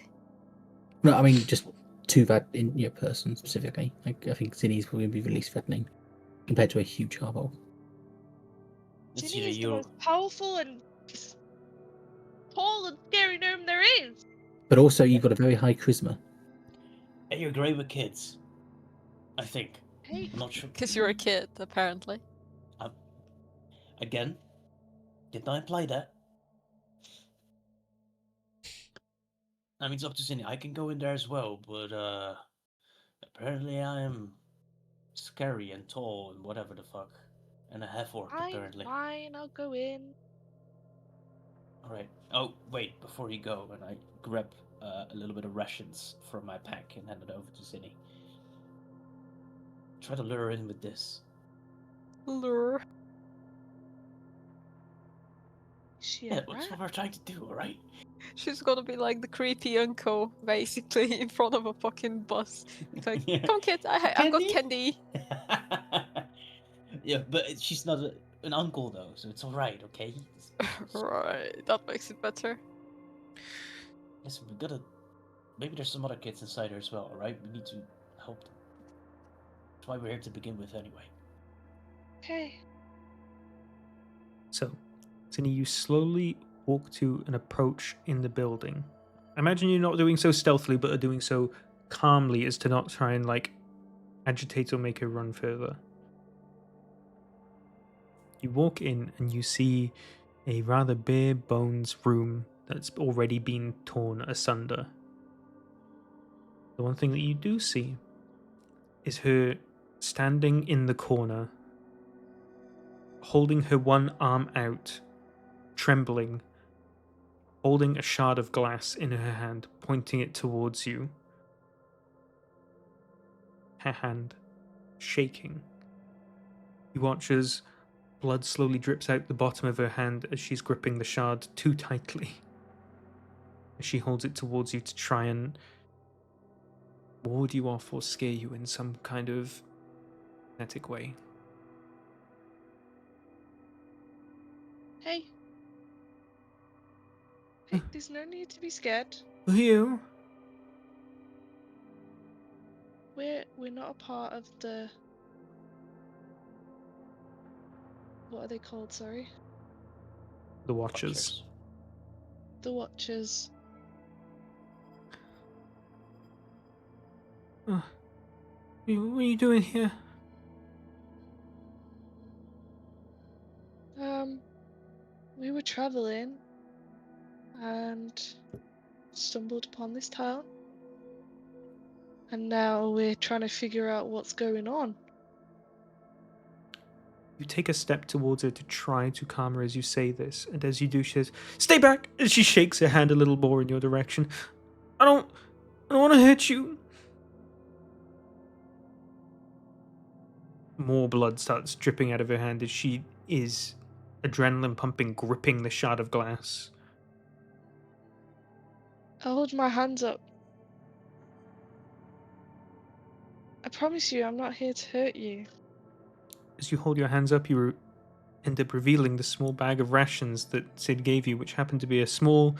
No, I mean just to that person specifically. Like I think Zinni's probably going to be the least threatening compared to a huge harbor. It's Ginny either is the you. most powerful and tall and scary gnome there is. But also you've got a very high charisma. Hey, you're great with kids. I think. Hey, I'm not sure. Because you're a kid, apparently. Again, did not imply that. I mean, it's up to Cindy. I can go in there as well, but apparently I am scary and tall and whatever the fuck, and a half orc apparently. fine, I'll go in. All right. Oh wait, before you go, and I grab a little bit of rations from my pack and hand it over to Zinni. Try to lure her in with this. Lure. She Yeah, a that's rat? what we're trying to do, alright? She's gonna be like the creepy uncle, basically, in front of a fucking bus. It's like, Yeah. come kid, I've got candy. Yeah, but she's not an uncle though, so it's alright, okay? Right, that makes it better. Listen, we gotta. Maybe there's some other kids inside her as well, alright? We need to help them. That's why we're here to begin with, anyway. Okay. So, Zinni, you slowly walk to an approach in the building. I imagine you're not doing so stealthily, but are doing so calmly as to not try and, like, agitate or make her run further. You walk in and you see a rather bare bones room that's already been torn asunder. The one thing that you do see is her standing in the corner, holding her one arm out, trembling, holding a shard of glass in her hand, pointing it towards you. Her hand shaking. You watch as blood slowly drips out the bottom of her hand as she's gripping the shard too tightly. As she holds it towards you to try and ward you off or scare you in some kind of kinetic way. Hey. Hey, there's no need to be scared. Who are you? We're not a part of the... What are they called, sorry? The Watchers. The Watchers. What are you doing here? We were traveling and stumbled upon this town. And now we're trying to figure out what's going on. You take a step towards her to try to calm her as you say this, and as you do, she says, "Stay back!" As she shakes her hand a little more in your direction. I don't want to hurt you. More blood starts dripping out of her hand as she is, adrenaline pumping, gripping the shard of glass. I hold my hands up. I promise you, I'm not here to hurt you. As you hold your hands up, you end up revealing the small bag of rations that Sid gave you, which happened to be a small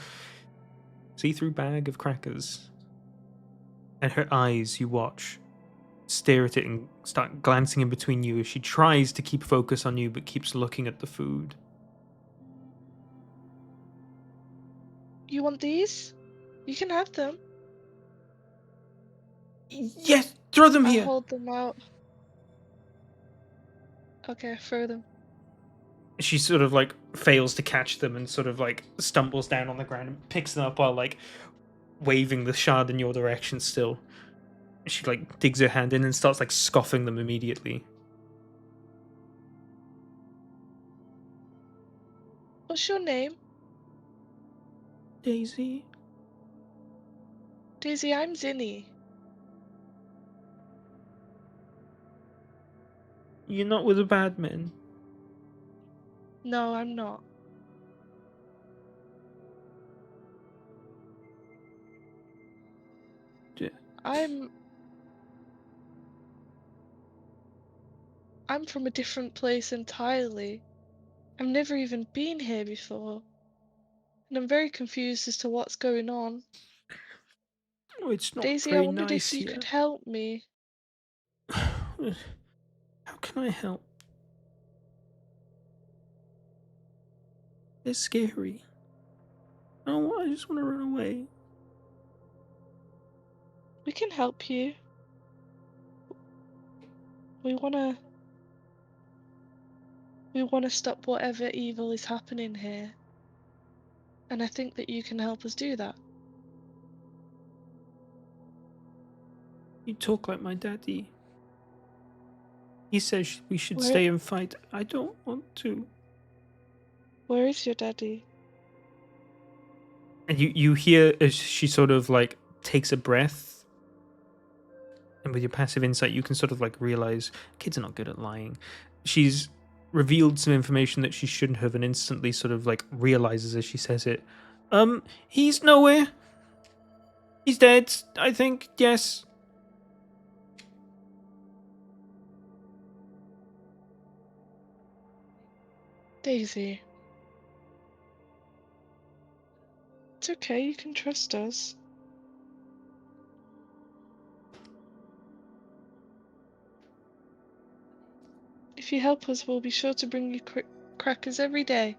see-through bag of crackers. At her eyes, you watch, stare at it, and start glancing in between you as she tries to keep focus on you but keeps looking at the food. You want these? You can have them. Yes, throw them I'll here. hold them out. Okay, throw them. She sort of like fails to catch them and sort of like stumbles down on the ground and picks them up while like waving the shard in your direction still. She like digs her hand in and starts like scoffing them immediately. What's your name? Daisy? Daisy, I'm Zinni. You're not with the bad men? No, I'm not. I'm from a different place entirely. I've never even been here before. And I'm very confused as to what's going on. Oh, it's not Daisy, I very wondered nice if you here. could help me. How can I help? They're scary. Oh, I just want to run away. We can help you. We wanna stop whatever evil is happening here. And I think that you can help us do that. You talk like my daddy. He says we should Where- stay and fight. I don't want to. Where is your daddy? And you hear as she sort of like takes a breath. And with your passive insight, you can sort of like realize kids are not good at lying. She's revealed some information that she shouldn't have and instantly sort of like realizes as she says it. He's nowhere. He's dead, I think, yes. Daisy. It's okay, you can trust us. If you help us, we'll be sure to bring you crackers every day.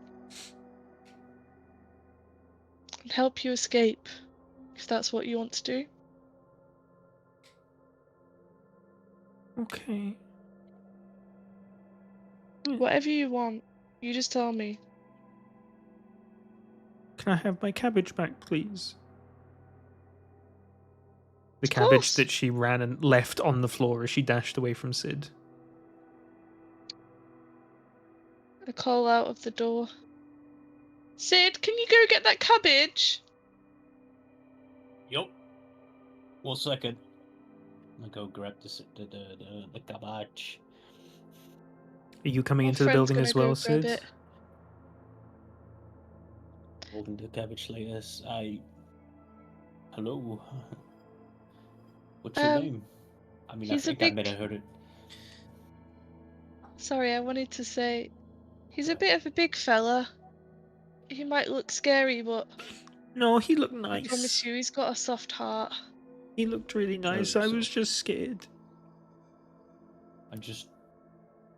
And help you escape, if that's what you want to do. Okay. Whatever you want. You just tell me. Can I have my cabbage back, please? The Of cabbage course. that she ran and left on the floor as she dashed away from Sid. I call out of the door. Sid, can you go get that cabbage? Yup. 1 second. I'll go grab the cabbage. Are you coming My into the friend's building gonna as well, go grab Sid? it. Holding the cabbage like this. Hello. What's your name? I mean, I he's a think I may big- have heard it. Sorry, I wanted to say he's a bit of a big fella. He might look scary, but No, he looked I promise nice. you, he's got a soft heart. He looked really nice. Oh, I was so- just scared. I just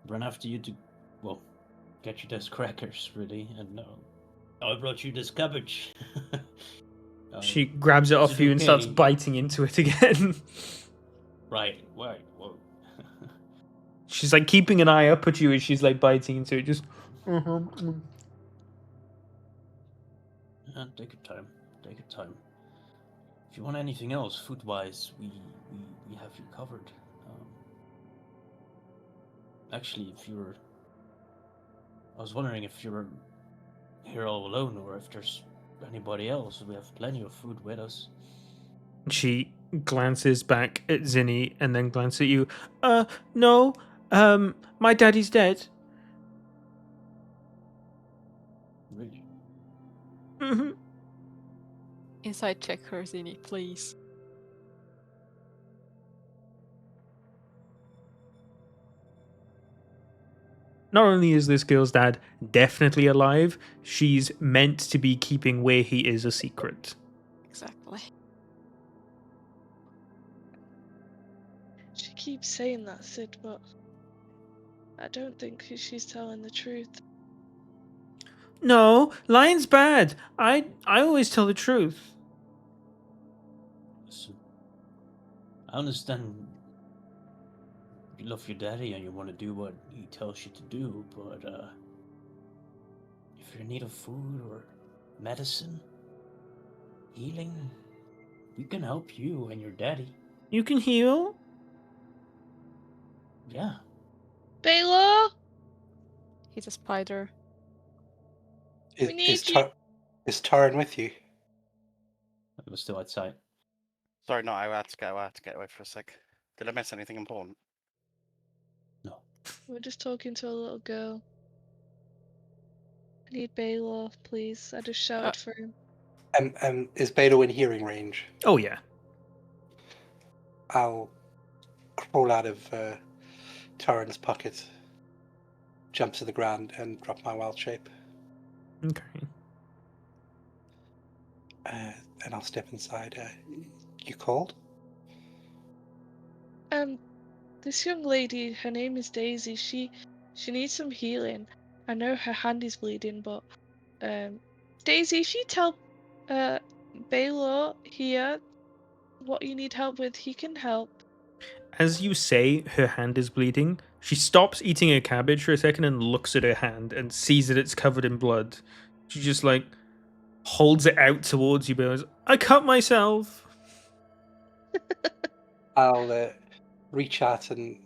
ran after you to, well, get you those crackers, really, and I brought you this cabbage. She grabs it is off it you and starts okay? biting into it again. Right, whoa. She's like keeping an eye up at you as she's like biting into it. Just. Take your time. Take your time. If you want anything else, food-wise, we have you covered. Actually, I was wondering if you're here all alone or if there's anybody else. We have plenty of food with us. She glances back at Zinni and then glances at you. No. My daddy's dead. Really? Mm-hmm. Inside check her, Zinni, please. Not only is this girl's dad definitely alive, she's meant to be keeping where he is a secret. Exactly. She keeps saying that, Sid, but I don't think she's telling the truth. No, lying's bad. I always tell the truth. Listen, I understand you love your daddy and you want to do what he tells you to do, but if you're in need of food or medicine, healing, we can help you and your daddy. You can heal? Yeah. Baylor! He's a spider. We need you. Is Taran with you? It was still outside. Sorry, no, I had to get away for a sec. Did I miss anything important? No. We're just talking to a little girl. I need Baylor, please. I just shouted for him. Is Beto in hearing range? Oh, yeah. I'll crawl out of Taran's pocket, jump to the ground, and drop my wild shape. Okay. And I'll step inside. You called? This young lady, her name is Daisy. She needs some healing. I know her hand is bleeding, but Daisy, if you tell Baylor here what you need help with, he can help. As you say her hand is bleeding, she stops eating her cabbage for a second and looks at her hand and sees that it's covered in blood. She just like holds it out towards you, but goes, I cut myself. I'll reach out and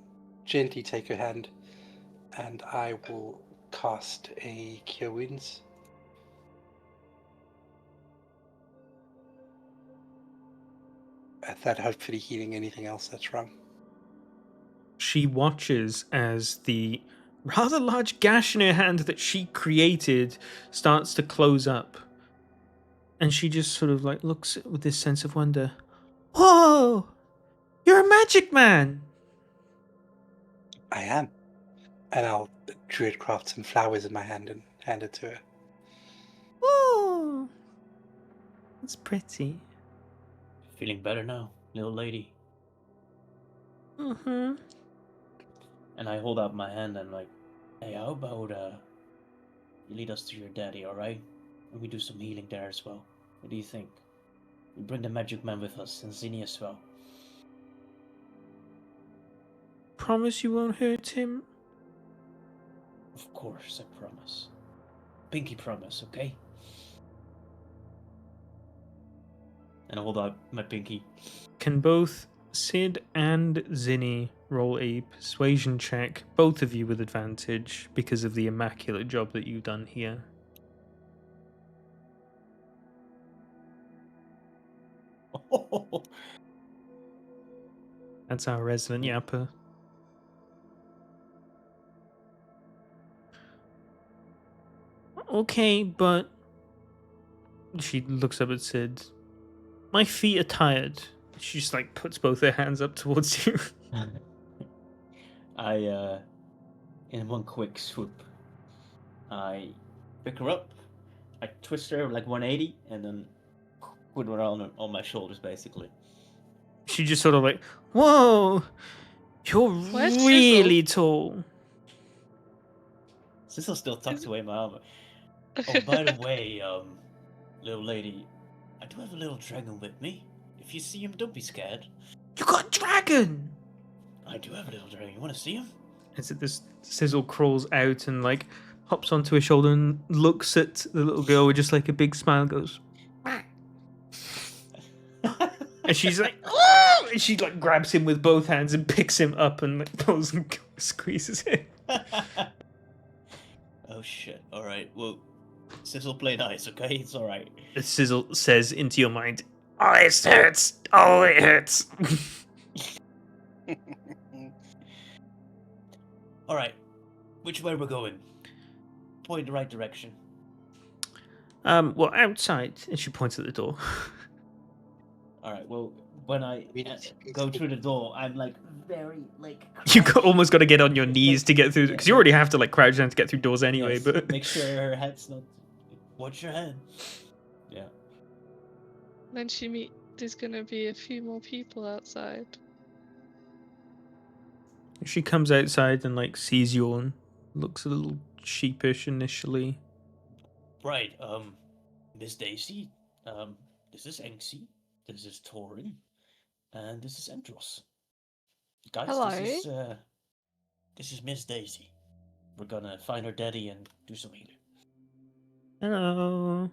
gently take her hand, and I will cast a Cure Wounds. That hopefully healing anything else that's wrong. She watches as the rather large gash in her hand that she created starts to close up. And she just sort of like looks with this sense of wonder. Whoa! You're a magic man! I am. And I'll druidcraft some flowers in my hand and hand it to her. Oh, that's pretty. Feeling better now, little lady. Mm-hmm. And I hold out my hand and like, hey, how about you lead us to your daddy, alright? And we do some healing there as well. What do you think? We bring the magic man with us and Zinni as well. Promise you won't hurt him? Of course, I promise. pinky promise, okay? And I hold out my pinky. Can both Sid and Zinni roll a persuasion check, both of you with advantage, because of the immaculate job that you've done here? That's our resident yapper. Okay, but she looks up at Sid. My feet are tired. She just like puts both her hands up towards you. I, in one quick swoop, I pick her up, I twist her like 180, and then put her on my shoulders, basically. She just sort of like, whoa, you're Where's really tall. Sizzle still tucks away my armor. Oh, by the way, little lady, I do have a little dragon with me. If you see him, don't be scared. You got a dragon! I do have a little dragon. You want to see him? As this Sizzle crawls out and like hops onto his shoulder and looks at the little girl with just like a big smile and goes, and she's like, oh! And she like grabs him with both hands and picks him up and like pulls and squeezes him. Oh shit! All right, well, Sizzle play nice, okay? It's all right. Sizzle says into your mind, oh, it hurts. Oh, it hurts. All right, which way we're going? Point in the right direction. Well, outside, and she points at the door. All right. Well, when I We need to go through the door, I'm like very like. You almost got to get on your knees to get through, Yeah. because you already have to like crouch down to get through doors anyway. Yes, But make sure her head's not. Watch your head. Yeah. Then there's gonna be a few more people outside. she comes outside and like sees you and looks a little sheepish initially. Right. Miss Daisy. This is Enxi. This is Torin. And this is Endros. Guys, Hello. This is Miss Daisy. We're gonna find her daddy and do some healing. Hello.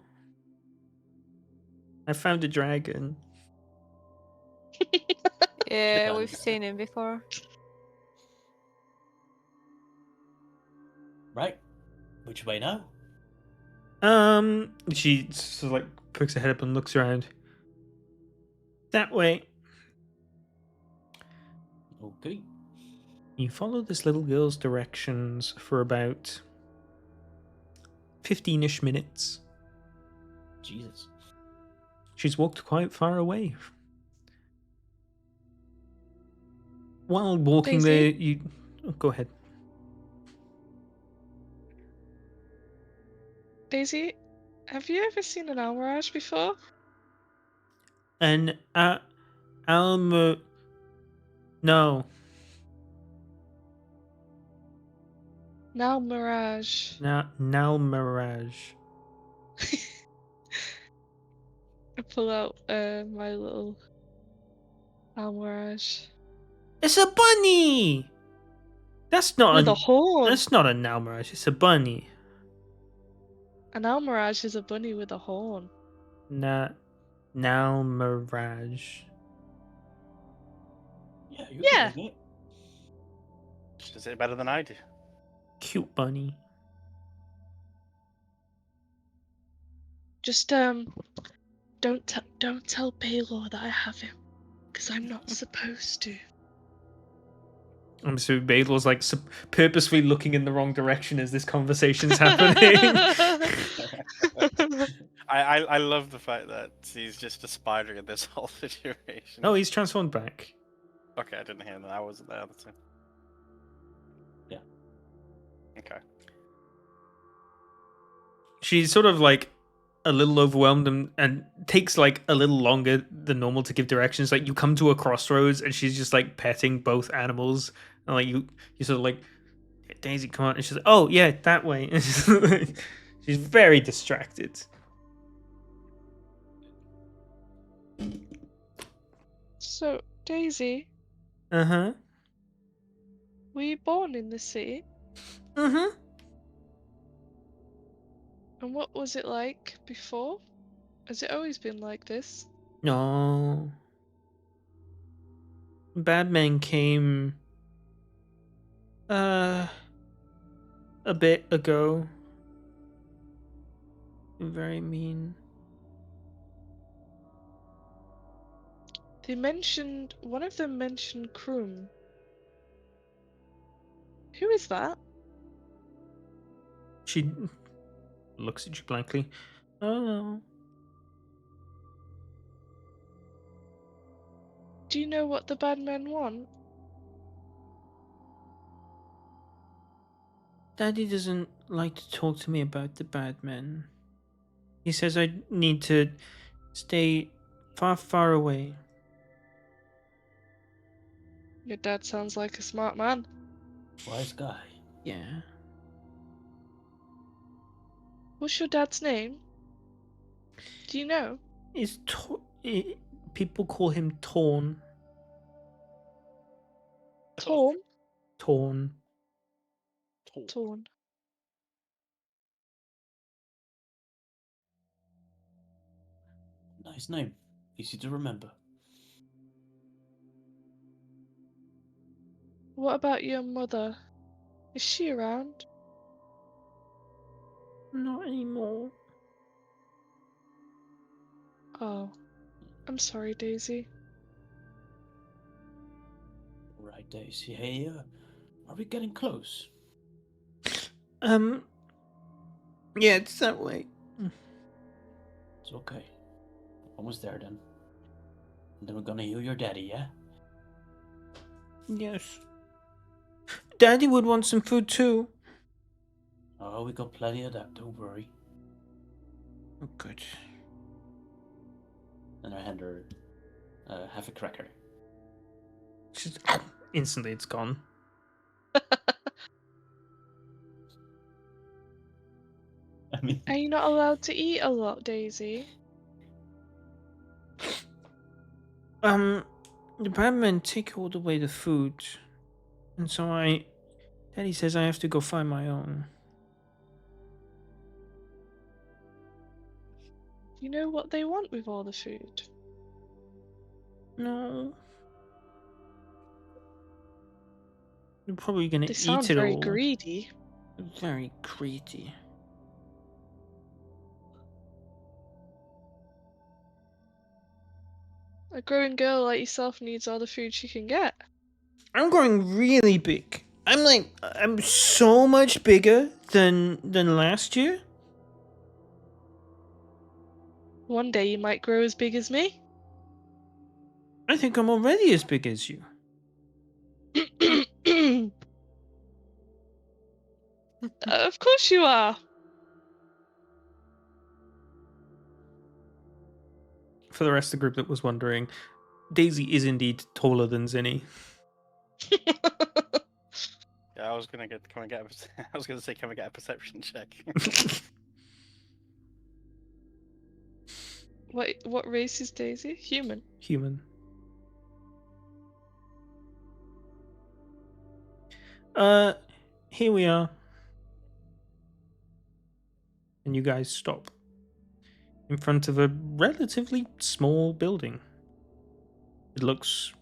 I found a dragon. Yeah, Yeah. we've seen him before. Right. Which way now? She sort of like pokes her head up and looks around. That way. Okay. You follow this little girl's directions for about 15-ish minutes. Jesus. She's walked quite far away. While walking Daisy? there, you... Oh, go ahead. Daisy, have you ever seen an Almirage before? An Alma... No. Now Mirage. Nalmirage. I pull out my little Almirage. It's a bunny! That's not With a... a horn! That's not a Nalmirage, it's a bunny. An Almirage is a bunny with a horn. Nalmirage. Yeah. You Yeah. Can, isn't it? She does it better than I do. Cute bunny. Just don't tell Baylor that I have him, because I'm not supposed to. I'm assuming Badel's like purposefully looking in the wrong direction as this conversation's happening. I love the fact that he's just a spider in this whole situation. Oh, he's transformed back. Okay, I didn't hear that. I wasn't there at the time. Yeah. Okay. She's sort of like a little overwhelmed and takes like a little longer than normal to give directions. Like you come to a crossroads and she's just like petting both animals and like you sort of like, Daisy, come on, and she's like, oh yeah, that way. She's very distracted. So, Daisy, Uh-huh. were you born in the city? Uh-huh. And what was it like before? Has it always been like this? No. Bad men came a bit ago. Very mean. They mentioned, one of them mentioned Krum. Who is that? She looks at you blankly. Oh. Do you know what the bad men want? Daddy doesn't like to talk to me about the bad men. He says I need to stay far, far away. Your dad sounds like a smart man. Wise guy. Yeah. What's your dad's name? Do you know? People call him Torn. Torn? Torn. Torn. Nice name. Easy to remember. What about your mother? Is she around? Not anymore. Oh, I'm sorry, Daisy. Right, Daisy. Hey, are we getting close? Yeah, it's that way. It's okay. Almost there then. And then we're gonna heal your daddy, yeah? Yes. Daddy would want some food too. Oh, we got plenty of that, don't worry. Oh, good. And I hand her half a cracker. She's instantly it's gone. I mean, Are you not allowed to eat a lot, Daisy? The bad men take all the way the food, and so Daddy says I have to go find my own. Do you know what they want with all the food? No. You're probably gonna They eat sound it very all. greedy. Very greedy. A growing girl like yourself needs all the food she can get. I'm growing really big. I'm so much bigger than last year. One day you might grow as big as me. I think I'm already as big as you. Of course you are. For the rest of the group that was wondering, Daisy is indeed taller than Zinni. Yeah, I was gonna get. Can I get? I was gonna say, can we get a perception check? What race is Daisy? Human. Human. Here we are. And you guys stop in front of a relatively small building. It looks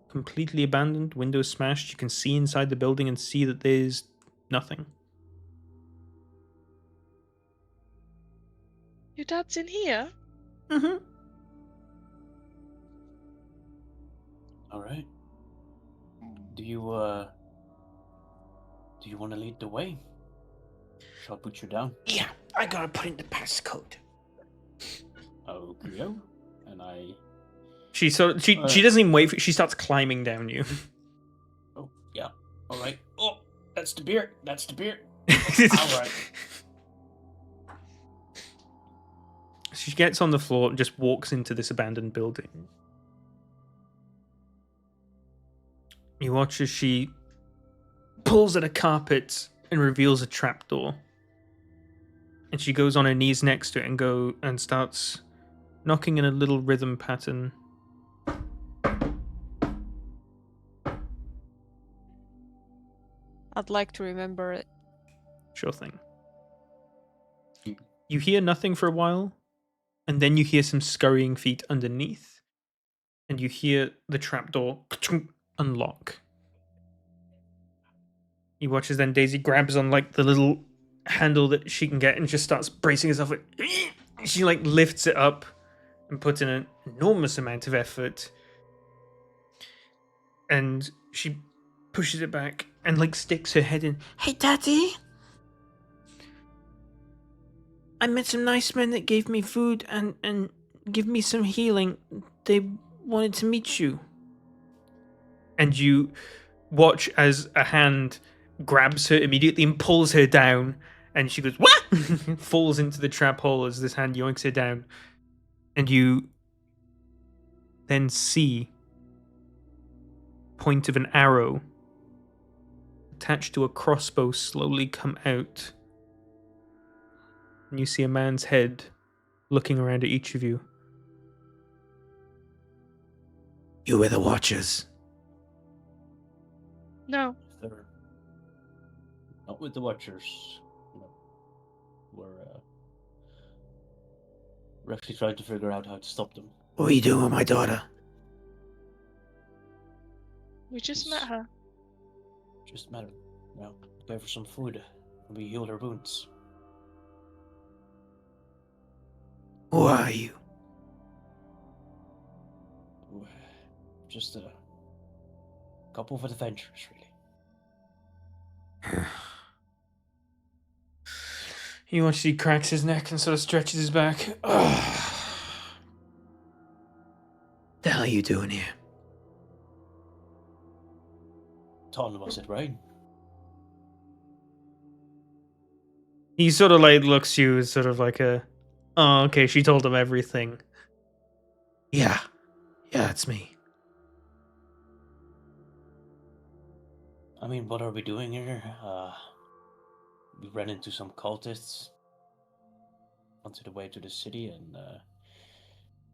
completely abandoned, windows smashed. You can see inside the building and see that there's nothing. Your dad's in here? Mm-hmm. alright. Do you want to lead the way? Shall I put you down? Yeah, I gotta put in the passcode. Okay. And I... She doesn't even wait for she starts climbing down you. Oh, yeah. Alright. Oh, that's the beer. That's the beer. Alright. She gets on the floor and just walks into this abandoned building. You watch as she pulls at a carpet and reveals a trapdoor. And she goes on her knees next to it and starts knocking in a little rhythm pattern. I'd like to remember it. Sure thing. you hear nothing for a while, and then you hear some scurrying feet underneath, and you hear the trapdoor unlock. You watch as then Daisy grabs on like the little handle that she can get and just starts bracing herself. Like, she like lifts it up and puts in an enormous amount of effort, and she pushes it back and like sticks her head in. Hey, Daddy! I met some nice men that gave me food and give me some healing. They wanted to meet you. And you watch as a hand grabs her immediately and pulls her down, and she goes, "What?" falls into the trap hole as this hand yoinks her down. And you then see point of an arrow attached to a crossbow slowly come out. And you see a man's head looking around at each of you. You were the Watchers. No. They're not with the Watchers. No. We're actually trying to figure out how to stop them. What are you doing with my daughter? We just met her. Just met her. Well, gave her some food, and we healed her wounds. Who are you? Just a couple of adventurers, really. You watch he cracks his neck and sort of stretches his back. The hell are you doing here? Ton was it, right? He sort of like looks you as sort of like a, oh, okay, she told him everything. Yeah, it's me. I mean, what are we doing here? We ran into some cultists on the way to the city, and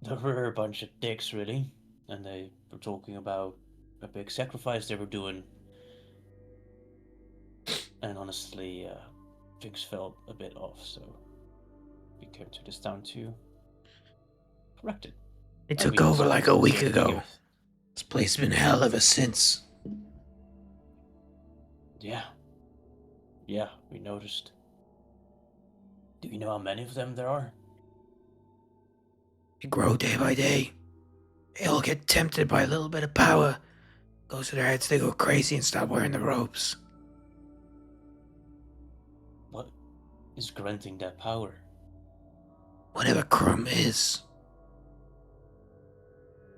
there were a bunch of dicks, really, and they were talking about a big sacrifice they were doing. And honestly, things felt a bit off, so we came to this town to correct it. It took over like a week ago. This place has been hell ever since. Yeah, we noticed. Do you know how many of them there are? They grow day by day. They all get tempted by a little bit of power. Goes to their heads, they go crazy and stop wearing the robes. What is granting that power? Whatever Crumb is.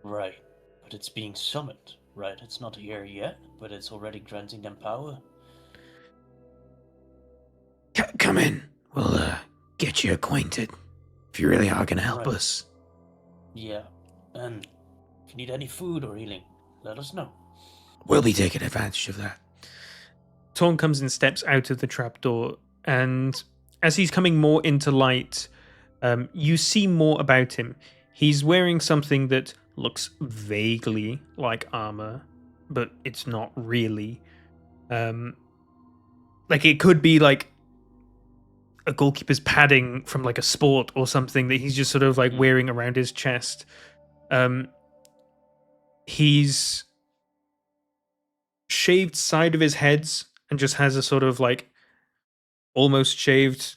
Right, but it's being summoned, right? It's not here yet, but it's already granting them power. Come in. We'll get you acquainted. If you really are gonna help Right. us. Yeah, and if you need any food or healing, let us know. We'll be taking advantage of that. Torn comes and steps out of the trapdoor, and as he's coming more into light, you see more about him. He's wearing something that looks vaguely like armor, but it's not really. Like it could be like a goalkeeper's padding from like a sport or something that he's just sort of like wearing around his chest. He's shaved side of his heads and just has a sort of like almost shaved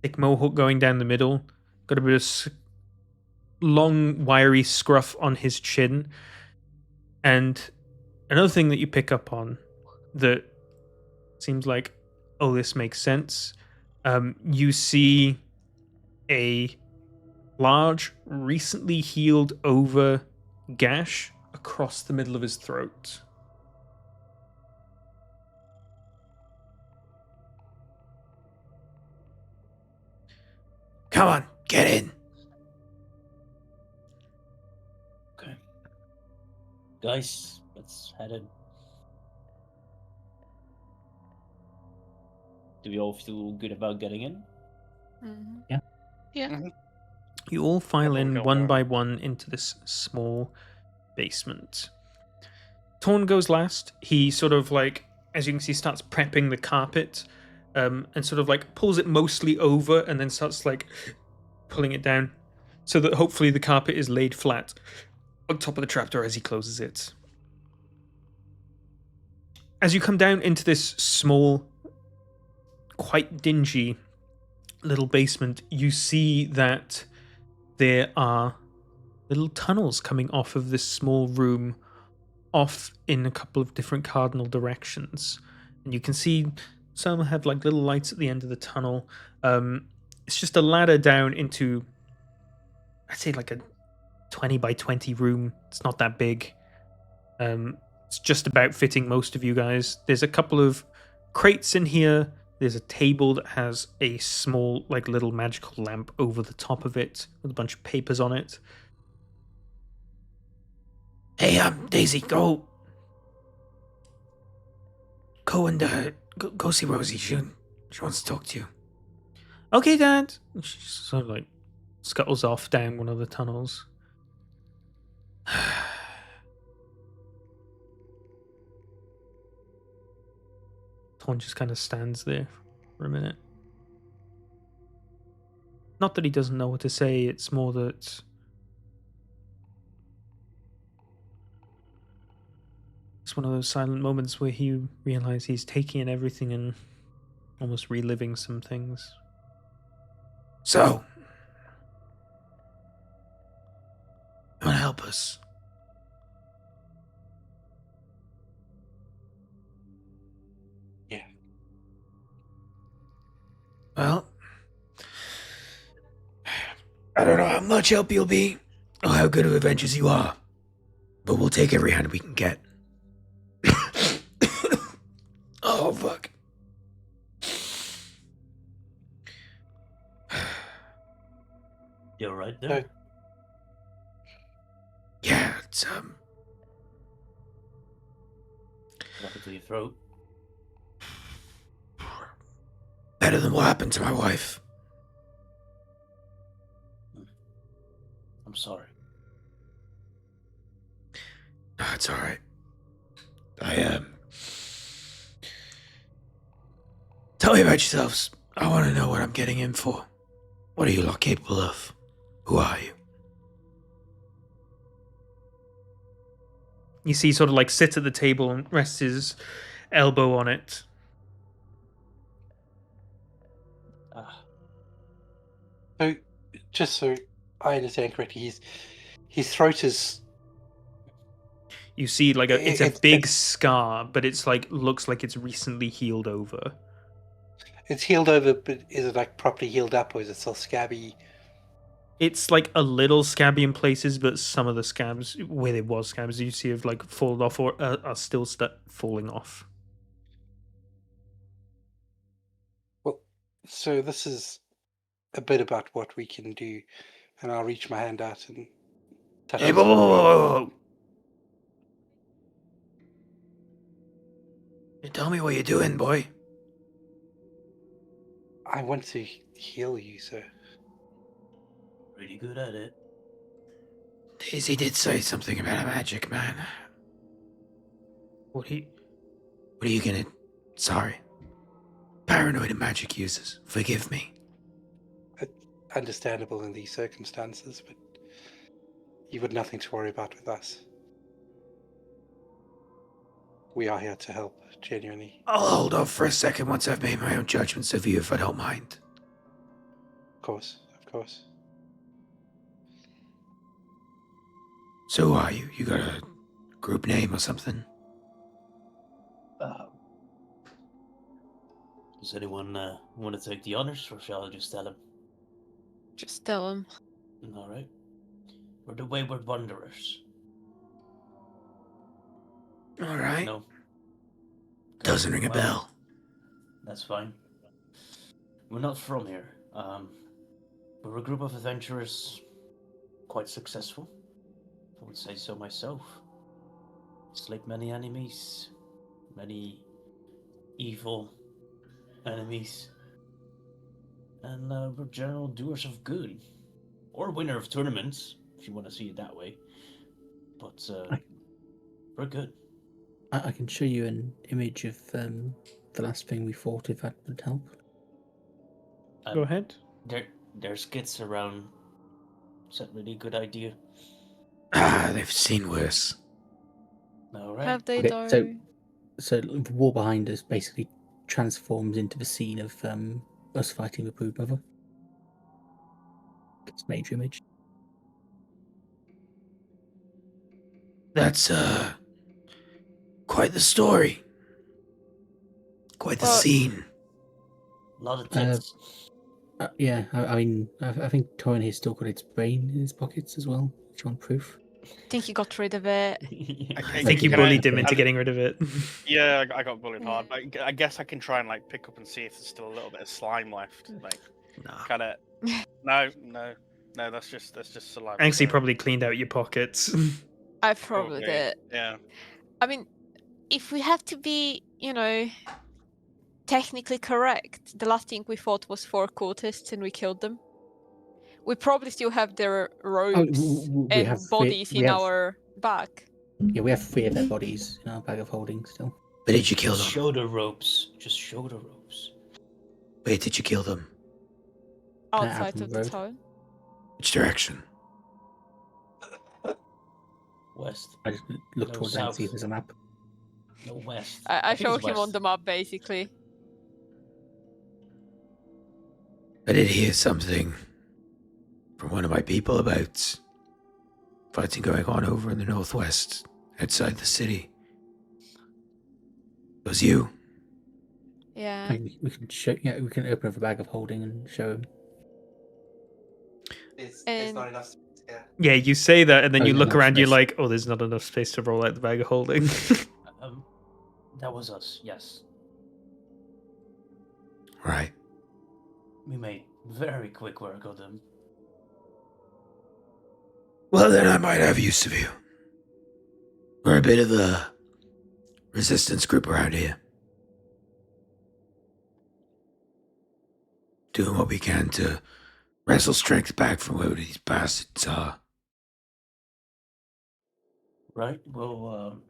thick mohawk going down the middle. Got a bit of long wiry scruff on his chin. And another thing that you pick up on that seems like, oh, this makes sense. You see a large, recently healed over gash across the middle of his throat. Come on, get in. Okay. Guys, let's head in. Do we all feel good about getting in? Mm-hmm. Yeah. You all file Everyone in go one around. by one into this small basement. Torn goes last. He sort of like, as you can see, starts prepping the carpet. and sort of like pulls it mostly over and then starts like pulling it down so that hopefully the carpet is laid flat on top of the trapdoor as he closes it. As you come down into this small, quite dingy little basement, you see that there are little tunnels coming off of this small room off in a couple of different cardinal directions. And you can see some have like little lights at the end of the tunnel. It's just a ladder down into, I'd say, like a 20 by 20 room. It's not that big. It's just about fitting most of you guys. There's a couple of crates in here. There's a table that has a small, like, little magical lamp over the top of it with a bunch of papers on it. Hey, Daisy, go and go see Rosie. She wants to talk to you. Okay, Dad. She sort of like scuttles off down one of the tunnels. Ton just kind of stands there for a minute. Not that he doesn't know what to say, it's more that it's one of those silent moments where he realizes he's taking in everything and almost reliving some things. So, you want to help us? Yeah. Well, I don't know how much help you'll be, or how good of adventures you are, but we'll take every hand we can get. Oh, fuck. You alright there? Yeah, it's, What happened to your throat? better than what happened to my wife. I'm sorry. No, it's alright. Tell me about yourselves. I want to know what I'm getting in for. What are you lot capable of? Who are you? You see, sort of like sit at the table and rests his elbow on it. So, just so I understand correctly, his throat is. You see, like it's a It's- big it's- scar, but it's like looks like it's recently healed over. It's healed over, but is it like properly healed up, or is it still scabby? It's like a little scabby in places, but some of the scabs, where there was scabs, you see have like fallen off or are still falling off. Well, so this is a bit about what we can do, and I'll reach my hand out and touch. Hey, his whoa, whoa, forehead. whoa, whoa, whoa. You tell me what you're doing, boy. I want to heal you, sir. Pretty good at it. Daisy did say something about a magic man. What are you gonna... Sorry. Paranoid and magic users. Forgive me. Understandable in these circumstances, but you've got nothing to worry about with us. We are here to help, genuinely. I'll hold off for a second once I've made my own judgments of you, if I don't mind. Of course, of course. So who are you? You got a group name or something? Does anyone want to take the honors, or shall I just tell him? Just tell him. All right. We're the Wayward Wanderers. All right. No. Doesn't ring a Well, bell. That's fine. We're not from here. We're a group of adventurers, quite successful. I would say so myself. Slayed many enemies, many evil enemies, and we're general doers of good, or winner of tournaments, if you want to see it that way. But we're good. I can show you an image of the last thing we fought, if that would help. Go ahead. There's kids around. Is that really a good idea? They've seen worse. All right. Have they Okay, though? so the wall behind us basically transforms into the scene of us fighting the Brood Mother. It's major image. That's quite the story. Quite the Well- scene. A lot of tits. Yeah, I mean, I think Torin has still got its brain in his pockets as well. Do you want proof? I think you got rid of it. I think you Can bullied him into I- getting rid of it. Yeah, I got bullied hard. But I guess I can try and like pick up and see if there's still a little bit of slime left. Like, Nah. kind of. No. That's just saliva. Anxie sorry. probably cleaned out your pockets. I probably did. Yeah. I mean, if we have to be, technically correct, the last thing we fought was 4 cultists and we killed them. We probably still have their robes we and have three- bodies we in have- our back. Yeah, we have 3 of their bodies in our bag of holding still. But did you kill them? Show the ropes. Just show the ropes. Wait, did you kill them? Out Outside on of the the road. town. Which direction? West. I just look No, towards that and see if south. there's a map. No west. I think showed it's him on west. the map, basically. I did hear something from one of my people about fighting going on over in the northwest, outside the city. It was you. Yeah. I mean, we can show. Yeah, we can open up a bag of holding and show him. It's And- not enough. Yeah. Yeah, you say that, and then Oh, you yeah, look that's around, you're nice. like, oh, there's not enough space to roll out the bag of holding. That was us. Yes, Right. we made very quick work of them. Well, then I might have use of you. We're a bit of a resistance group around here. Doing what we can to wrestle strength back from where these bastards are. Right. Well,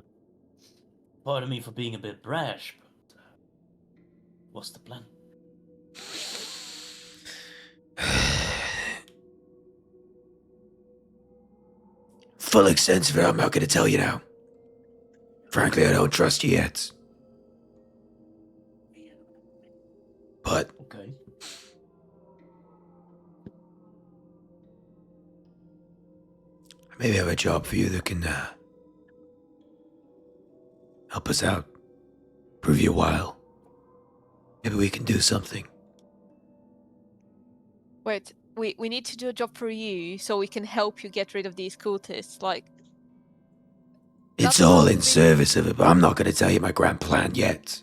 pardon me for being a bit brash, but what's the plan? Full extent of it, I'm not going to tell you now. Frankly, I don't trust you yet. But Okay. I maybe have a job for you that can help us out. Prove you a while. Maybe we can do something. Wait, we need to do a job for you so we can help you get rid of these cultists. Like, It's That's all not in the- service of it, but I'm not going to tell you my grand plan yet.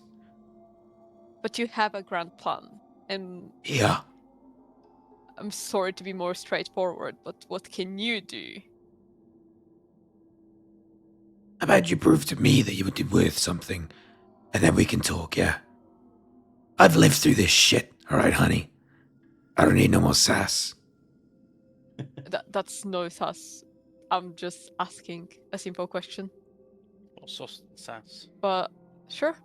but you have a grand plan. And Yeah. I'm sorry to be more straightforward, but what can you do? How about you prove to me that you would be worth something, and then we can talk, yeah? I've lived through this shit, alright, honey? I don't need no more sass. That's no sass. I'm just asking a simple question. Or sus and sass. But sure.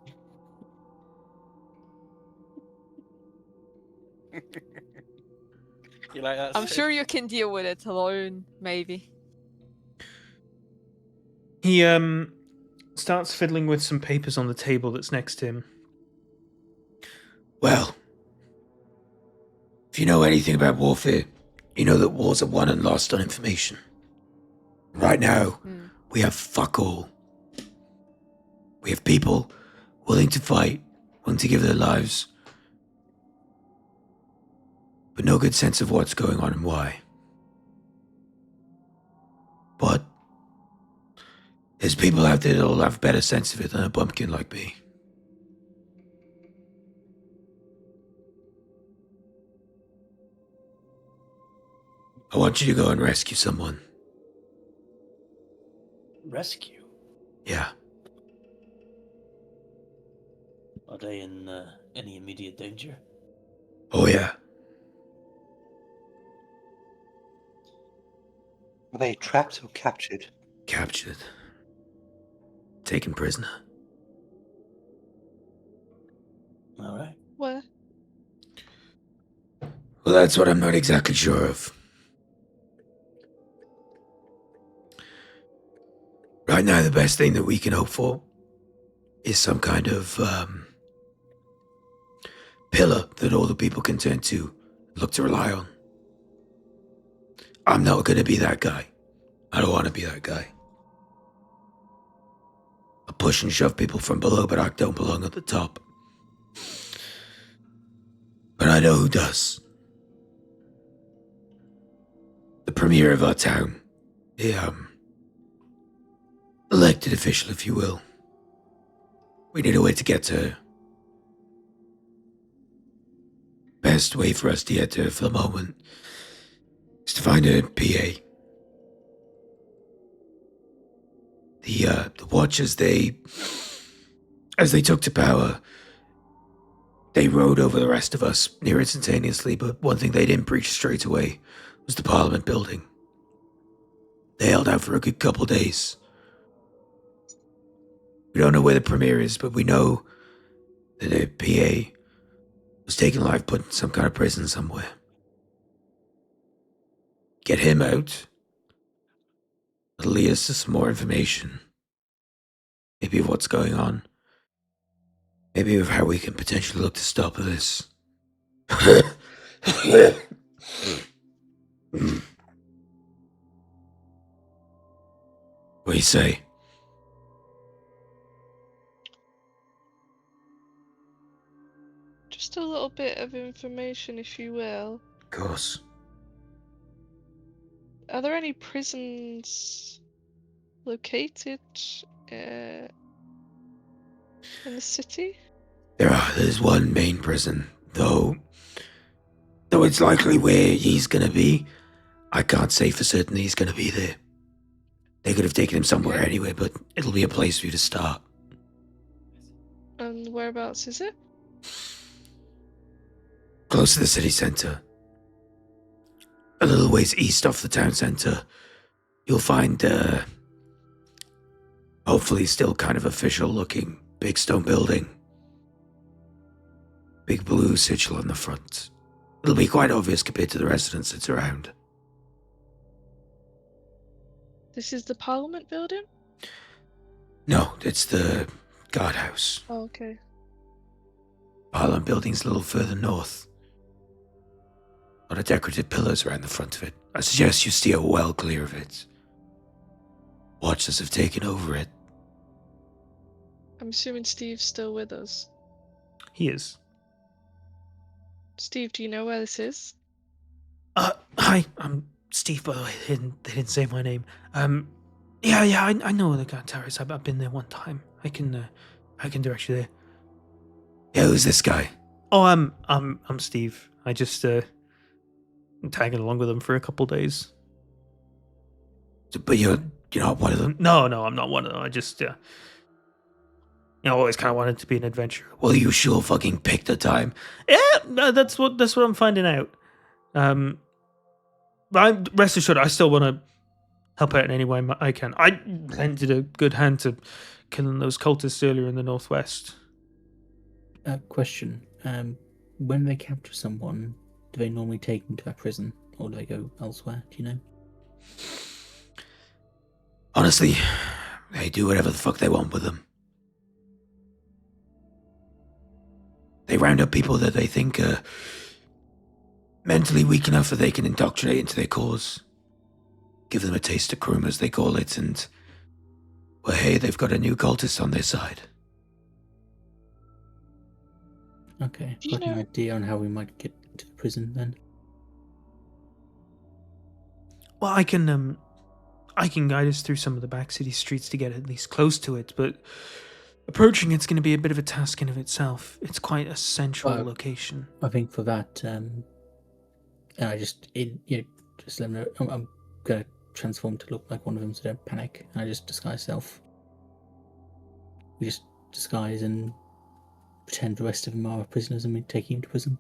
You like that? I'm Sid? sure you can deal with it alone, maybe. He starts fiddling with some papers on the table that's next to him. Well, if you know anything about warfare, you know that wars are won and lost on information. Right now, Hmm. we have fuck all. We have people willing to fight, willing to give their lives, but no good sense of what's going on and why. But there's people out there that'll have a better sense of it than a bumpkin like me. I want you to go and rescue someone. Rescue? Yeah. Are they in any immediate danger? Oh, yeah. Were they trapped or captured? Captured. Taken prisoner. that's what I'm not exactly sure of. Right now, the best thing that we can hope for is some kind of pillar that all the people can turn to, look to rely on. I'm not going to be that guy. I don't want to be that guy. I push and shove people from below, but I don't belong at the top. But I know who does. The premier of our town. The, elected official, if you will. We need a way to get to her. Best way for us to get to her for the moment is to find a PA. The Watchers, as they took to power, they rode over the rest of us near instantaneously, but one thing they didn't breach straight away was the Parliament building. They held out for a good couple days. We don't know where the Premier is, but we know that a PA was taken alive, put in some kind of prison somewhere. Get him out. It'll lead us to some more information. Maybe of what's going on. Maybe of how we can potentially look to stop this. What do you say? Just a little bit of information, if you will. Of course. Are there any prisons located in the city? There's one main prison, though it's likely where he's gonna be. I can't say for certain he's gonna be there. They could have taken him somewhere anyway, but it'll be a place for you to start. And whereabouts is it? Close to the city centre. A little ways east off the town centre. You'll find, hopefully still kind of official looking, big stone building. Big blue sigil on the front. It'll be quite obvious compared to the residents that's around. This is the Parliament building? No, it's the guardhouse. Oh, okay. Parliament building's a little further north. A lot of decorative pillars around the front of it. I suggest you steer well clear of it. Watchers have taken over it. I'm assuming Steve's still with us. He is. Steve, do you know where this is? Hi, I'm Steve, by the way. They didn't say my name. Yeah, I know where the guard tower is. I've been there one time. I can direct you there. Yeah, who's this guy? Oh, I'm Steve. I just, tagging along with them for a couple days. But you're not one of them? No, I'm not one of them. I just, always kind of wanted to be an adventurer. Well, you sure fucking picked the time. Yeah, that's what I'm finding out. But rest assured, I still want to help out in any way I can. I lended a good hand to killing those cultists earlier in the northwest. Question. When they capture someone, do they normally take them to a prison, or do they go elsewhere? Do you know? Honestly, they do whatever the fuck they want with them. They round up people that they think are mentally weak enough that they can indoctrinate into their cause. Give them a taste of Krum, as they call it, and, well, hey, they've got a new cultist on their side. Okay, Do you got an know- idea on how we might get to the prison then? Well, I can guide us through some of the back city streets to get at least close to it, but approaching it's going to be a bit of a task in of itself. It's quite a central location. I think for that, I just let them know I'm gonna transform to look like one of them, so don't panic. And I just disguise self. We just disguise and pretend the rest of them are prisoners, and we take him to prison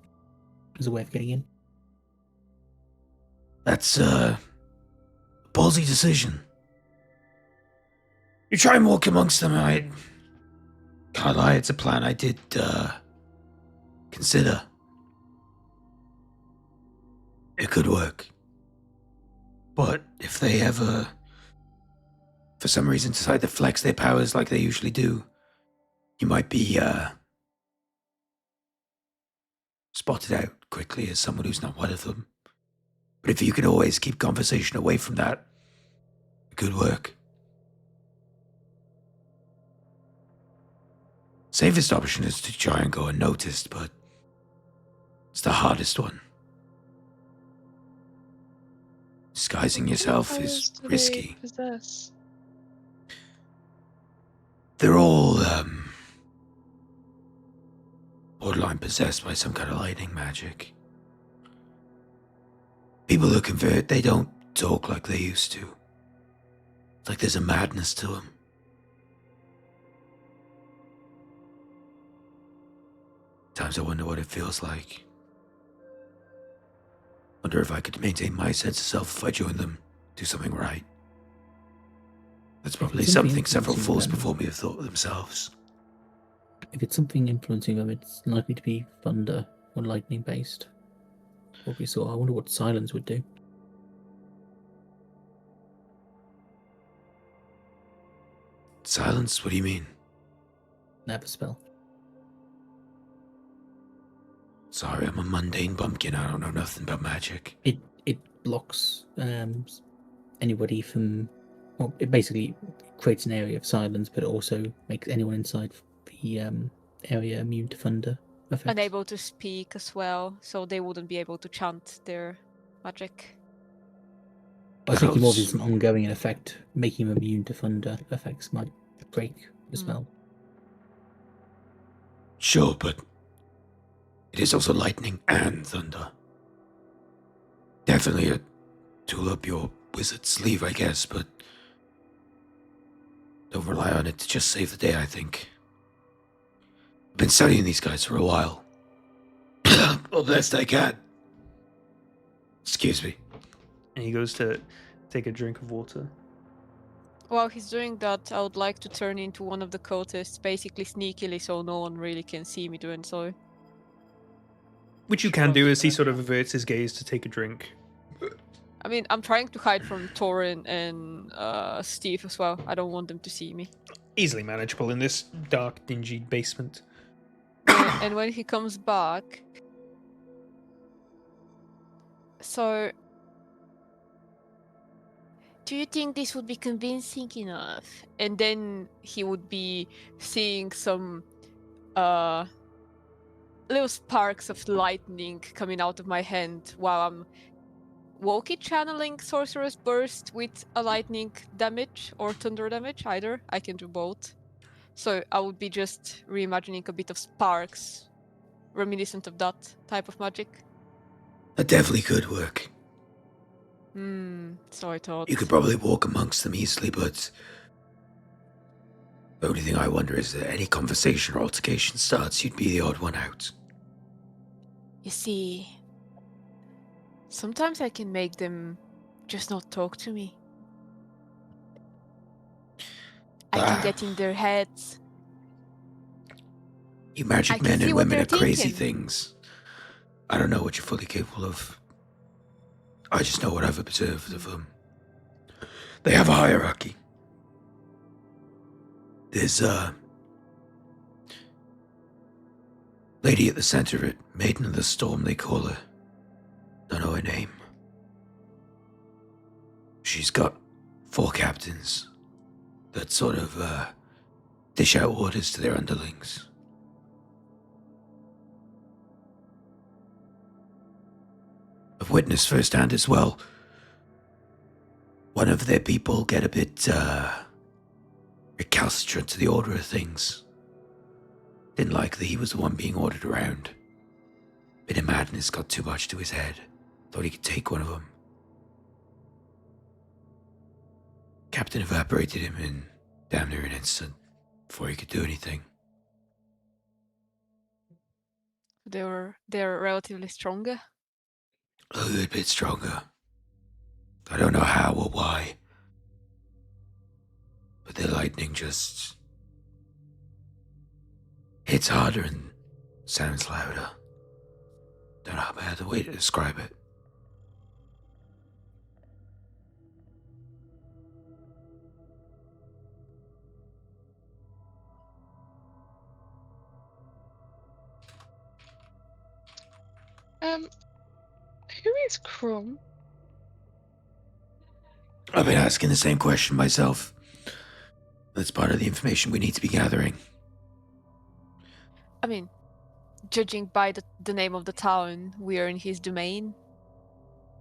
as a way of getting in. That's a ballsy decision. You try and walk amongst them, I can't lie, it's a plan I did consider. It could work. But if they ever, for some reason, decide to flex their powers like they usually do, you might be spotted out quickly as someone who's not one of them. But if you can always keep conversation away from that, it could work. Safest option is to try and go unnoticed, but it's the hardest one. Disguising yourself What is powers do they risky. possess? They're all borderline possessed by some kind of lightning magic. People who convert, they don't talk like they used to. It's like there's a madness to them. Times I wonder what it feels like. Wonder if I could maintain my sense of self if I joined them, do something right. That's probably it's something several influencing fools them- before me have thought of themselves. If it's something influencing them, it's likely to be thunder or lightning based. What we saw. I wonder what silence would do. Silence? What do you mean? Never spell. Sorry, I'm a mundane bumpkin. I don't know nothing about magic. It blocks anybody from. Well, it basically creates an area of silence, but it also makes anyone inside the area immune to thunder effects. Unable to speak as well, so they wouldn't be able to chant their magic. I was thinking more of Helps. as an ongoing effect. Making them immune to thunder effects might break the spell. Sure, but it is also lightning and thunder. Definitely a tool up your wizard's sleeve, I guess, but don't rely on it to just save the day, I think. I've been studying these guys for a while. Well, best I can. Excuse me. And he goes to take a drink of water. While he's doing that, I would like to turn into one of the cultists, basically sneakily, so no one really can see me doing so. Which you can do as he sort of averts his gaze to take a drink. I mean, I'm trying to hide from Torin and Steve as well. I don't want them to see me. Easily manageable in this dark, dingy basement. And when he comes back... So... Do you think this would be convincing enough? And then he would be seeing some little sparks of lightning coming out of my hand while I'm Woki channeling Sorcerer's Burst with a lightning damage or thunder damage, either. I can do both. So I would be just reimagining a bit of sparks, reminiscent of that type of magic. That definitely could work. So I thought. You could probably walk amongst them easily, but the only thing I wonder is that any conversation or altercation starts, you'd be the odd one out. You see, sometimes I can make them just not talk to me. I can get in their heads. You magic I can men see and what women are they're crazy thinking. things. I don't know what you're fully capable of. I just know what I've observed of them. They have a hierarchy. There's a lady at the center of it, Maiden of the Storm, they call her. Don't know her name. She's got 4 captains that sort of dish out orders to their underlings. I've witnessed firsthand as well. One of their people get a bit recalcitrant to the order of things. Didn't like that he was the one being ordered around. Bit of madness got too much to his head. Thought he could take one of them. Captain evaporated him in damn near an instant before he could do anything. They're relatively stronger. A little bit stronger. I don't know how or why. But their lightning just hits harder and sounds louder. Don't know how bad the way to describe it. Who is Crumb? I've been asking the same question myself. That's part of the information we need to be gathering. I mean, judging by the name of the town, we are in his domain.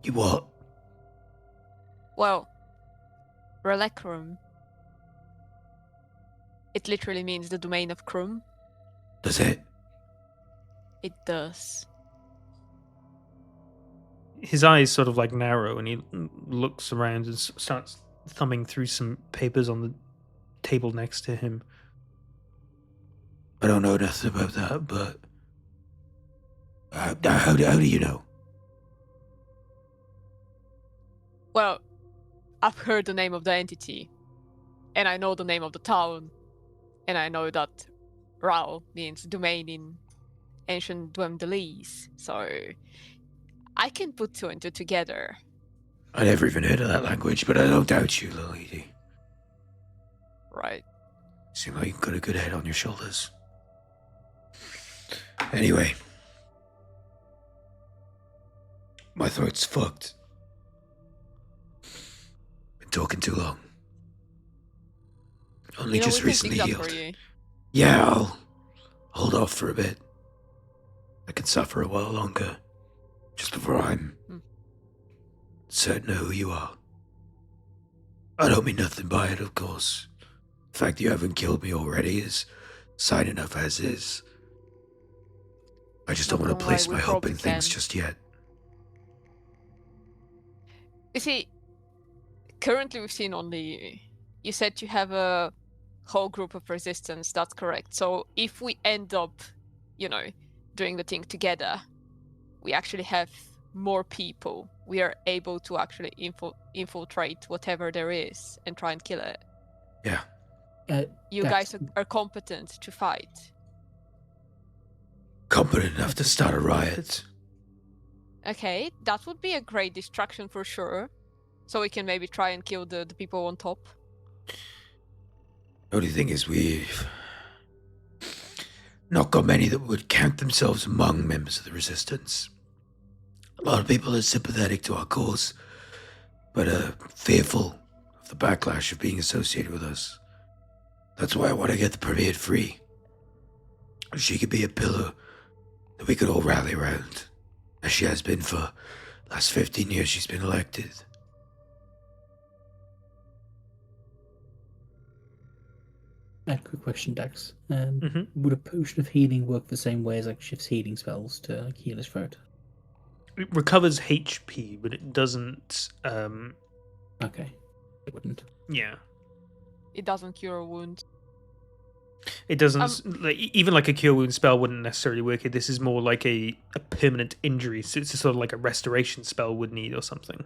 You what? Well, Relecrum. It literally means the domain of Krum. Does it? It does. His eyes sort of like narrow, and he looks around and starts thumbing through some papers on the table next to him. I don't know nothing about that, but how do you know? Well, I've heard the name of the entity, and I know the name of the town, and I know that Rao means domain in ancient Dwemdelese, so I can put two and two together. I never even heard of that language, but I don't doubt you, little lady. Right. Seem like you've got a good head on your shoulders. Anyway. My throat's fucked. Been talking too long. Only just we can recently fix that for healed. you. Yeah, I'll hold off for a bit. I can suffer a while longer. Just before I'm certain of who you are. I don't mean nothing by it, of course. The fact that you haven't killed me already is sign enough as is. I just don't Not want to gonna lie, place we my hope probably in things can. just yet. You see, currently we've seen only... You said you have a whole group of resistance, that's correct. So if we end up, doing the thing together, we actually have more people. We are able to actually infiltrate whatever there is and try and kill it. Yeah. You guys are competent to fight. Competent enough to start a riot. Okay, that would be a great distraction for sure. So we can maybe try and kill the people on top. The only thing is we've not got many that would count themselves among members of the resistance. A lot of people are sympathetic to our cause, but are fearful of the backlash of being associated with us. That's why I want to get the Premier free. She could be a pillar that we could all rally around, as she has been for the last 15 years she's been elected. A quick question, Dax. Would a potion of healing work the same way as like shifts healing spells to heal his throat? It recovers HP, but it doesn't. Okay, it wouldn't. Yeah, It doesn't cure a wound. it doesn't. Even like a cure wound spell wouldn't necessarily work. This is more like a permanent injury, so it's sort of like a restoration spell would need or something.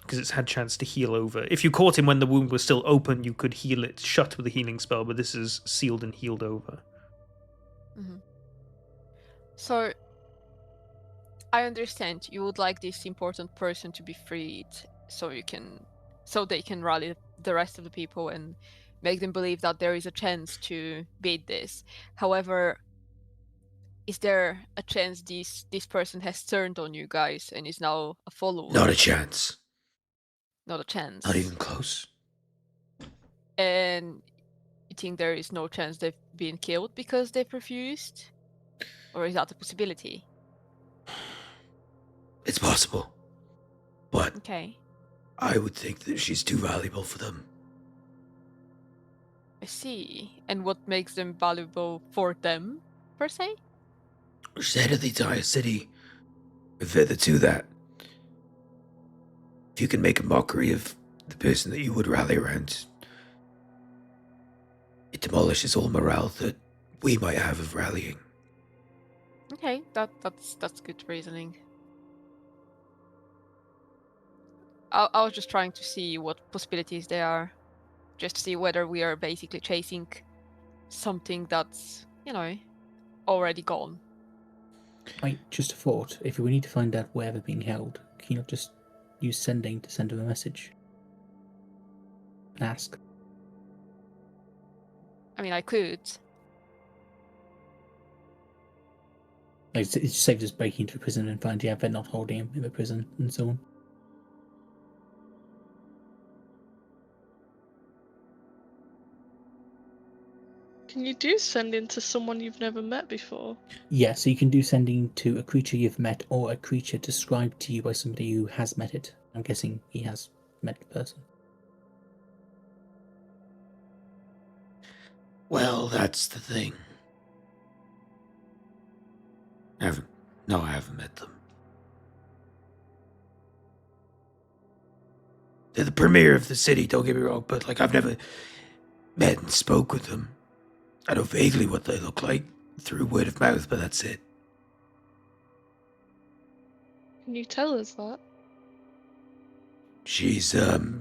Because it's had chance to heal over. If you caught him when the wound was still open, you could heal it shut with a healing spell, but this is sealed and healed over. Mm-hmm. So, I understand you would like this important person to be freed, so they can rally the rest of the people and make them believe that there is a chance to beat this. However, is there a chance this person has turned on you guys and is now a follower? Not a chance. Not a chance. Not even close. And you think there is no chance they've been killed because they've refused? Or is that a possibility? It's possible. But Okay. I would think that she's too valuable for them. I see. And what makes them valuable for them, per se? She's head of the entire city. And further to that, if you can make a mockery of the person that you would rally around, it demolishes all morale that we might have of rallying. Okay, that's good reasoning. I was just trying to see what possibilities there are. Just to see whether we are basically chasing something that's, already gone. Wait, just a thought. If we need to find out where they're being held, can you not just use sending to send them a message? And ask. I mean, I could. Like, it saves us breaking into a prison and finding out they're not holding him in the prison and so on. Can you do sending to someone you've never met before? Yeah, so you can do sending to a creature you've met or a creature described to you by somebody who has met it. I'm guessing he has met the person. Well, that's the thing. I haven't met them. They're the premier of the city, don't get me wrong, but like I've never met and spoke with them. I know vaguely what they look like through word of mouth, but that's it. Can you tell us that? She's oh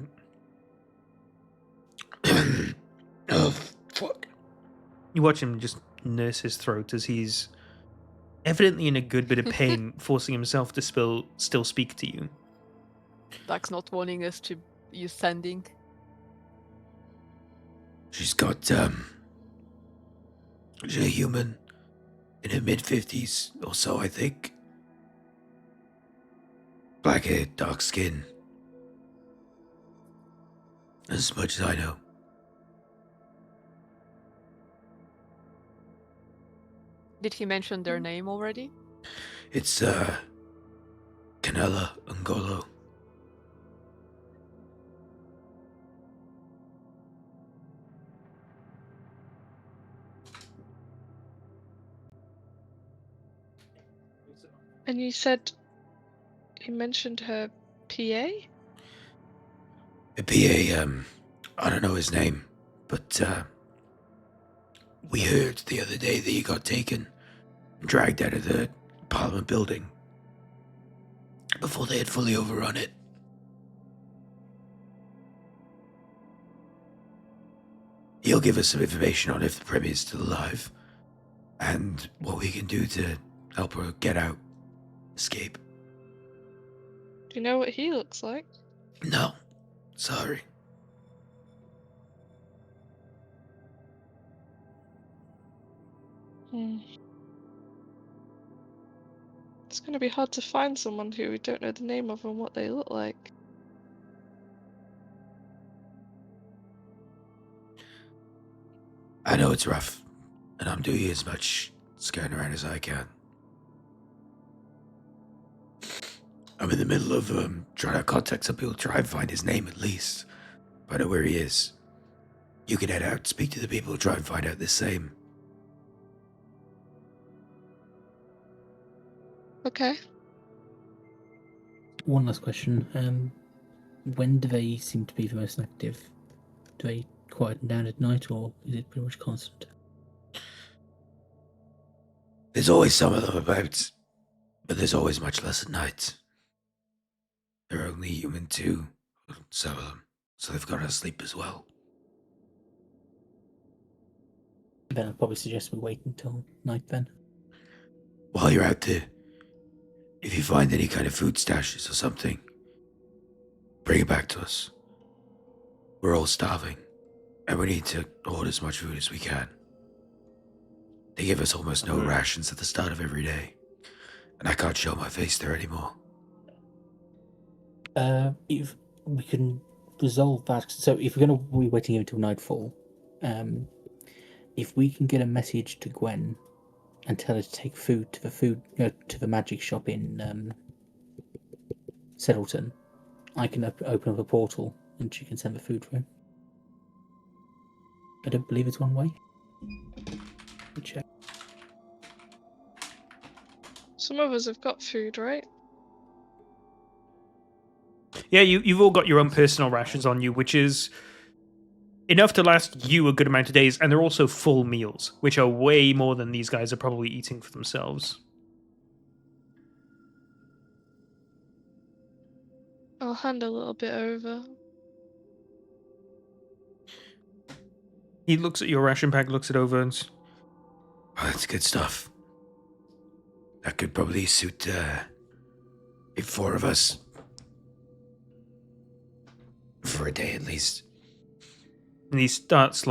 fuck. You watch him just nurse his throat as he's evidently in a good bit of pain, forcing himself to still speak to you. That's not wanting us to use sending. She's got she's a human in her mid-50s or so, I think. Black hair, dark skin. As much as I know. Did he mention their name already? It's Canella Ngolo. And you said he mentioned her PA? A PA, I don't know his name, but we heard the other day that he got taken and dragged out of the Parliament building before they had fully overrun it. He'll give us some information on if the Premier's still alive and what we can do to help her get out, escape. Do you know what he looks like? No, sorry. It's going to be hard to find someone who we don't know the name of and what they look like. I know it's rough, and I'm doing as much scouting around as I can. I'm in the middle of trying to contact some people, try and find his name at least. Find out where he is. You can head out, speak to the people, try and find out the same. Okay. One last question. When do they seem to be the most active? Do they quieten down at night, or is it pretty much constant? There's always some of them about, but there's always much less at night. They're only human too, some of them, so they've got to sleep as well. Then I'd probably suggest we wait until night then. While you're out there, if you find any kind of food stashes or something, bring it back to us. We're all starving, and we need to hoard as much food as we can. They give us almost no rations at the start of every day, and I can't show my face there anymore. If we can resolve that, so if we're going to be waiting until nightfall, if we can get a message to Gwen and tell her to take food to the magic shop in Settleton, I can open up a portal and she can send the food for him. I don't believe it's one way. Let me check. Some of us have got food, right? Yeah, you've all got your own personal rations on you, which is enough to last you a good amount of days, and they're also full meals, which are way more than these guys are probably eating for themselves. I'll hand a little bit over. He looks at your ration pack, looks it over, and Oh, that's good stuff. That could probably suit 4 of us. For a day at least. and he starts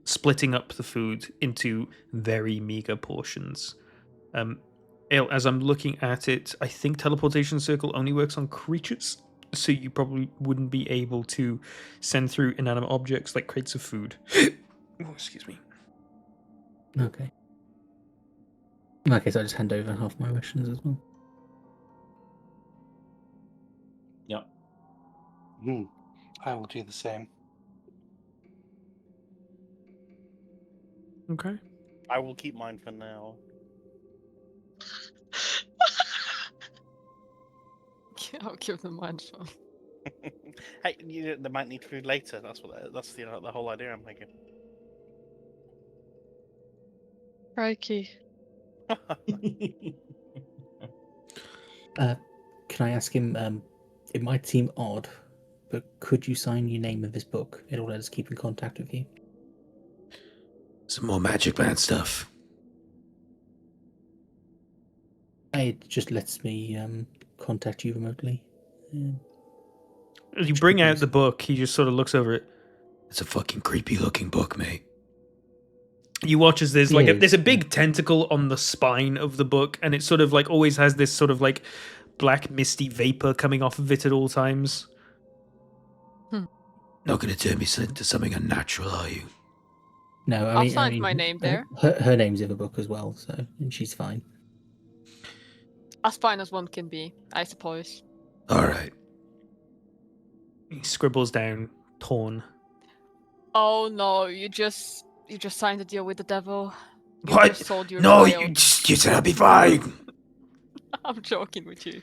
splitting up the food into very meager portions. Ale, as I'm looking at it, I think teleportation circle only works on creatures, so you probably wouldn't be able to send through inanimate objects like crates of food. Oh, excuse me. Okay. In that case, I just hand over half my rations as well. Yeah. I will do the same. Okay. I will keep mine for now. I'll give them mine. So. Hey, they might need food later. That's the whole idea I'm thinking. Crikey. Can I ask him? It might seem odd, but could you sign your name in this book? It'll let us keep in contact with you. Some more Magic Man stuff. It just lets me contact you remotely. As you bring out the book, he just sort of looks over it. It's a fucking creepy looking book, mate. You watch as there's like Yes. there's a big tentacle on the spine of the book, and it sort of like always has this sort of like black misty vapor coming off of it at all times. Not gonna turn me into something unnatural, are you? No, I'll sign my name there. Her name's in the book as well, so and she's fine. As fine as one can be, I suppose. Alright. He scribbles down torn. Oh no, you just signed a deal with the devil. You What? just sold your No, child. you said I'd be fine. I'm joking with you.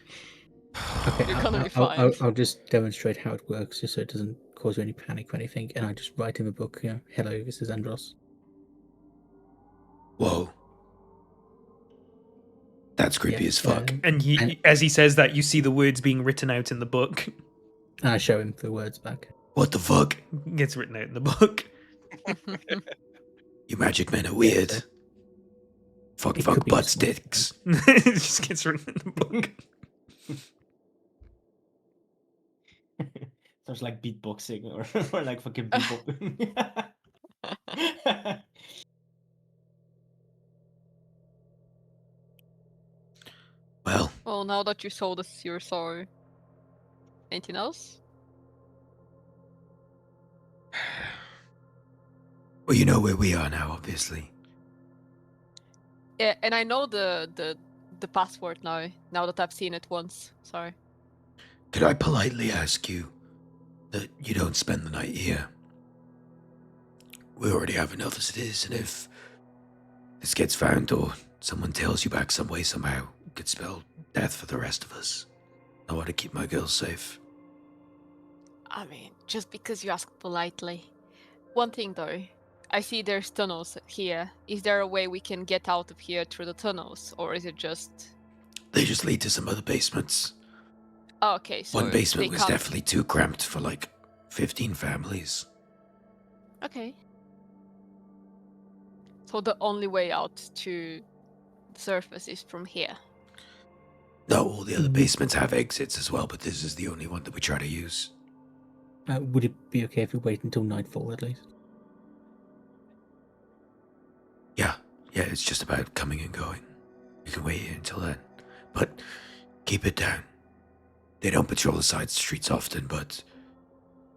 Okay, You're gonna be I'll fine. just demonstrate how it works, just so it doesn't cause you any panic or anything. And I just write in the book, hello, this is Andros. Whoa. That's creepy Yeah, as fuck. And And- as he says that, you see the words being written out in the book. And I show him the words back. What the fuck? Gets written out in the book. You magic men are weird. so- Fuck, It fuck, could be a butt small sticks. It just gets written in the book. Sounds like beatboxing or like fucking bebop. Well, Well, now that you sold us your soul, anything else? well, you know where we are now, obviously. Yeah, and I know the password now. Now that I've seen it once. Sorry. Could I politely ask you that you don't spend the night here? We already have enough as it is, and if this gets found or someone tails you back some way somehow, it could spell death for the rest of us. I want to keep my girls safe. I mean, just because you ask politely. One thing though, I see there's tunnels here. Is there a way we can get out of here through the tunnels, or is it just? They just lead to some other basements. Oh, okay, so One basement they was can't- definitely too cramped for like 15 families. Okay. So the only way out to the surface is from here. No, all the other basements have exits as well, but this is the only one that we try to use. Would it be okay if we wait until nightfall at least? Yeah, it's just about coming and going. You can wait here until then. But keep it down. They don't patrol the side streets often, but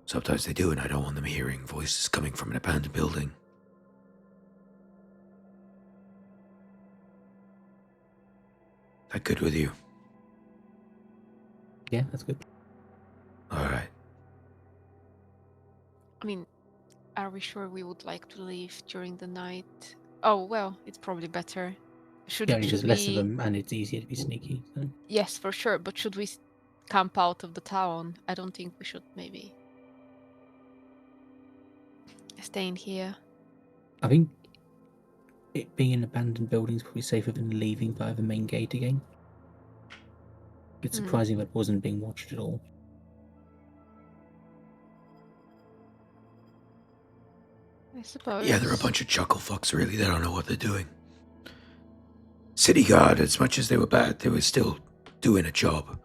sometimes they do, and I don't want them hearing voices coming from an abandoned building. That good with you? Yeah, that's good. Alright. I mean, are we sure we would like to leave during the night? Oh well, it's probably better. Should Yeah, there's less of we? them, and it's easier to be sneaky. So. Yes, for sure. But should we camp out of the town? I don't think we should. Maybe staying here. I think it being an abandoned building is probably safer than leaving via the main gate again. It's Hmm. surprising that it wasn't being watched at all. I suppose. Yeah, they're a bunch of chuckle fucks, really. They don't know what they're doing. City Guard, as much as they were bad, they were still doing a job.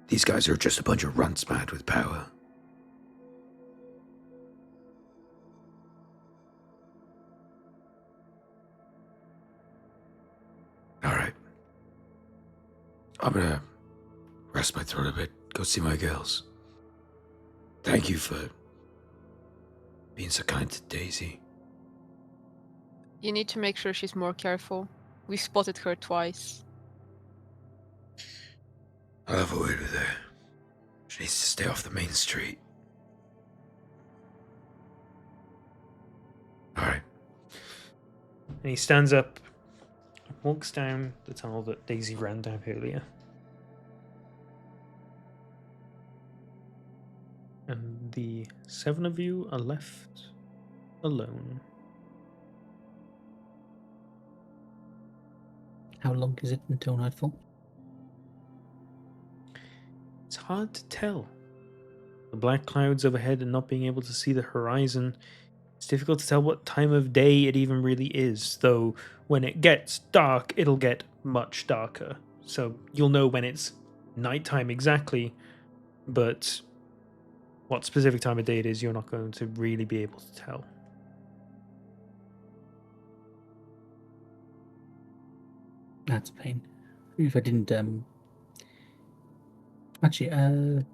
These guys are just a bunch of runts mad with power. I'm gonna rest my throat a bit, go see my girls. Thank you for being so kind to Daisy. You need to make sure she's more careful. We spotted her twice. I'll have a word with her. She needs to stay off the main street. Alright. And he stands up, walks down the tunnel that Daisy ran down earlier. And the 7 of you are left alone. How long is it until nightfall? It's hard to tell. The black clouds overhead and not being able to see the horizon, it's difficult to tell what time of day it even really is, though when it gets dark, it'll get much darker. So you'll know when it's nighttime exactly, but what specific time of day it is, you're not going to really be able to tell. That's a pain. If I didn't, actually, can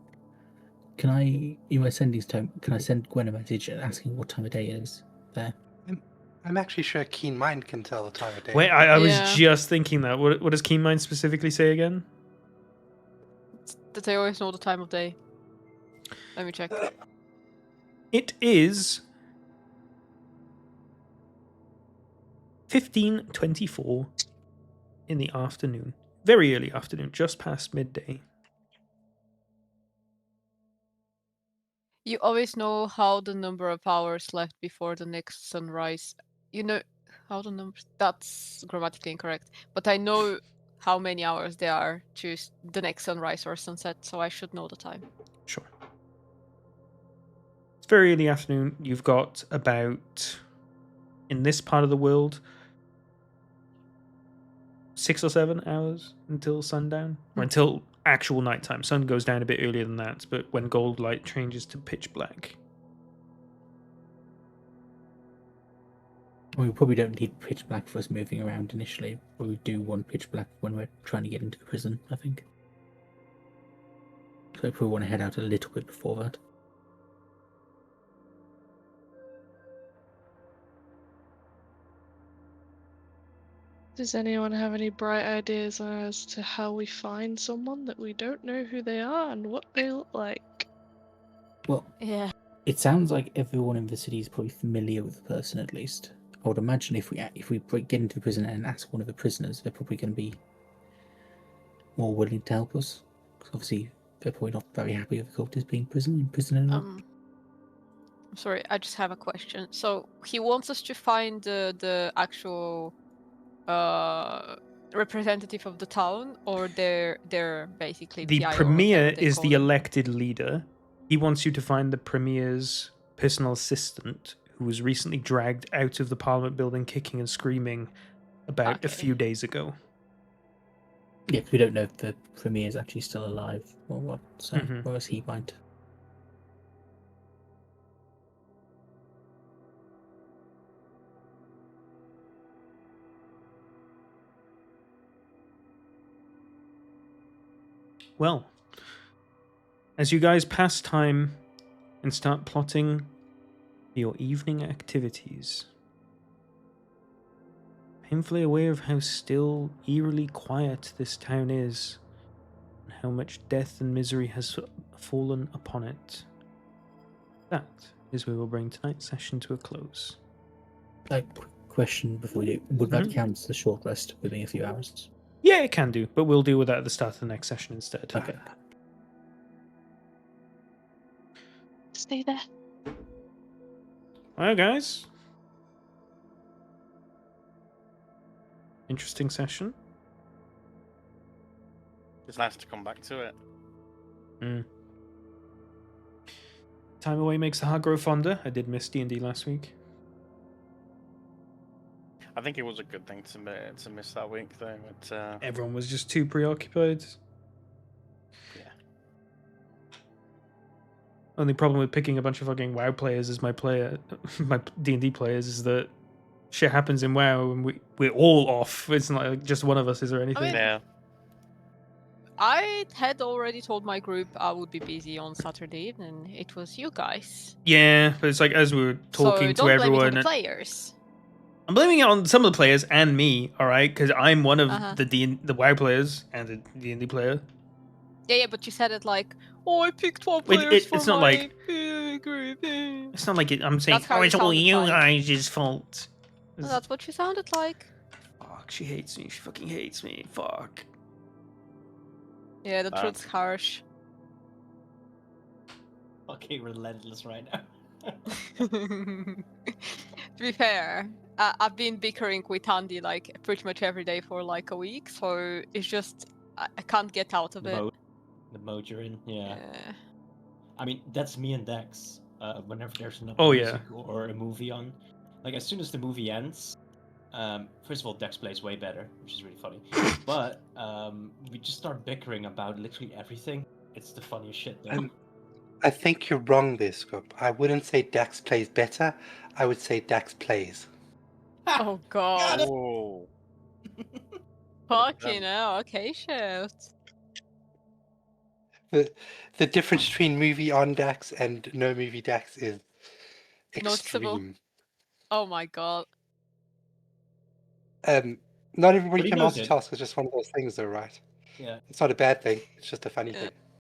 I, in my sending tone, can I send Gwen a message asking what time of day it is there? I'm actually sure Keen Mind can tell the time of day. Wait, I was Yeah. just thinking that. What does Keen Mind specifically say again? That they always know the time of day. Let me check. It is 15:24 in the afternoon. Very early afternoon, just past midday. You always know how the number of hours left before the next sunrise. You know how the numbers. That's grammatically incorrect. But I know how many hours there are to the next sunrise or sunset, so I should know the time. Sure. It's very early afternoon. You've got about, in this part of the world, 6 or 7 hours until sundown, or until actual nighttime. Sun goes down a bit earlier than that, but when gold light changes to pitch black. We probably don't need pitch black for us moving around initially, but we do want pitch black when we're trying to get into the prison, I think. So we probably want to head out a little bit before that. Does anyone have any bright ideas as to how we find someone that we don't know who they are and what they look like? Well, Yeah. it sounds like everyone in the city is probably familiar with the person at least. I would imagine if we get into the prison and ask one of the prisoners, they're probably going to be more willing to help us. Because obviously they're probably not very happy with the cultists being in prison anymore. I'm sorry, I just have a question. So he wants us to find the actual representative of the town, or they're basically The PIO or premier whatever they is call the them? elected leader. He wants you to find the premier's personal assistant, who was recently dragged out of the Parliament building kicking and screaming about a Okay. few days ago. Yeah, 'cause we don't know if the premier is actually still alive or what, so Mhm. or else he might. Well, as you guys pass time and start plotting your evening activities, painfully aware of how still, eerily quiet this town is, and how much death and misery has fallen upon it, that is where we'll bring tonight's session to a close. Like, quick question before we do: would that Mhm. count as a short rest within a few hours? Yeah, it can do, but we'll deal with that at the start of the next session instead. Okay. Stay there. Well, guys. Interesting session. It's nice to come back to it. Time away makes the heart grow fonder. I did miss D&D last week. I think it was a good thing to miss that week though. But Everyone was just too preoccupied. Yeah. Only problem with picking a bunch of fucking WoW players as my D&D players is that shit happens in WoW and we're all off. It's not like just one of us is or anything. mean, yeah, I had already told my group I would be busy on Saturday evening. It was you guys. Yeah, but it's like as we were talking so to don't blame it on everyone, the players. I'm blaming it on some of the players and me. All right, because I'm one of Uh-huh. the WoW players and the D&D player. Yeah, but you said it like, oh, I picked 12 It- players for it's not my like- group. It's not like I'm saying, That's how oh, you it's all sounded you like. guys' fault. No, that's what you sounded like. Fuck, she hates me. She fucking hates me. Fuck. Yeah, the truth's harsh. Fucking relentless right now. To be fair, I've been bickering with Andy like pretty much every day for like a week, so it's just I can't get out of it. The mode you're in, yeah. Yeah. I mean, that's me and Dex. Whenever there's an Oh, music or a movie on, like as soon as the movie ends, first of all, Dex plays way better, which is really funny. But we just start bickering about literally everything. It's the funniest shit, though. I think you're wrong there, Scope. I wouldn't say Dax plays better. I would say Dax plays. Oh god. Whoa. Fucking hell. Okay, shoot. The difference between movie on Dax and no movie Dax is Noticeable. extreme. Oh my god. Not everybody But he can knows multitask. it. It's just one of those things, though, right? Yeah. It's not a bad thing. It's just a funny Yeah. thing.